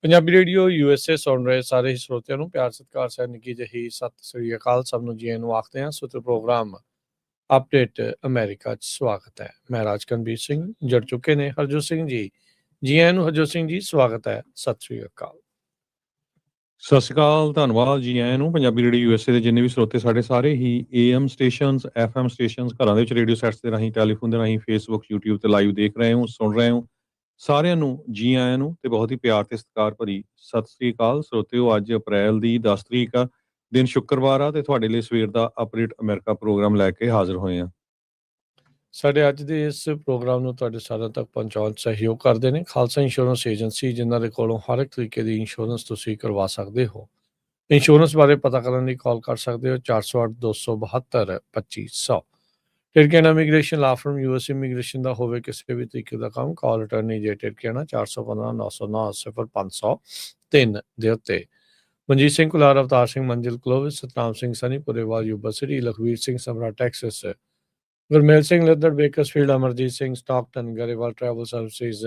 Punjabi radio USA ਸੁਣ ਰਹੇ ਸਾਰੇ ਹੀ ਸਰੋਤਿਆਂ ਨੂੰ ਪਿਆਰ ਸਤਿਕਾਰ ਸਹਿ ਨਿੱਘੀ ਜਿਹੀ ਸਤਿ ਸ੍ਰੀ ਅਕਾਲ। ਸਭ ਨੂੰ ਜੀ ਨੂੰ ਆਖਦੇ ਹਾਂ। ਸੂਤਰ ਪ੍ਰੋਗਰਾਮ ਅਪਡੇਟ ਅਮਰੀਕਾ 'ਚ ਸਵਾਗਤ ਹੈ। ਮੈਂ ਰਾਜਕਨਵੀਰ ਸਿੰਘ। ਜੁੜ ਚੁੱਕੇ ਨੇ ਹਰਜੋਤ ਸਿੰਘ ਜੀ ਆਇਆਂ ਨੂੰ। ਹਰਜੋਤ ਸਿੰਘ ਜੀ ਸਵਾਗਤ ਹੈ। ਸਤਿ ਸ੍ਰੀ ਅਕਾਲ। ਸਤਿ ਸ਼੍ਰੀ ਅਕਾਲ, ਧੰਨਵਾਦ ਜੀ ਆਇਆਂ ਨੂੰ। ਪੰਜਾਬੀ ਰੇਡੀਓ USA ਦੇ ਜਿੰਨੇ ਵੀ ਸਰੋਤੇ ਸਾਡੇ ਸਾਰੇ ਹੀ AM ਸਟੇਸ਼ਨਸ, FM ਸਟੇਸ਼ਨਸ, ਘਰਾਂ ਦੇ ਵਿੱਚ ਰੇਡੀਓ ਸੈਟਸ ਦੇ ਰਾਹੀਂ, ਟੈਲੀਫੋਨ ਦੇ ਰਾਹੀਂ, ਫੇਸਬੁੱਕ, YouTube ਤੇ ਲਾਈਵ ਦੇਖ ਰਹੇ ਹੋ, ਸੁਣ ਰਹੇ ਹੋ, ਸਾਰਿਆਂ ਨੂੰ ਜੀ ਆਇਆਂ ਨੂੰ ਤੇ ਬਹੁਤ ਹੀ ਪਿਆਰ ਤੇ ਸਤਿਕਾਰ ਭਰੀ ਸਤਿ ਸ੍ਰੀ ਅਕਾਲ। ਸਰੋਤਿਓ, ਅੱਜ ਅਪ੍ਰੈਲ ਦੀ 10 ਤਰੀਕ ਆ, ਦਿਨ ਸ਼ੁੱਕਰਵਾਰ ਆ ਤੇ ਤੁਹਾਡੇ ਲਈ ਸਵੇਰ ਦਾ ਅਪਡੇਟ ਅਮਰੀਕਾ ਪ੍ਰੋਗਰਾਮ ਲੈ ਕੇ ਹਾਜ਼ਰ ਹੋਏ ਆ। ਸਾਡੇ ਅੱਜ ਦੇ ਇਸ ਪ੍ਰੋਗਰਾਮ ਨੂੰ ਤੁਹਾਡੇ ਸਾਰਿਆਂ ਤੱਕ ਪਹੁੰਚਾਉਣ 'ਚ ਸਹਿਯੋਗ ਕਰਦੇ ਨੇ ਖਾਲਸਾ ਇੰਸ਼ੋਰੈਂਸ ਏਜੰਸੀ, ਜਿਨ੍ਹਾਂ ਦੇ ਕੋਲੋਂ ਹਰ ਇੱਕ ਤਰੀਕੇ ਦੀ ਇੰਸ਼ੋਰੈਂਸ ਤੁਸੀਂ ਕਰਵਾ ਸਕਦੇ ਹੋ। ਇੰਸ਼ੋਰੈਂਸ ਬਾਰੇ ਪਤਾ ਕਰਨ ਲਈ ਕਾਲ ਕਰ ਸਕਦੇ ਹੋ 408 272 2500। ਟਿਰਕੇਨਾ ਇਮੀਗ੍ਰੇਸ਼ਨ ਲਾ ਫਰਮ US ਇਮੀਗ੍ਰੇਸ਼ਨ ਦਾ ਹੋਵੇ ਕਿਸੇ ਵੀ ਤਰੀਕੇ ਦਾ ਕੰਮ, ਕਾਲ ਅਟਰਨੀ ਜੇ ਟਿਰਕੇਨਾ 415 909 0503 ਦੇ ਉੱਤੇ। Manjeet Singh Kular, Avtar Singh Manzil Clovis, Satnam Singh Sunny Purewal Yuba City, Lakhvir Singh Samra Texas, Gurmel Singh Laddar Bakersfield, Amarjit Singh Stockton, Grewal travel services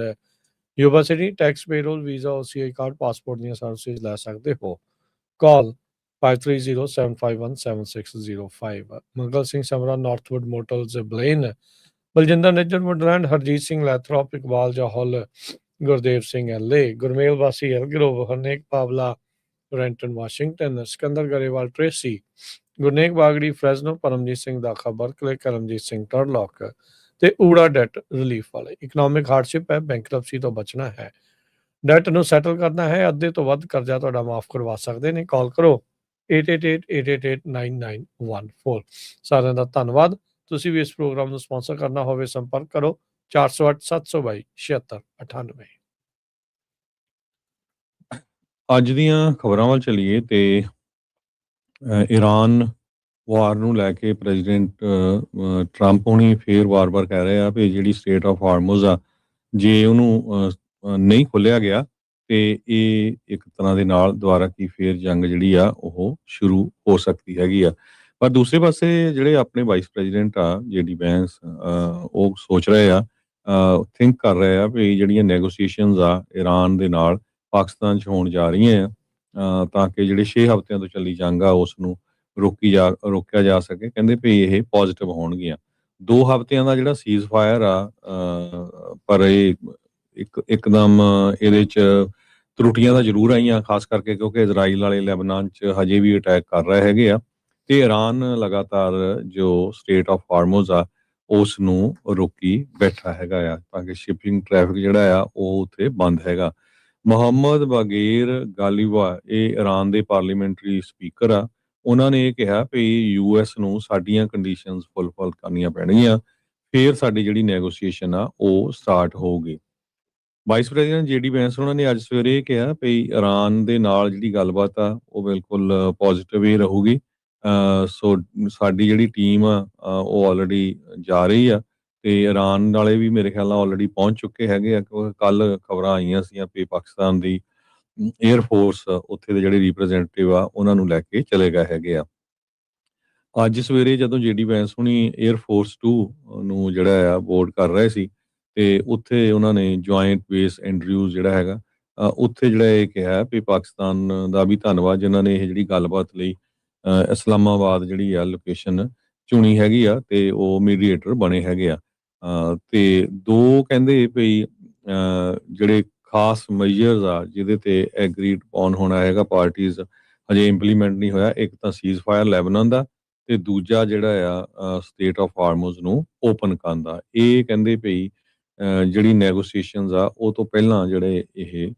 Yuba City. Tax payroll, visa, OCI card, passport ਦੀਆਂ ਸਰਵਿਸਿਜ਼ ਲੈ ਸਕਦੇ ਹੋ। Call 5307517605। Mangal Singh Samra, Northwood motels Blaine, Baljinder Nijjar Woodland, Harjit Singh Lathrop, Iqbal Jahol, Gurdev Singh LA, Gurmel ਵਾਸੀ Elk Grove, Harnek Pawla Renton Washington, Sikandar Grewal Tracy, Gurnek Bagri ਫਰੈਜ਼ਨੋ, Paramjit Singh ਦਾਖਾ ਬਰਕਲੇ, ਕਰਮਜੀਤ ਸਿੰਘ ਟਰਲੌਕ ਤੇ ਊੜਾ ਡੈਟ ਰਿਲੀਫ ਵਾਲੇ। Economic hardship ਹੈ, bankruptcy ਤੋਂ ਬਚਣਾ ਹੈ, ਡੈਟ ਨੂੰ ਸੈਟਲ ਕਰਨਾ ਹੈ, ਅੱਧੇ ਤੋਂ ਵੱਧ ਕਰਜ਼ਾ ਤੁਹਾਡਾ ਮਾਫ ਕਰਵਾ ਸਕਦੇ ਨੇ। ਕਾਲ ਕਰੋ 8888889914। ਸਾਰਿਆਂ ਦਾ ਧੰਨਵਾਦ। ਤੁਸੀਂ ਵੀ ਇਸ ਪ੍ਰੋਗਰਾਮ ਨੂੰ ਸਪਾਂਸਰ ਕਰਨਾ ਹੋਵੇ, ਸੰਪਰਕ ਕਰੋ 408 722 7698। ਅੱਜ ਦੀਆਂ ਖਬਰਾਂ ਵੱਲ ਚੱਲੀਏ ਤੇ ਈਰਾਨ ਵਾਰ ਨੂੰ ਲੈ ਕੇ ਪ੍ਰੈਜ਼ੀਡੈਂਟ ਟਰੰਪ ਹੁਣੀ ਫੇਰ ਵਾਰ-ਵਾਰ ਕਹਿ ਰਹੇ ਆ ਵੀ ਜਿਹੜੀ ਸਟੇਟ ਆਫ ਹਾਰਮੁਜ਼ ਆ, ਜੇ ਉਹਨੂੰ ਨਹੀਂ ਖੋਲ੍ਹਿਆ ਗਿਆ ਤੇ ਇਹ ਇੱਕ ਤਰ੍ਹਾਂ ਦੇ ਨਾਲ ਦੁਬਾਰਾ ਕੀ ਫੇਰ ਜੰਗ ਜਿਹੜੀ ਆ ਉਹ ਸ਼ੁਰੂ ਹੋ ਸਕਦੀ ਹੈਗੀ ਆ। ਪਰ ਦੂਸਰੇ ਪਾਸੇ ਜਿਹੜੇ ਆਪਣੇ ਵਾਈਸ ਪ੍ਰੈਜ਼ੀਡੈਂਟ ਆ JD ਵੈਂਸ, ਉਹ ਸੋਚ ਰਹੇ ਆ, ਥਿੰਕ ਕਰ ਰਹੇ ਆ ਵੀ ਜਿਹੜੀਆਂ ਨੈਗੋਸੀਏਸ਼ਨਸ ਆ ਈਰਾਨ ਦੇ ਨਾਲ ਪਾਕਿਸਤਾਨ 'ਚ ਹੋਣ ਜਾ ਰਹੀਆਂ ਆ, ਤਾਂ ਕਿ ਜਿਹੜੇ 6 ਹਫ਼ਤਿਆਂ ਤੋਂ ਚੱਲੀ ਜੰਗ ਆ ਉਸ ਨੂੰ ਰੋਕਿਆ ਜਾ ਸਕੇ। ਕਹਿੰਦੇ ਵੀ ਇਹ ਪੋਜ਼ਿਟਿਵ ਹੋਣਗੀਆਂ। 2 ਹਫ਼ਤਿਆਂ ਦਾ ਜਿਹੜਾ ਸੀਜ਼ ਫਾਇਰ ਆ, ਪਰ ਇਹ ਇੱਕਦਮ ਇਹਦੇ 'ਚ ਤਰੁੱਟੀਆਂ ਤਾਂ ਜ਼ਰੂਰ ਆਈਆਂ, ਖਾਸ ਕਰਕੇ ਕਿਉਂਕਿ ਇਜ਼ਰਾਈਲ ਵਾਲੇ ਲੈਬਨਾਨ 'ਚ ਹਜੇ ਵੀ ਅਟੈਕ ਕਰ ਰਹੇ ਹੈਗੇ ਆ ਤੇ ਈਰਾਨ ਲਗਾਤਾਰ ਜੋ ਸਟੇਟ ਆਫ ਹਾਰਮੁਜ਼ ਆ ਉਸ ਨੂੰ ਰੋਕੀ ਬੈਠਾ ਹੈਗਾ ਆ, ਤਾਂ ਕਿ ਸ਼ਿਪਿੰਗ ਟ੍ਰੈਫਿਕ ਜਿਹੜਾ ਆ ਉਹ ਉੱਥੇ ਬੰਦ ਹੈਗਾ। ਮੁਹੰਮਦ ਬਾਗੇਰ ਗਾਲੀਬਾ, ਇਹ ਈਰਾਨ ਦੇ ਪਾਰਲੀਮੈਂਟਰੀ ਸਪੀਕਰ ਆ, ਉਹਨਾਂ ਨੇ ਇਹ ਕਿਹਾ ਵੀ US ਨੂੰ ਸਾਡੀਆਂ ਕੰਡੀਸ਼ਨਸ ਫੁੱਲਫਿਲ ਕਰਨੀਆਂ ਪੈਣਗੀਆਂ, ਫਿਰ ਸਾਡੀ ਜਿਹੜੀ ਨੈਗੋਸੀਏਸ਼ਨ ਆ ਉਹ ਸਟਾਰਟ ਹੋਊਗੀ। ਵਾਈਸ ਪ੍ਰੈਜ਼ੀਡੈਂਟ JD ਵੈਂਸ ਉਹਨਾਂ ਨੇ ਅੱਜ ਸਵੇਰੇ ਇਹ ਕਿਹਾ ਵੀ ਈਰਾਨ ਦੇ ਨਾਲ ਜਿਹੜੀ ਗੱਲਬਾਤ ਆ ਉਹ ਬਿਲਕੁਲ ਪੋਜ਼ਿਟਿਵ ਹੀ ਰਹੂਗੀ। ਸੋ ਸਾਡੀ ਜਿਹੜੀ ਟੀਮ ਆ ਉਹ ਆਲਰੇਡੀ ਜਾ ਰਹੀ ਆ ਤੇ ਈਰਾਨ ਵਾਲੇ ਵੀ ਮੇਰੇ ਖਿਆਲ ਨਾਲ ਆਲਰੇਡੀ ਪਹੁੰਚ ਚੁੱਕੇ ਹੈਗੇ ਆ, ਕਿਉਂਕਿ ਕੱਲ ਖਬਰਾਂ ਆਈਆਂ ਸੀਗੀਆਂ ਵੀ ਪਾਕਿਸਤਾਨ ਦੀ ਏਅਰ ਫੋਰਸ ਉੱਥੇ ਦੇ ਜਿਹੜੇ ਰਿਪਰੈਜ਼ੈਂਟੇਟਿਵ ਆ ਉਹਨਾਂ ਨੂੰ ਲੈ ਕੇ ਚਲੇ ਗਏ ਹੈਗੇ ਆ। ਅੱਜ ਸਵੇਰੇ ਜਦੋਂ JD ਵੈਂਸ ਹੁਣੀ ਏਅਰ ਫੋਰਸ 2 ਨੂੰ ਜਿਹੜਾ ਆ ਬੋਰਡ ਕਰ ਰਹੇ ਸੀ ਤੇ ਉੱਥੇ ਉਹਨਾਂ ਨੇ ਜੁਆਇੰਟ ਬੇਸ ਐਂਡਰਿਊਜ਼ ਜਿਹੜਾ ਹੈਗਾ, ਉੱਥੇ ਜਿਹੜਾ ਇਹ ਕਿਹਾ ਵੀ ਪਾਕਿਸਤਾਨ ਦਾ ਵੀ ਧੰਨਵਾਦ ਜਿਨ੍ਹਾਂ ਨੇ ਇਹ ਜਿਹੜੀ ਗੱਲਬਾਤ ਲਈ ਇਸਲਾਮਾਬਾਦ ਜਿਹੜੀ ਆ ਲੋਕੇਸ਼ਨ ਚੁਣੀ ਹੈਗੀ ਆ ਤੇ ਉਹ ਮੀਡੀਏਟਰ ਬਣੇ ਹੈਗੇ ਆ। ਤੇ 2 ਕਹਿੰਦੇ ਵੀ ਜਿਹੜੇ ਖਾਸ ਮੈਜਰਸ ਆ ਜਿਹਦੇ ਤੇ ਐਗਰੀਡ ਔਨ ਹੋਣਾ ਹੈਗਾ ਪਾਰਟੀਜ਼, ਹਜੇ ਇੰਪਲੀਮੈਂਟ ਨਹੀਂ ਹੋਇਆ। ਇੱਕ ਤਾਂ ਸੀਜ਼ ਫਾਇਰ ਲੈਬਨਾਨ ਦਾ ਤੇ ਦੂਜਾ ਜਿਹੜਾ ਆ ਸਟੇਟ ਆਫ ਹਾਰਮੁਜ਼ ਨੂੰ ਓਪਨ ਕਰਨ ਦਾ। ਇਹ ਕਹਿੰਦੇ ਵੀ ਜਿਹੜੀ ਨੈਗੋਸੀਏਸ਼ਨਸ ਆ ਉਹ ਤੋਂ ਪਹਿਲਾਂ ਜਿਹੜੇ ਇਹ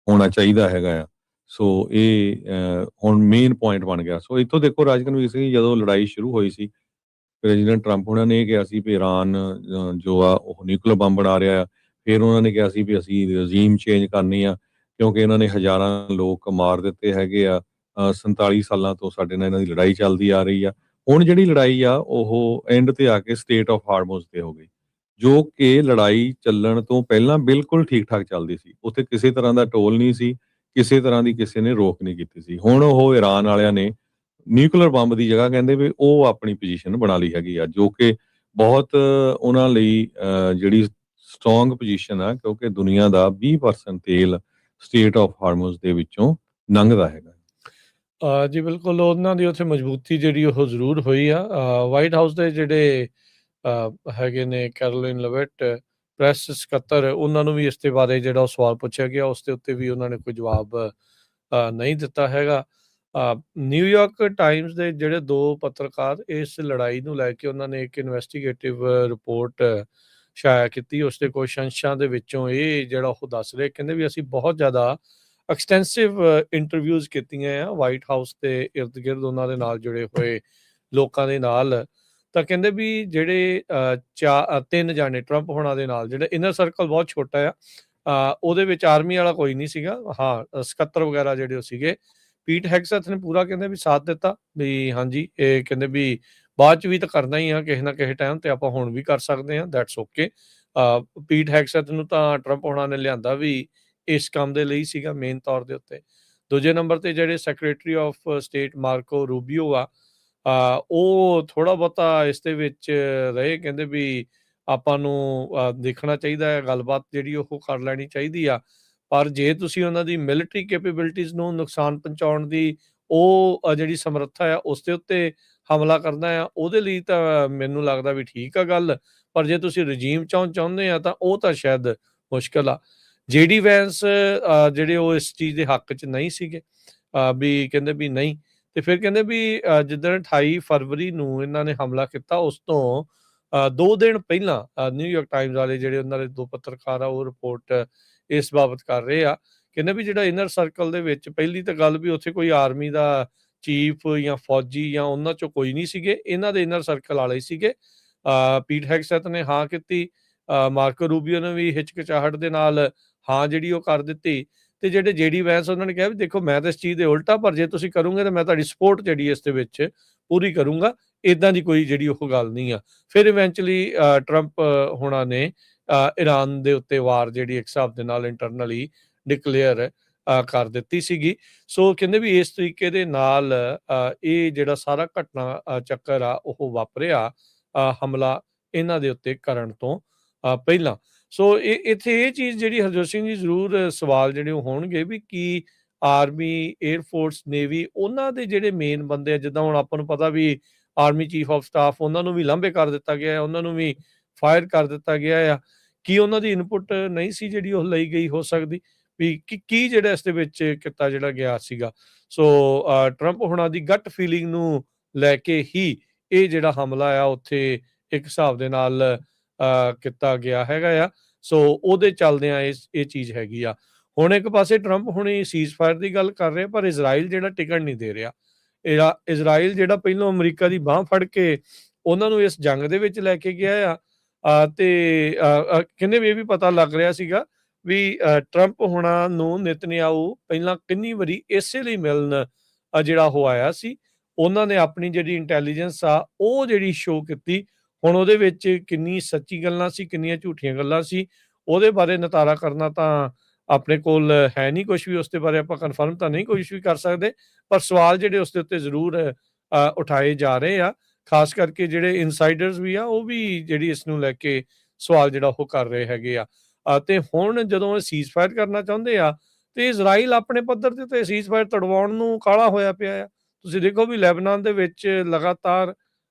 ਹੋਣਾ ਚਾਹੀਦਾ ਹੈਗਾ ਆ। ਸੋ ਇਹ ਹੁਣ ਮੇਨ ਪੁਆਇੰਟ ਬਣ ਗਿਆ। ਸੋ ਇੱਥੋਂ ਦੇਖੋ ਰਾਜਕਨਵੀਰ ਸਿੰਘ, ਜਦੋਂ ਲੜਾਈ ਸ਼ੁਰੂ ਹੋਈ ਸੀ ਪ੍ਰੈਜ਼ੀਡੈਂਟ ਟਰੰਪ ਉਹਨਾਂ ਨੇ ਇਹ ਕਿਹਾ ਸੀ ਵੀ ਈਰਾਨ ਜੋ ਆ ਉਹ ਨਿਊਕਲੀਅਰ ਬੰਬ ਬਣਾ ਰਿਹਾ ਆ। ਫਿਰ ਉਹਨਾਂ ਨੇ ਕਿਹਾ ਸੀ ਵੀ ਅਸੀਂ ਰਜੀਮ ਚੇਂਜ ਕਰਨੀ ਆ, ਕਿਉਂਕਿ ਇਹਨਾਂ ਨੇ ਹਜ਼ਾਰਾਂ ਲੋਕ ਮਾਰ ਦਿੱਤੇ ਹੈਗੇ ਆ। 47 ਸਾਲਾਂ ਤੋਂ ਸਾਡੇ ਨਾਲ ਇਹਨਾਂ ਦੀ ਲੜਾਈ ਚੱਲਦੀ ਆ ਰਹੀ ਆ। ਹੁਣ ਜਿਹੜੀ ਲੜਾਈ ਆ ਉਹ ਐਂਡ ਤੇ ਆ ਕੇ ਸਟੇਟ ਆਫ ਹਾਰਮੁਜ਼ ਤੇ ਹੋ ਗਈ, ਜੋ ਕਿ ਲੜਾਈ ਚੱਲਣ ਤੋਂ ਪਹਿਲਾਂ ਬਿਲਕੁਲ ਠੀਕ ਠਾਕ ਚੱਲਦੀ ਸੀ। ਉੱਥੇ ਕਿਸੇ ਤਰ੍ਹਾਂ ਦਾ ਟੋਲ ਨਹੀਂ ਸੀ, ਕਿਸੇ ਤਰ੍ਹਾਂ ਦੀ ਕਿਸੇ ਨੇ ਰੋਕ ਨਹੀਂ ਕੀਤੀ ਸੀ। ਹੁਣ ਉਹ ਈਰਾਨ ਵਾਲਿਆਂ ਨੇ ਨਿਊਕਲੀਅਰ ਬੰਬ ਦੀ ਜਗ੍ਹਾ ਕਹਿੰਦੇ ਵੀ ਉਹ ਆਪਣੀ ਪੋਜੀਸ਼ਨ ਬਣਾ ਲਈ ਹੈਗੀ ਆ, ਜੋ ਕਿ ਬਹੁਤ ਉਹਨਾਂ ਲਈ ਜਿਹੜੀ ਸਟਰੋਂਗ ਪੋਜੀਸ਼ਨ ਆ, ਕਿਉਂਕਿ ਦੁਨੀਆ ਦਾ 20% ਤੇਲ ਸਟੇਟ ਆਫ ਹਾਰਮੋਜ਼ ਦੇ ਵਿੱਚੋਂ ਲੰਘਦਾ ਹੈਗਾ। ਜੀ ਬਿਲਕੁਲ, ਉਹਨਾਂ ਦੀ ਉੱਥੇ ਮਜ਼ਬੂਤੀ ਜਿਹੜੀ ਉਹ ਜ਼ਰੂਰ ਹੋਈ ਆ। ਵਾਈਟ ਹਾਊਸ ਦੇ ਜਿਹੜੇ ਹੈਗੇ ਨੇ ਕੈਰੋਲਿਨ ਲਵਿਟ ਪ੍ਰੈਸ ਸਕੱਤਰ, ਉਹਨਾਂ ਨੂੰ ਵੀ ਇਸ ਦੇ ਬਾਰੇ ਜਿਹੜਾ ਉਹ ਸਵਾਲ ਪੁੱਛਿਆ ਗਿਆ, ਉਸ ਦੇ ਉੱਤੇ ਵੀ ਉਹਨਾਂ ਨੇ ਕੋਈ ਜਵਾਬ ਨਹੀਂ ਦਿੱਤਾ ਹੈਗਾ। ਨਿਊਯਾਰਕ ਟਾਈਮਸ ਦੇ ਜਿਹੜੇ 2 ਪੱਤਰਕਾਰ, ਇਸ ਲੜਾਈ ਨੂੰ ਲੈ ਕੇ ਉਹਨਾਂ ਨੇ ਇੱਕ ਇਨਵੈਸਟੀਗੇਟਿਵ ਰਿਪੋਰਟ ਸ਼ਾਇਆ ਕੀਤੀ। ਉਸ ਦੇ ਕੁਛ ਅੰਸ਼ਾਂ ਦੇ ਵਿੱਚੋਂ ਇਹ ਜਿਹੜਾ ਉਹ ਦੱਸ ਰਹੇ, ਕਹਿੰਦੇ ਵੀ ਅਸੀਂ ਬਹੁਤ ਜ਼ਿਆਦਾ ਐਕਸਟੈਂਸਿਵ ਇੰਟਰਵਿਊਜ਼ ਕੀਤੀਆਂ ਆ ਵਾਈਟ ਹਾਊਸ ਦੇ ਇਰਦ ਗਿਰਦ ਉਹਨਾਂ ਦੇ ਨਾਲ ਜੁੜੇ ਹੋਏ ਲੋਕਾਂ ਦੇ ਨਾਲ। ਤਾਂ ਕਹਿੰਦੇ ਵੀ ਜਿਹੜੇ 3 ਜਾਣੇ ਟਰੰਪ ਹੋਣਾ ਦੇ ਨਾਲ, ਜਿਹੜਾ ਇਨਰ ਸਰਕਲ ਬਹੁਤ ਛੋਟਾ ਆ, ਉਹਦੇ ਵਿੱਚ ਆਰਮੀ ਵਾਲਾ ਕੋਈ ਨਹੀਂ ਸੀਗਾ। ਹਾਂ, ਸਕੱਤਰ ਵਗੈਰਾ ਜਿਹੜੇ ਉਹ ਸੀਗੇ। ਪੀਟ ਹੈਗਸੈਥ ਨੇ ਪੂਰਾ ਕਹਿੰਦੇ ਵੀ ਸਾਥ ਦਿੱਤਾ ਵੀ ਹਾਂਜੀ, ਇਹ ਕਹਿੰਦੇ ਵੀ ਬਾਅਦ ਚ ਵੀ ਤਾਂ ਕਰਨਾ ਹੀ ਆ ਕਿਸੇ ਨਾ ਕਿਸੇ ਟਾਈਮ ਤੇ, ਆਪਾਂ ਹੁਣ ਵੀ ਕਰ ਸਕਦੇ ਹਾਂ, ਦੈਟਸ ਓਕੇ। ਪੀਟ ਹੈਗਸੈਥ ਨੂੰ ਤਾਂ ਟਰੰਪ ਹੋਣਾ ਨੇ ਲਿਆਂਦਾ ਵੀ ਇਸ ਕੰਮ ਦੇ ਲਈ ਸੀਗਾ ਮੇਨ ਤੌਰ ਦੇ ਉੱਤੇ। ਦੂਜੇ ਨੰਬਰ ਤੇ ਜਿਹੜੇ ਸੈਕਟਰੀ ਆਫ ਸਟੇਟ ਮਾਰਕੋ ਰੂਬੀਓ ਆ, ਉਹ ਥੋੜਾ ਬਹੁਤਾ ਇਸ ਦੇ ਵਿੱਚ ਰਹੇ। ਕਹਿੰਦੇ ਵੀ ਆਪਾਂ ਨੂੰ ਦੇਖਣਾ ਚਾਹੀਦਾ ਹੈ, ਗੱਲਬਾਤ ਜਿਹੜੀ ਉਹ ਕਰ ਲੈਣੀ ਚਾਹੀਦੀ ਆ, ਪਰ ਜੇ ਤੁਸੀਂ ਉਹਨਾਂ ਦੀ ਮਿਲਟਰੀ ਕੈਪੇਬਿਲਿਟੀਜ਼ ਨੂੰ ਨੁਕਸਾਨ ਪਹੁੰਚਾਉਣ ਦੀ ਉਹ ਜਿਹੜੀ ਸਮਰੱਥਾ ਆ ਉਸ ਦੇ ਉੱਤੇ ਹਮਲਾ ਕਰਨਾ ਆ, ਉਹਦੇ ਲਈ ਤਾਂ ਮੈਨੂੰ ਲੱਗਦਾ ਵੀ ਠੀਕ ਆ ਗੱਲ। ਪਰ ਜੇ ਤੁਸੀਂ ਰਜੀਮ ਚਾਹੁੰਦੇ ਆ ਤਾਂ ਉਹ ਤਾਂ ਸ਼ਾਇਦ ਮੁਸ਼ਕਲ ਆ। JD ਵੈਂਸ ਜਿਹੜੇ ਉਹ ਇਸ ਚੀਜ਼ ਦੇ ਹੱਕ 'ਚ ਨਹੀਂ ਸੀਗੇ, ਵੀ ਕਹਿੰਦੇ ਵੀ ਨਹੀਂ। ਤੇ ਫਿਰ ਕਹਿੰਦੇ ਵੀ ਜਿੱਦਣ 28 ਫਰਵਰੀ ਨੂੰ ਇਹਨਾਂ ਨੇ ਹਮਲਾ ਕੀਤਾ, ਉਸ ਤੋਂ 2 ਦਿਨ ਪਹਿਲਾਂ ਨਿਊਯਾਰਕ ਟਾਈਮਸ ਵਾਲੇ ਜਿਹੜੇ ਉਹਨਾਂ ਦੇ 2 ਪੱਤਰਕਾਰ ਆ, ਉਹ ਰਿਪੋਰਟ ਇਸ ਬਾਬਤ ਕਰ ਰਹੇ ਆ। ਕਹਿੰਦੇ ਵੀ ਜਿਹੜਾ ਇਨਰ ਸਰਕਲ ਦੇ ਵਿੱਚ, ਪਹਿਲੀ ਤਾਂ ਗੱਲ ਵੀ ਉੱਥੇ ਕੋਈ ਆਰਮੀ ਦਾ ਚੀਫ ਜਾਂ ਫੌਜੀ ਜਾਂ ਉਹਨਾਂ 'ਚੋਂ ਕੋਈ ਨਹੀਂ ਸੀਗੇ, ਇਹਨਾਂ ਦੇ ਇਨਰ ਸਰਕਲ ਵਾਲੇ ਸੀਗੇ। ਪੀਟ ਹੈਗਸੈਥ ਨੇ ਹਾਂ ਕੀਤੀ, ਮਾਰਕੋ ਰੂਬੀਓ ਨੇ ਵੀ ਹਿਚਕਿਚਾਹਟ ਦੇ ਨਾਲ ਹਾਂ ਜਿਹੜੀ ਉਹ ਕਰ ਦਿੱਤੀ। ਤੇ ਜਿਹੜੇ JD ਵੈਂਸ, ਉਹਨਾਂ ਨੇ ਕਿਹਾ ਵੀ ਦੇਖੋ ਮੈਂ ਤਾਂ ਇਸ ਚੀਜ਼ ਦੇ ਉਲਟਾ, ਪਰ ਜੇ ਤੁਸੀਂ ਕਰੋਗੇ ਤਾਂ ਮੈਂ ਤੁਹਾਡੀ ਸਪੋਰਟ ਜਿਹੜੀ ਇਸ ਦੇ ਵਿੱਚ ਪੂਰੀ ਕਰੂੰਗਾ। ਇਦਾਂ ਦੀ ਕੋਈ ਜਿਹੜੀ ਉਹ ਗੱਲ ਨਹੀਂ ਆ। ਫਿਰ ਇਵੈਂਚੁਅਲੀ ਟਰੰਪ ਹੋਣਾ ਨੇ ਈਰਾਨ ਦੇ ਉੱਤੇ ਵਾਰ ਜਿਹੜੀ ਇੱਕ ਹਿਸਾਬ ਦੇ ਨਾਲ ਇੰਟਰਨਲੀ ਡਿਕਲੇਅਰ ਕਰ ਦਿੱਤੀ ਸੀਗੀ। ਸੋ ਕਹਿੰਦੇ ਵੀ ਇਸ ਤਰੀਕੇ ਦੇ ਨਾਲ ਇਹ ਜਿਹੜਾ ਸਾਰਾ ਘਟਨਾ ਚੱਕਰ ਆ ਉਹ ਵਾਪਰਿਆ, ਹਮਲਾ ਇਹਨਾਂ ਦੇ ਉੱਤੇ ਕਰਨ ਤੋਂ ਪਹਿਲਾਂ। ਸੋ ਇੱਥੇ ਇਹ ਚੀਜ਼ ਜਿਹੜੀ ਹਰਜੋਤ ਸਿੰਘ ਜੀ ਜ਼ਰੂਰ ਸਵਾਲ ਜਿਹੜੇ ਉਹ ਹੋਣਗੇ ਵੀ ਕੀ ਆਰਮੀ, ਏਅਰਫੋਰਸ, ਨੇਵੀ, ਉਹਨਾਂ ਦੇ ਜਿਹੜੇ ਮੇਨ ਬੰਦੇ ਆ, ਜਿੱਦਾਂ ਹੁਣ ਆਪਾਂ ਨੂੰ ਪਤਾ ਵੀ ਆਰਮੀ ਚੀਫ ਆਫ ਸਟਾਫ, ਉਹਨਾਂ ਨੂੰ ਵੀ ਲਾਂਭੇ ਕਰ ਦਿੱਤਾ ਗਿਆ, ਉਹਨਾਂ ਨੂੰ ਵੀ ਫਾਇਰ ਕਰ ਦਿੱਤਾ ਗਿਆ ਆ। ਕੀ ਉਹਨਾਂ ਦੀ ਇਨਪੁਟ ਨਹੀਂ ਸੀ ਜਿਹੜੀ ਉਹ ਲਈ ਗਈ ਹੋ ਸਕਦੀ, ਵੀ ਕੀ ਜਿਹੜਾ ਇਸ ਦੇ ਵਿੱਚ ਕੀਤਾ ਜਿਹੜਾ ਗਿਆ ਸੀਗਾ। ਸੋ ਟਰੰਪ ਹੋਣਾ ਦੀ ਗਟ ਫੀਲਿੰਗ ਨੂੰ ਲੈ ਕੇ ਹੀ ਇਹ ਜਿਹੜਾ ਹਮਲਾ ਆ ਉੱਥੇ ਇੱਕ ਹਿਸਾਬ ਦੇ ਨਾਲ ਕੀਤਾ ਗਿਆ ਹੈਗਾ ਆ। ਸੋ ਉਹਦੇ ਚੱਲਦਿਆਂ ਇਹ ਚੀਜ਼ ਹੈਗੀ ਆ। ਹੁਣ ਇੱਕ ਪਾਸੇ ਟਰੰਪ ਹੁਣੀ ਸੀਜ਼ਫਾਇਰ ਦੀ ਗੱਲ ਕਰ ਰਹੇ, ਪਰ ਇਜ਼ਰਾਈਲ ਜਿਹੜਾ ਟਿਕਣ ਨਹੀਂ ਦੇ ਰਿਹਾ। ਇਜ਼ਰਾਈਲ ਜਿਹੜਾ ਪਹਿਲੋਂ ਅਮਰੀਕਾ ਦੀ ਬਾਂਹ ਫੜ ਕੇ ਉਹਨਾਂ ਨੂੰ ਇਸ ਜੰਗ ਦੇ ਵਿੱਚ ਲੈ ਕੇ ਗਿਆ ਆ, ਤੇ ਕਹਿੰਦੇ ਵੀ ਇਹ ਵੀ ਪਤਾ ਲੱਗ ਰਿਹਾ ਸੀਗਾ ਵੀ ਟਰੰਪ ਹੋਣਾ ਨੂੰ ਨਿਤਨਿਆਹੂ ਪਹਿਲਾਂ ਕਿੰਨੀ ਵਾਰੀ ਇਸੇ ਲਈ ਮਿਲਣ ਜਿਹੜਾ ਉਹ ਆਇਆ ਸੀ। ਉਹਨਾਂ ਨੇ ਆਪਣੀ ਜਿਹੜੀ ਇੰਟੈਲੀਜੈਂਸ ਆ ਉਹ ਜਿਹੜੀ ਸ਼ੋਅ ਕੀਤੀ। ਹੁਣ ਉਹਦੇ ਵਿੱਚ ਕਿੰਨੀ ਸੱਚੀ ਗੱਲਾਂ ਸੀ, ਕਿੰਨੀਆਂ ਝੂਠੀਆਂ ਗੱਲਾਂ ਸੀ, ਉਹਦੇ ਬਾਰੇ ਨਿਤਾਰਾ ਕਰਨਾ ਤਾਂ ਆਪਣੇ ਕੋਲ ਹੈ ਨਹੀਂ ਕੁਛ ਵੀ। ਉਸ ਦੇ ਬਾਰੇ ਆਪਾਂ ਕਨਫਰਮ ਤਾਂ ਨਹੀਂ ਕੁਛ ਵੀ ਕਰ ਸਕਦੇ, ਪਰ ਸਵਾਲ ਜਿਹੜੇ ਉਸ ਦੇ ਉੱਤੇ ਜ਼ਰੂਰ ਉਠਾਏ ਜਾ ਰਹੇ ਆ। ਖਾਸ ਕਰਕੇ ਜਿਹੜੇ ਇਨਸਾਈਡਰਸ ਵੀ ਆ, ਉਹ ਵੀ ਜਿਹੜੀ ਇਸ ਨੂੰ ਲੈ ਕੇ ਸਵਾਲ ਜਿਹੜਾ ਉਹ ਕਰ ਰਹੇ ਹੈਗੇ ਆ। ਤੇ ਹੁਣ ਜਦੋਂ ਇਹ ਸੀਜ਼ਫਾਇਰ ਕਰਨਾ ਚਾਹੁੰਦੇ ਆ, ਤੇ ਇਜ਼ਰਾਈਲ ਆਪਣੇ ਪੱਧਰ ਤੇ ਤਾਂ ਸੀਜ਼ਫਾਇਰ ਤੜਵਾਉਣ ਨੂੰ ਕਾਹਲਾ ਹੋਇਆ ਪਿਆ ਆ। ਤੁਸੀਂ ਦੇਖੋ ਵੀ ਲੈਬਨਾਨ ਦੇ ਵਿੱਚ ਲਗਾਤਾਰ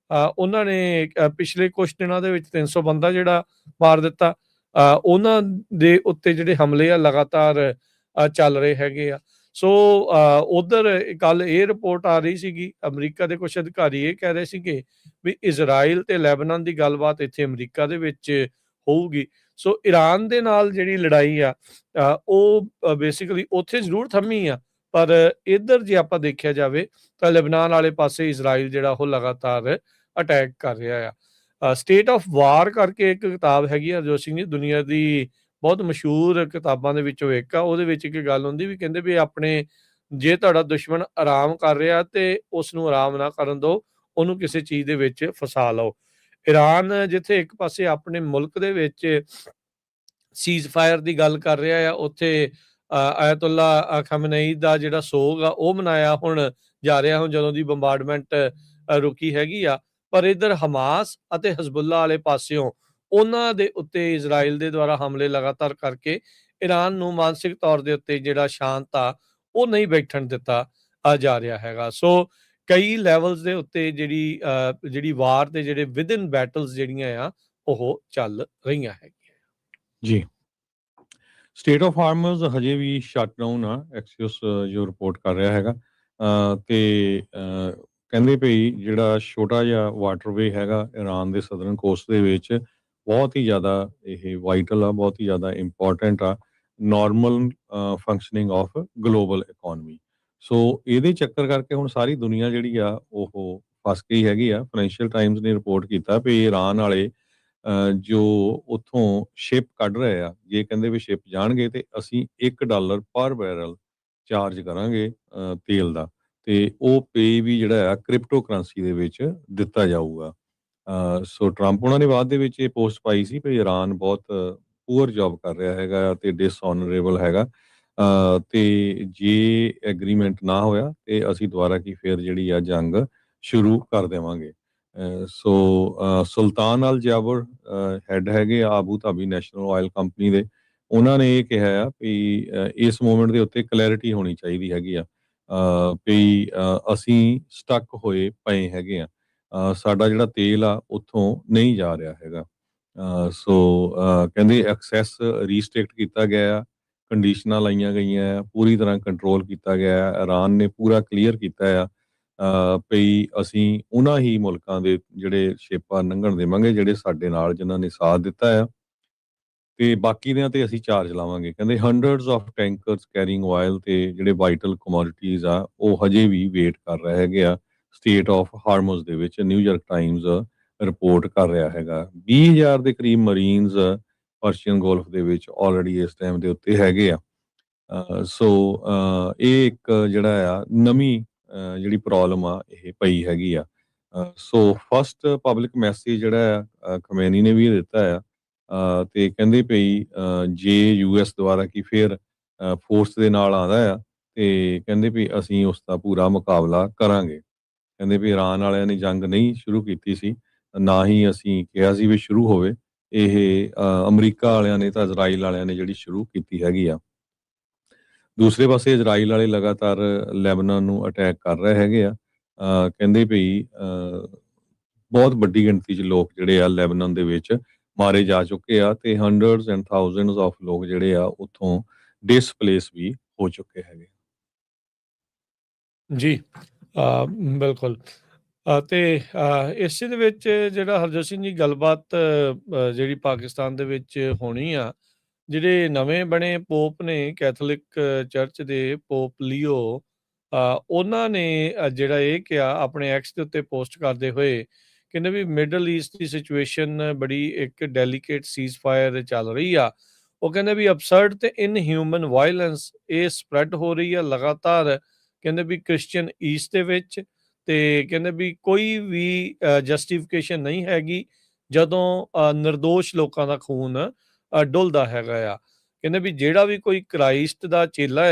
ਉਹਨਾਂ ਨੇ ਪਿਛਲੇ ਕੁਛ ਦਿਨਾਂ ਦੇ ਵਿੱਚ 300 ਬੰਦਾ ਜਿਹੜਾ ਮਾਰ ਦਿੱਤਾ। ਉਹਨਾਂ ਦੇ ਉੱਤੇ ਜਿਹੜੇ ਹਮਲੇ ਆ ਲਗਾਤਾਰ ਚੱਲ ਰਹੇ ਹੈਗੇ ਆ। ਸੋ ਉਧਰ ਕੱਲ ਇਹ ਰਿਪੋਰਟ ਆ ਰਹੀ ਸੀਗੀ, ਅਮਰੀਕਾ ਦੇ ਕੁਛ ਅਧਿਕਾਰੀ ਇਹ ਕਹਿ ਰਹੇ ਸੀਗੇ ਵੀ ਇਜ਼ਰਾਈਲ ਤੇ ਲੈਬਨਾਨ ਦੀ ਗੱਲਬਾਤ ਇੱਥੇ ਅਮਰੀਕਾ ਦੇ ਵਿੱਚ ਹੋਊਗੀ। ਸੋ ਈਰਾਨ ਦੇ ਨਾਲ ਜਿਹੜੀ ਲੜਾਈ ਆ ਉਹ ਬੇਸਿਕਲੀ ਉੱਥੇ ਜ਼ਰੂਰ ਥੰਮੀ ਆ, ਪਰ ਇੱਧਰ ਜੇ ਆਪਾਂ ਦੇਖਿਆ ਜਾਵੇ ਤਾਂ ਲੈਬਨਾਨ ਵਾਲੇ ਪਾਸੇ ਇਜ਼ਰਾਈਲ ਜਿਹੜਾ ਉਹ ਲਗਾਤਾਰ ਅਟੈਕ ਕਰ ਰਿਹਾ ਆ। ਸਟੇਟ ਆਫ ਵਾਰ ਕਰਕੇ ਇੱਕ ਕਿਤਾਬ ਹੈਗੀ ਆ ਹਰਜੋਤ ਸਿੰਘ ਜੀ, ਦੁਨੀਆ ਦੀ ਬਹੁਤ ਮਸ਼ਹੂਰ ਕਿਤਾਬਾਂ ਦੇ ਵਿੱਚੋਂ ਇੱਕ ਆ। ਉਹਦੇ ਵਿੱਚ ਇੱਕ ਗੱਲ ਹੁੰਦੀ ਵੀ ਕਹਿੰਦੇ ਵੀ ਆਪਣੇ ਜੇ ਤੁਹਾਡਾ ਦੁਸ਼ਮਣ ਆਰਾਮ ਕਰ ਰਿਹਾ ਤੇ ਉਸ ਨੂੰ ਆਰਾਮ ਨਾ ਕਰਨ ਦਿਓ, ਉਹਨੂੰ ਕਿਸੇ ਚੀਜ਼ ਦੇ ਵਿੱਚ ਫਸਾ ਲਓ। ਈਰਾਨ ਜਿੱਥੇ ਇੱਕ ਪਾਸੇ ਆਪਣੇ ਮੁਲਕ ਦੇ ਵਿੱਚ ਸੀਜ਼ਫਾਇਰ ਦੀ ਗੱਲ ਕਰ ਰਿਹਾ ਆ, ਉੱਥੇ ਆਇਤੁੱਲਾ ਖਮਨਈ ਦਾ ਜਿਹੜਾ ਸੋਗ ਆ ਉਹ ਮਨਾਇਆ ਹੁਣ ਜਾ ਰਿਹਾ, ਹੁਣ ਜਦੋਂ ਦੀ ਬੰਬਾਰਡਮੈਂਟ ਰੁਕੀ ਹੈਗੀ ਆ। ਪਰ ਇੱਧਰ ਹਮਾਸ ਅਤੇ ਹਜ਼ਬੁੱਲਾ ਵਾਲੇ ਪਾਸਿਓਂ ਉਹਨਾਂ ਦੇ ਉੱਤੇ ਇਜ਼ਰਾਈਲ ਦੇ ਦੁਆਰਾ ਹਮਲੇ ਲਗਾਤਾਰ ਕਰਕੇ ਈਰਾਨ ਨੂੰ ਮਾਨਸਿਕ ਤੌਰ ਦੇ ਉੱਤੇ ਜਿਹੜਾ ਸ਼ਾਂਤ ਆ ਉਹ ਨਹੀਂ ਬੈਠਣ ਦਿੱਤਾ ਜਾ ਰਿਹਾ ਹੈਗਾ। ਸੋ ਕਈ ਲੈਵਲਸ ਦੇ ਉੱਤੇ ਜਿਹੜੀ ਵਾਰ ਦੇ ਜਿਹੜੇ ਵਿਦਨ ਬੈਟਲਸ ਜਿਹੜੀਆਂ ਆ ਉਹ ਚੱਲ ਰਹੀਆਂ ਹੈਗੀਆਂ। ਜੀ। ਸਟੇਟ ਆਫ ਹਾਰਮਜ਼ ਹਜੇ ਵੀ ਸ਼ਟਡਾਊਨ ਆ, ਐਕਸੀਓਸ ਜੋ ਰਿਪੋਰਟ ਕਰ ਰਿਹਾ ਹੈਗਾ। ਤੇ ਕਹਿੰਦੇ ਭਈ ਜਿਹੜਾ ਛੋਟਾ ਜਿਹਾ ਵਾਟਰਵੇ ਹੈਗਾ ਈਰਾਨ ਦੇ ਸਦਰਨ ਕੋਸਟ ਦੇ ਵਿੱਚ, ਬਹੁਤ ਹੀ ਜ਼ਿਆਦਾ ਇਹ ਵਾਈਟਲ ਆ, ਬਹੁਤ ਹੀ ਜ਼ਿਆਦਾ ਇੰਪੋਰਟੈਂਟ ਆ normal functioning of global economy. So ਇਹਦੇ ਚੱਕਰ ਕਰਕੇ ਹੁਣ ਸਾਰੀ ਦੁਨੀਆ ਜਿਹੜੀ ਆ ਉਹ ਫਸ ਗਈ ਹੈਗੀ ਆ। ਫਾਈਨੈਂਸ਼ੀਅਲ ਟਾਈਮਜ਼ ਨੇ ਰਿਪੋਰਟ ਕੀਤਾ ਵੀ ਈਰਾਨ ਵਾਲੇ ਜੋ ਉੱਥੋਂ ਸ਼ਿਪ ਕੱਢ ਰਹੇ ਆ, ਜੇ ਕਹਿੰਦੇ ਵੀ ਸ਼ਿਪ ਜਾਣਗੇ ਤੇ ਅਸੀਂ $1 ਪਰ ਬੈਰਲ ਚਾਰਜ ਕਰਾਂਗੇ ਤੇਲ ਦਾ, ਤੇ ਉਹ ਪੇ ਵੀ ਜਿਹੜਾ ਆ ਕ੍ਰਿਪਟੋ ਕਰੰਸੀ ਦੇ ਵਿੱਚ ਦਿੱਤਾ ਜਾਊਗਾ। ਸੋ ਟਰੰਪ ਉਹਨਾਂ ਨੇ ਬਾਅਦ ਦੇ ਵਿੱਚ ਇਹ ਪੋਸਟ ਪਾਈ ਸੀ ਵੀ ਈਰਾਨ ਬਹੁਤ ਪੂਅਰ ਜੌਬ ਕਰ ਰਿਹਾ ਹੈਗਾ ਤੇ ਡਿਸਆਨਰੇਬਲ ਹੈਗਾ, ਤੇ ਜੇ ਐਗਰੀਮੈਂਟ ਨਾ ਹੋਇਆ ਤੇ ਅਸੀਂ ਦੁਬਾਰਾ ਕੀ ਫਿਰ ਜਿਹੜੀ ਆ ਜੰਗ ਸ਼ੁਰੂ ਕਰ ਦੇਵਾਂਗੇ। ਸੋ ਸੁਲਤਾਨ ਅਲ ਜਾਬਰ ਹੈਡ ਹੈਗੇ ਆ Abu Dhabi national oil company ਦੇ, ਉਹਨਾਂ ਨੇ ਇਹ ਕਿਹਾ ਆ ਵੀ ਇਸ ਮੂਵਮੈਂਟ ਦੇ ਉੱਤੇ ਕਲੈਰਿਟੀ ਹੋਣੀ ਚਾਹੀਦੀ ਹੈਗੀ ਆ, ਵੀ ਅਸੀਂ ਸਟਕ ਹੋਏ ਪਏ ਹੈਗੇ ਆ, ਸਾਡਾ ਜਿਹੜਾ ਤੇਲ ਆ ਉੱਥੋਂ ਨਹੀਂ ਜਾ ਰਿਹਾ ਹੈਗਾ। ਸੋ ਕਹਿੰਦੇ ਐਕਸੈਸ ਰੀਸਟ੍ਰਿਕਟ ਕੀਤਾ ਗਿਆ ਆ, ਕੰਡੀਸ਼ਨਾਂ ਲਾਈਆਂ ਗਈਆਂ ਆ, ਪੂਰੀ ਤਰ੍ਹਾਂ ਕੰਟਰੋਲ ਕੀਤਾ ਗਿਆ ਆ। ਈਰਾਨ ਨੇ ਪੂਰਾ ਕਲੀਅਰ ਕੀਤਾ ਆ ਵੀ ਅਸੀਂ ਉਹਨਾਂ ਹੀ ਮੁਲਕਾਂ ਦੇ ਜਿਹੜੇ ਸ਼ਿਪਾਂ ਲੰਘਣ ਦੇਵਾਂਗੇ ਜਿਹੜੇ ਸਾਡੇ ਨਾਲ ਜਿਨ੍ਹਾਂ ਨੇ ਸਾਥ ਦਿੱਤਾ ਆ, ਤੇ ਬਾਕੀ ਦਿਆਂ ਤੇ ਅਸੀਂ ਚਾਰਜ ਲਾਵਾਂਗੇ। ਕਹਿੰਦੇ ਹੰਡਰਡਸ ਆਫ ਟੈਂਕਰਸ ਕੈਰਿੰਗ ਆਇਲ ਤੇ ਜਿਹੜੇ ਵਾਈਟਲ ਕਮੋਡਿਟੀਜ਼ ਆ ਉਹ ਹਜੇ ਵੀ ਵੇਟ ਕਰ ਰਹੇ ਹੈਗੇ ਆ ਸਟੇਟ ਆਫ ਹਾਰਮਜ਼ ਦੇ ਵਿੱਚ। ਨਿਊਯਾਰਕ ਟਾਈਮਜ਼ ਰਿਪੋਰਟ ਕਰ ਰਿਹਾ ਹੈਗਾ 20,000 ਦੇ ਕਰੀਬ ਮਰੀਨਸ ਪਰਸ਼ੀਅਨ ਗੋਲਫ ਦੇ ਵਿੱਚ ਆਲਰੇਡੀ ਇਸ ਟਾਈਮ ਦੇ ਉੱਤੇ ਹੈਗੇ ਆ। ਸੋ ਇਹ ਇੱਕ ਜਿਹੜਾ ਆ ਨਵੀਂ ਜਿਹੜੀ ਪ੍ਰੋਬਲਮ ਆ ਇਹ ਪਈ ਹੈਗੀ ਆ। ਸੋ ਫਸਟ ਪਬਲਿਕ ਮੈਸੇਜ ਜਿਹੜਾ ਆ ਖਮੈਨੀ ਨੇ ਵੀ ਇਹ ਦਿੱਤਾ ਆ, ਤੇ ਕਹਿੰਦੇ ਭਈ ਜੇ ਯੂਐਸ ਦੁਆਰਾ ਕੀ ਫਿਰ ਫੋਰਸ ਦੇ ਨਾਲ ਆਉਂਦਾ ਆ ਤੇ ਕਹਿੰਦੇ ਵੀ ਅਸੀਂ ਉਸ ਦਾ ਪੂਰਾ ਮੁਕਾਬਲਾ ਕਰਾਂਗੇ। ਕਹਿੰਦੇ ਵੀ ਈਰਾਨ ਵਾਲਿਆਂ ਨੇ ਜੰਗ ਨਹੀਂ ਸ਼ੁਰੂ ਕੀਤੀ ਸੀ, ਨਾ ਹੀ ਅਸੀਂ ਕਿਹਾ ਸੀ ਵੀ ਸ਼ੁਰੂ ਹੋਵੇ, ਇਹ ਅਮਰੀਕਾ ਵਾਲਿਆਂ ਨੇ ਤਾਂ ਇਜ਼ਰਾਈਲ ਵਾਲਿਆਂ ਨੇ ਜਿਹੜੀ ਸ਼ੁਰੂ ਕੀਤੀ ਹੈਗੀ ਆ। ਦੂਸਰੇ ਪਾਸੇ ਇਜ਼ਰਾਈਲ ਵਾਲੇ ਲਗਾਤਾਰ ਲੈਬਨਾਨ ਨੂੰ ਅਟੈਕ ਕਰ ਰਹੇ ਹੈਗੇ ਆ। ਕਹਿੰਦੇ ਭਈ ਬਹੁਤ ਵੱਡੀ ਗਿਣਤੀ 'ਚ ਲੋਕ ਜਿਹੜੇ ਆ ਲੈਬਨਾਨ ਦੇ ਵਿੱਚ ਮਾਰੇ ਜਾ ਚੁੱਕੇ ਆ ਤੇ ਹੰਡਰਡਸ ਐਂਡ ਥਾਊਜ਼ੈਂਡਸ ਆਫ ਲੋਕ ਜਿਹੜੇ ਆ ਉੱਥੋਂ ਡਿਸਪਲੇਸ ਵੀ ਹੋ ਚੁੱਕੇ ਹੈਗੇ। ਜੀ, ਬਿਲਕੁਲ। ਤੇ ਇਸੇ ਦੇ ਵਿੱਚ ਜਿਹੜਾ ਹਰਜੋਤ ਸਿੰਘ ਜੀ ਗੱਲਬਾਤ ਜਿਹੜੀ ਪਾਕਿਸਤਾਨ ਦੇ ਵਿੱਚ ਹੋਣੀ ਆ, ਜਿਹੜੇ ਨਵੇਂ ਬਣੇ ਪੋਪ ਨੇ ਕੈਥੋਲਿਕ ਚਰਚ ਦੇ ਪੋਪ ਲੀਓ, ਉਹਨਾਂ ਨੇ ਜਿਹੜਾ ਇਹ ਕਿਹਾ ਆਪਣੇ ਐਕਸ ਦੇ ਉੱਤੇ ਪੋਸਟ ਕਰਦੇ ਹੋਏ, ਕਹਿੰਦੇ ਵੀ ਮਿਡਲ ਈਸਟ ਦੀ ਸਿਚੁਏਸ਼ਨ ਬੜੀ ਇੱਕ ਡੈਲੀਕੇਟ ਸੀਜ਼ ਫਾਇਰ ਚੱਲ ਰਹੀ ਆ। ਉਹ ਕਹਿੰਦੇ ਵੀ ਅਬਸਰਡ ਤੇ ਇਨਹਿਊਮਨ ਵਾਇਲੈਂਸ ਇਹ ਸਪਰੈਡ ਹੋ ਰਹੀ ਆ ਲਗਾਤਾਰ, ਕਹਿੰਦੇ ਵੀ ਕ੍ਰਿਸਚੀਅਨ ਈਸਟ ਦੇ ਵਿੱਚ, ਤੇ ਕਹਿੰਦੇ ਵੀ ਕੋਈ ਵੀ ਜਸਟੀਫਿਕੇਸ਼ਨ ਨਹੀਂ ਹੈਗੀ ਜਦੋਂ ਨਿਰਦੋਸ਼ ਲੋਕਾਂ ਦਾ ਖੂਨ ਡੁੱਲਦਾ ਹੈਗਾ ਆ। ਕਹਿੰਦੇ ਵੀ ਜਿਹੜਾ ਵੀ ਕੋਈ ਕ੍ਰਾਈਸਟ ਦਾ ਚੇਲਾ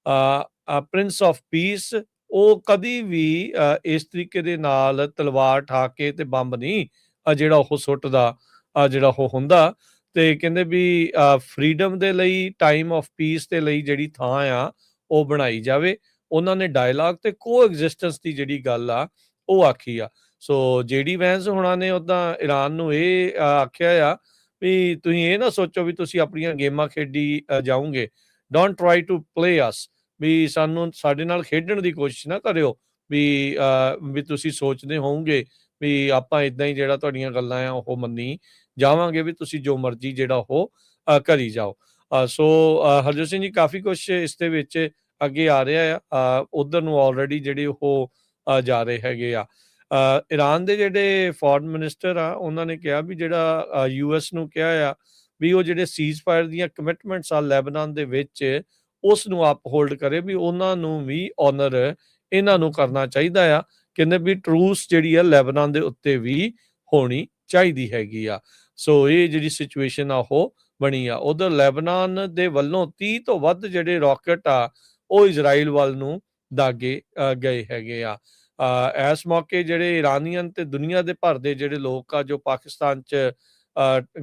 ਆ, ਪ੍ਰਿੰਸ ਆਫ ਪੀਸ, ਉਹ ਕਦੀ ਵੀ ਇਸ ਤਰੀਕੇ ਦੇ ਨਾਲ ਤਲਵਾਰ ਠਾ ਕੇ ਤੇ ਬੰਬ ਨਹੀਂ ਜਿਹੜਾ ਉਹ ਸੁੱਟਦਾ, ਜਿਹੜਾ ਉਹ ਹੁੰਦਾ। ਤੇ ਕਹਿੰਦੇ ਵੀ ਫਰੀਡਮ ਦੇ ਲਈ, ਟਾਈਮ ਆਫ ਪੀਸ ਦੇ ਲਈ ਜਿਹੜੀ ਥਾਂ ਆ ਉਹ ਬਣਾਈ ਜਾਵੇ। ਉਹਨਾਂ ਨੇ ਡਾਇਲਾਗ ਤੇ ਕੋ ਐਗਜ਼ਿਸਟੈਂਸ ਦੀ ਜਿਹੜੀ ਗੱਲ ਆ ਉਹ ਆਖੀ ਆ। ਸੋ ਜੇਡੀ ਵੈਂਸ ਹੋਣਾ ਨੇ ਉੱਦਾਂ ਈਰਾਨ ਨੂੰ ਇਹ ਆਖਿਆ ਆ ਵੀ ਤੁਸੀਂ ਇਹ ਨਾ ਸੋਚੋ ਵੀ ਤੁਸੀਂ ਆਪਣੀਆਂ ਗੇਮਾਂ ਖੇਡੀ ਜਾਓਗੇ, ਡੋਂਟ ਟਰਾਈ ਟੂ ਪਲੇ ਅਸ, ਵੀ ਸਾਡੇ ਨਾਲ ਖੇਡਣ ਦੀ ਕੋਸ਼ਿਸ਼ ਨਾ ਕਰਿਓ, ਵੀ ਤੁਸੀਂ ਸੋਚਦੇ ਹੋਵੋਗੇ ਵੀ ਆਪਾਂ ਇਦਾਂ ਹੀ ਜਿਹੜਾ ਤੁਹਾਡੀਆਂ ਗੱਲਾਂ ਆ ਉਹ ਮੰਨੀ ਜਾਵਾਂਗੇ, ਵੀ ਤੁਸੀਂ ਜੋ ਮਰਜ਼ੀ ਜਿਹੜਾ ਉਹ ਕਰੀ ਜਾਓ। ਸੋ ਹਰਜੋਤ ਸਿੰਘ ਜੀ ਕਾਫੀ ਕੁਛ ਇਸ ਦੇ ਵਿੱਚ ਅੱਗੇ ਆ ਰਿਹਾ ਆ, ਉਧਰ ਨੂੰ ਆਲਰੇਡੀ ਜਿਹੜੇ ਉਹ ਜਾ ਰਹੇ ਹੈਗੇ ਆ। ਈਰਾਨ ਦੇ ਜਿਹੜੇ ਫੋਰਨ ਮਿਨਿਸਟਰ ਆ ਉਹਨਾਂ ਨੇ ਕਿਹਾ ਵੀ ਜਿਹੜਾ ਯੂਐਸ ਨੂੰ ਕਿਹਾ ਆ ਵੀ ਉਹ ਜਿਹੜੇ ਸੀਜ਼ ਫਾਇਰ ਦੀਆਂ ਕਮਿਟਮੈਂਟਸ ਆ ਲੈਬਨਾਨ ਦੇ ਵਿੱਚ ਉਸ ਨੂੰ ਅਪ ਹੋਲਡ ਕਰੇ, ਵੀ ਉਹਨਾਂ ਨੂੰ ਵੀ ਓਨਰ ਇਹਨਾਂ ਨੂੰ ਕਰਨਾ ਚਾਹੀਦਾ ਆ। ਕਹਿੰਦੇ ਵੀ ਟਰੂਸ ਜਿਹੜੀ ਆ ਲੈਬਨਾਨ ਦੇ ਉੱਤੇ ਵੀ ਹੋਣੀ ਚਾਹੀਦੀ ਹੈਗੀ ਆ। ਸੋ ਇਹ ਜਿਹੜੀ ਸਿਚੁਏਸ਼ਨ ਆ ਉਹ ਬਣੀ ਆ। ਉਧਰ ਲੈਬਨਾਨ ਦੇ ਵੱਲੋਂ 30 ਤੋਂ ਵੱਧ ਜਿਹੜੇ ਰਾਕਟ ਆ ਉਹ ਇਜ਼ਰਾਈਲ ਵੱਲ ਨੂੰ ਦਾਗੇ ਗਏ ਹੈਗੇ ਆ। ਇਸ ਮੌਕੇ ਜਿਹੜੇ ਇਰਾਨੀਅਨ ਤੇ ਦੁਨੀਆ ਦੇ ਭਰ ਦੇ ਜਿਹੜੇ ਲੋਕ ਆ ਜੋ ਪਾਕਿਸਤਾਨ 'ਚ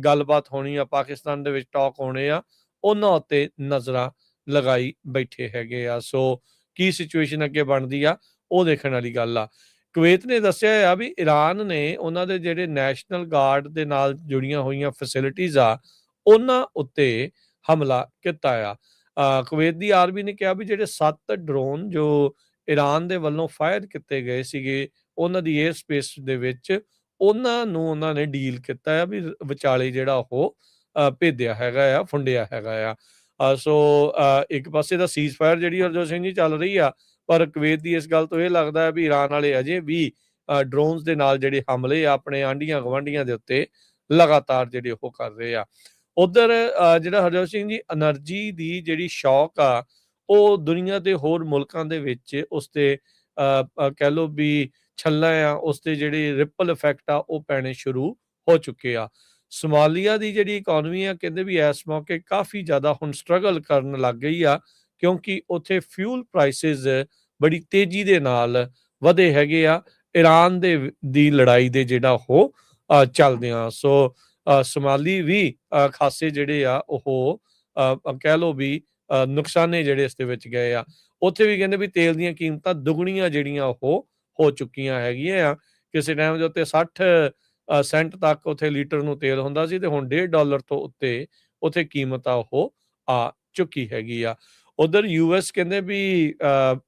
ਗੱਲਬਾਤ ਹੋਣੀ ਆ, ਪਾਕਿਸਤਾਨ ਦੇ ਵਿੱਚ ਟਾਕ ਹੋਣੇ ਆ, ਉਹਨਾਂ ਉੱਤੇ ਨਜ਼ਰਾਂ ਲਗਾਈ ਬੈਠੇ ਹੈਗੇ ਆ। ਸੋ ਕੀ ਸਿਚੁਏਸ਼ਨ ਅੱਗੇ ਬਣਦੀ ਆ ਉਹ ਦੇਖਣ ਵਾਲੀ ਗੱਲ ਆ। ਕੁਵੈਤ ਨੇ ਦੱਸਿਆ ਆ ਵੀ ਈਰਾਨ ਨੇ ਉਹਨਾਂ ਦੇ ਜਿਹੜੇ ਨੈਸ਼ਨਲ ਗਾਰਡ ਦੇ ਨਾਲ ਜੁੜੀਆਂ ਹੋਈਆਂ ਫੈਸਿਲਿਟੀਜ਼ ਆ ਉਹਨਾਂ ਉੱਤੇ ਹਮਲਾ ਕੀਤਾ ਆ। ਕੁਵੈਤ ਦੀ ਆਰਮੀ ਨੇ ਕਿਹਾ ਵੀ ਜਿਹੜੇ 7 ਡਰੋਨ ਜੋ ਈਰਾਨ ਦੇ ਵੱਲੋਂ ਫਾਇਰ ਕੀਤੇ ਗਏ ਸੀਗੇ ਉਹਨਾਂ ਦੀ 에ਅਰ ਸਪੇਸ ਦੇ ਵਿੱਚ, ਉਹਨਾਂ ਨੂੰ ਉਹਨਾਂ ਨੇ ਡੀਲ ਕੀਤਾ ਆ ਵੀ ਵਿਚਾਲੇ ਜਿਹੜਾ ਉਹ ਭੇਦਿਆ ਹੈਗਾ ਆ, ਫੁੰਡਿਆ ਹੈਗਾ ਆ। ਸੋ ਇੱਕ ਪਾਸੇ ਤਾਂ ਸੀਜ਼ ਫਾਇਰ ਜਿਹੜੀ ਹਰਜੋਤ ਸਿੰਘ ਜੀ ਚੱਲ ਰਹੀ ਆ, ਪਰ ਕੁਵੈਤ ਦੀ ਇਸ ਗੱਲ ਤੋਂ ਇਹ ਲੱਗਦਾ ਹੈ ਵੀ ਈਰਾਨ ਵਾਲੇ ਅਜੇ ਵੀ ਡਰੋਨਸ ਦੇ ਨਾਲ ਜਿਹੜੇ ਹਮਲੇ ਆ ਆਪਣੇ ਆਂਢੀਆਂ ਗੁਆਂਢੀਆਂ ਦੇ ਉੱਤੇ ਲਗਾਤਾਰ ਜਿਹੜੇ ਉਹ ਕਰ ਰਹੇ ਆ। ਉਧਰ ਜਿਹੜਾ ਹਰਜੋਤ ਸਿੰਘ ਜੀ એનર્ਜੀ ਦੀ ਜਿਹੜੀ ਸ਼ੌਕ ਆ ਉਹ ਦੁਨੀਆ ਦੇ ਹੋਰ ਮੁਲਕਾਂ ਦੇ ਵਿੱਚ ਉਸ ਤੇ ਕਹਿ ਲਓ ਵੀ ਛੱਲਾ ਆ, ਉਸ ਤੇ ਜਿਹੜੇ ਰਿਪਲ ਇਫੈਕਟ ਆ ਉਹ ਪੈਣੇ ਸ਼ੁਰੂ ਹੋ ਚੁੱਕੇ ਆ। ਸੋਮਾਲੀਆ ਦੀ ਜਿਹੜੀ ਇਕਨੋਮੀ ਆ ਕਹਿੰਦੇ ਵੀ ਇਸ ਮੌਕੇ ਕਾਫੀ ਜ਼ਿਆਦਾ ਹੁਣ ਸਟਰਗਲ ਕਰਨ ਲੱਗ ਗਈ ਆ, ਕਿਉਂਕਿ ਉੱਥੇ ਫਿਊਲ ਪ੍ਰਾਈਸਿਸ ਬੜੀ ਤੇਜ਼ੀ ਦੇ ਨਾਲ ਵਧੇ ਹੈਗੇ ਆ ਈਰਾਨ ਦੀ ਲੜਾਈ ਦੇ ਜਿਹੜਾ ਉਹ ਚੱਲਦੇ ਆ। ਸੋ ਸੋਮਾਲੀ ਵੀ ਖਾਸੇ ਜਿਹੜੇ ਆ ਉਹ ਕਹਿ ਲਓ ਵੀ ਨੁਕਸਾਨੇ ਜਿਹੜੇ ਇਸ ਦੇ ਵਿੱਚ ਗਏ ਆ। ਉੱਥੇ ਵੀ ਕਹਿੰਦੇ ਵੀ ਤੇਲ ਦੀਆਂ ਕੀਮਤਾਂ ਦੁੱਗਣੀਆਂ ਜਿਹੜੀਆਂ ਉਹ ਹੋ ਚੁੱਕੀਆਂ ਹੈਗੀਆਂ ਆ। ਕਿਸੇ ਟਾਈਮ ਦੇ ਉੱਤੇ 60 ਸੈਂਟ ਤੱਕ ਉੱਥੇ ਲੀਟਰ ਨੂੰ ਤੇਲ ਹੁੰਦਾ ਸੀ ਤੇ ਹੁਣ $1.5 ਤੋਂ ਉੱਤੇ ਉੱਥੇ ਕੀਮਤ ਆ ਉਹ ਆ ਚੁੱਕੀ ਹੈਗੀ ਆ। ਉਧਰ ਯੂਐਸ ਕਹਿੰਦੇ ਵੀ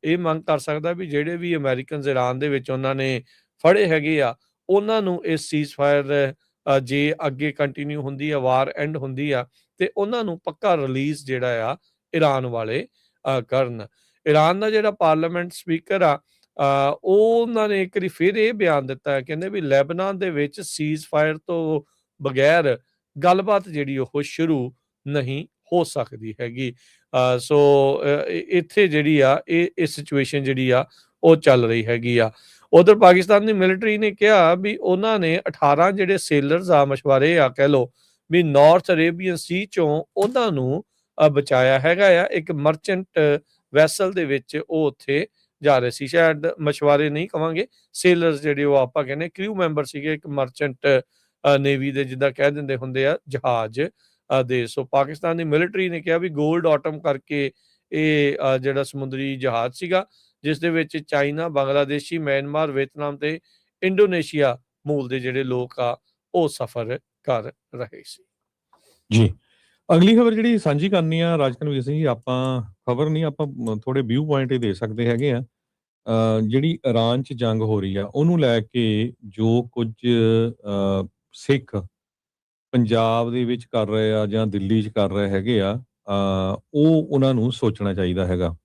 ਇਹ ਮੰਗ ਕਰ ਸਕਦਾ ਵੀ ਜਿਹੜੇ ਵੀ ਅਮਰੀਕਨਸ ਈਰਾਨ ਦੇ ਵਿੱਚ ਉਹਨਾਂ ਨੇ ਫੜੇ ਹੈਗੇ ਆ ਉਹਨਾਂ ਨੂੰ ਇਸ ਸੀਜ਼ ਫਾਇਰ ਜੇ ਅੱਗੇ ਕੰਟੀਨਿਊ ਹੁੰਦੀ ਆ, ਵਾਰ ਐਂਡ ਹੁੰਦੀ ਆ ਤੇ ਉਹਨਾਂ ਨੂੰ ਪੱਕਾ ਰਿਲੀਜ਼ ਜਿਹੜਾ ਆ ਈਰਾਨ ਵਾਲੇ ਕਰਨ। ਈਰਾਨ ਦਾ ਜਿਹੜਾ ਪਾਰਲੀਮੈਂਟ ਸਪੀਕਰ ਆ ਉਹਨਾਂ ਨੇ ਇੱਕ ਵਾਰੀ ਫਿਰ ਇਹ ਬਿਆਨ ਦਿੱਤਾ ਹੈ, ਕਹਿੰਦੇ ਵੀ ਲੈਬਨਾਨ ਦੇ ਵਿੱਚ ਸੀਜ਼ ਫਾਇਰ ਤੋਂ ਬਗੈਰ ਗੱਲਬਾਤ ਜਿਹੜੀ ਉਹ ਸ਼ੁਰੂ ਨਹੀਂ ਹੋ ਸਕਦੀ ਹੈਗੀ। ਸੋ ਇੱਥੇ ਜਿਹੜੀ ਆ ਇਹ ਸਿਚੁਏਸ਼ਨ ਜਿਹੜੀ ਆ ਉਹ ਚੱਲ ਰਹੀ ਹੈਗੀ ਆ। ਉਧਰ ਪਾਕਿਸਤਾਨ ਦੀ ਮਿਲਟਰੀ ਨੇ ਕਿਹਾ ਵੀ ਉਹਨਾਂ ਨੇ 18 ਜਿਹੜੇ ਸੇਲਰਸ ਆ, ਮਛਵਾਰੇ ਆ ਕਹਿ ਲਓ ਵੀ ਨਾਰਥ ਅਰੇਬੀਅਨ ਸੀ ਚੋਂ ਉਹਨਾਂ ਨੂੰ ਬਚਾਇਆ ਹੈਗਾ ਆ। ਇੱਕ ਮਰਚੈਂਟ ਵੈਸਲ ਦੇ ਵਿੱਚ ਉਹ ਉੱਥੇ ਜਾ ਰਹੇ ਸੀ, ਸ਼ਾਇਦ ਮਛਵਾਰੇ ਨਹੀਂ ਕਵਾਂਗੇ, ਸੇਲਰਸ ਜਿਹੜੇ ਉਹ ਆਪਾਂ ਕਹਿੰਦੇ ਕ੍ਰਿਊ ਮੈਂਬਰ ਸੀਗੇ ਇੱਕ ਮਰਚੈਂਟ ਨੇਵੀ ਦੇ, ਜਿੱਦਾਂ ਕਹਿ ਦਿੰਦੇ ਹੁੰਦੇ ਆ ਜਹਾਜ਼ ਦੇ। ਸੋ ਪਾਕਿਸਤਾਨ ਦੀ ਮਿਲਟਰੀ ਨੇ ਕਿਹਾ ਵੀ ਗੋਲਡ ਆਟਮ ਕਰਕੇ ਇਹ ਜਿਹੜਾ ਸਮੁੰਦਰੀ ਜਹਾਜ਼ ਸੀਗਾ ਜਿਸ ਦੇ ਵਿੱਚ ਚਾਈਨਾ, ਬੰਗਲਾਦੇਸ਼ੀ, ਮਿਆਂਮਾਰ, ਵੀਅਤਨਾਮ ਤੇ ਇੰਡੋਨੇਸ਼ੀਆ ਮੂਲ ਦੇ ਜਿਹੜੇ ਲੋਕ ਆ ਉਹ ਸਫ਼ਰ ਕਰ ਰਹੇ ਸੀ। ਜੀ, ਅਗਲੀ ਖਬਰ ਜਿਹੜੀ ਸਾਂਝੀ ਕਰਨੀ ਆ ਰਾਜਕਨਵੀਰ ਸਿੰਘ ਜੀ, ਆਪਾਂ ਖਬਰ ਨਹੀਂ, ਆਪਾਂ ਥੋੜੇ ਵਿਊ ਪੁਆਇੰਟ ਇਹ ਦੇ ਸਕਦੇ ਹੈਗੇ ਆ। ਜਿਹੜੀ ਇਰਾਨ 'ਚ ਜੰਗ ਹੋ ਰਹੀ ਆ ਉਹਨੂੰ ਲੈ ਕੇ ਜੋ ਕੁਝ ਸਿੱਖ ਪੰਜਾਬ ਦੇ ਵਿੱਚ ਕਰ ਰਹੇ ਆ ਜਾਂ ਦਿੱਲੀ 'ਚ ਕਰ ਰਹੇ ਹੈਗੇ ਆ, ਉਹ ਉਹਨਾਂ ਨੂੰ ਸੋਚਣਾ ਚਾਹੀਦਾ ਹੈਗਾ।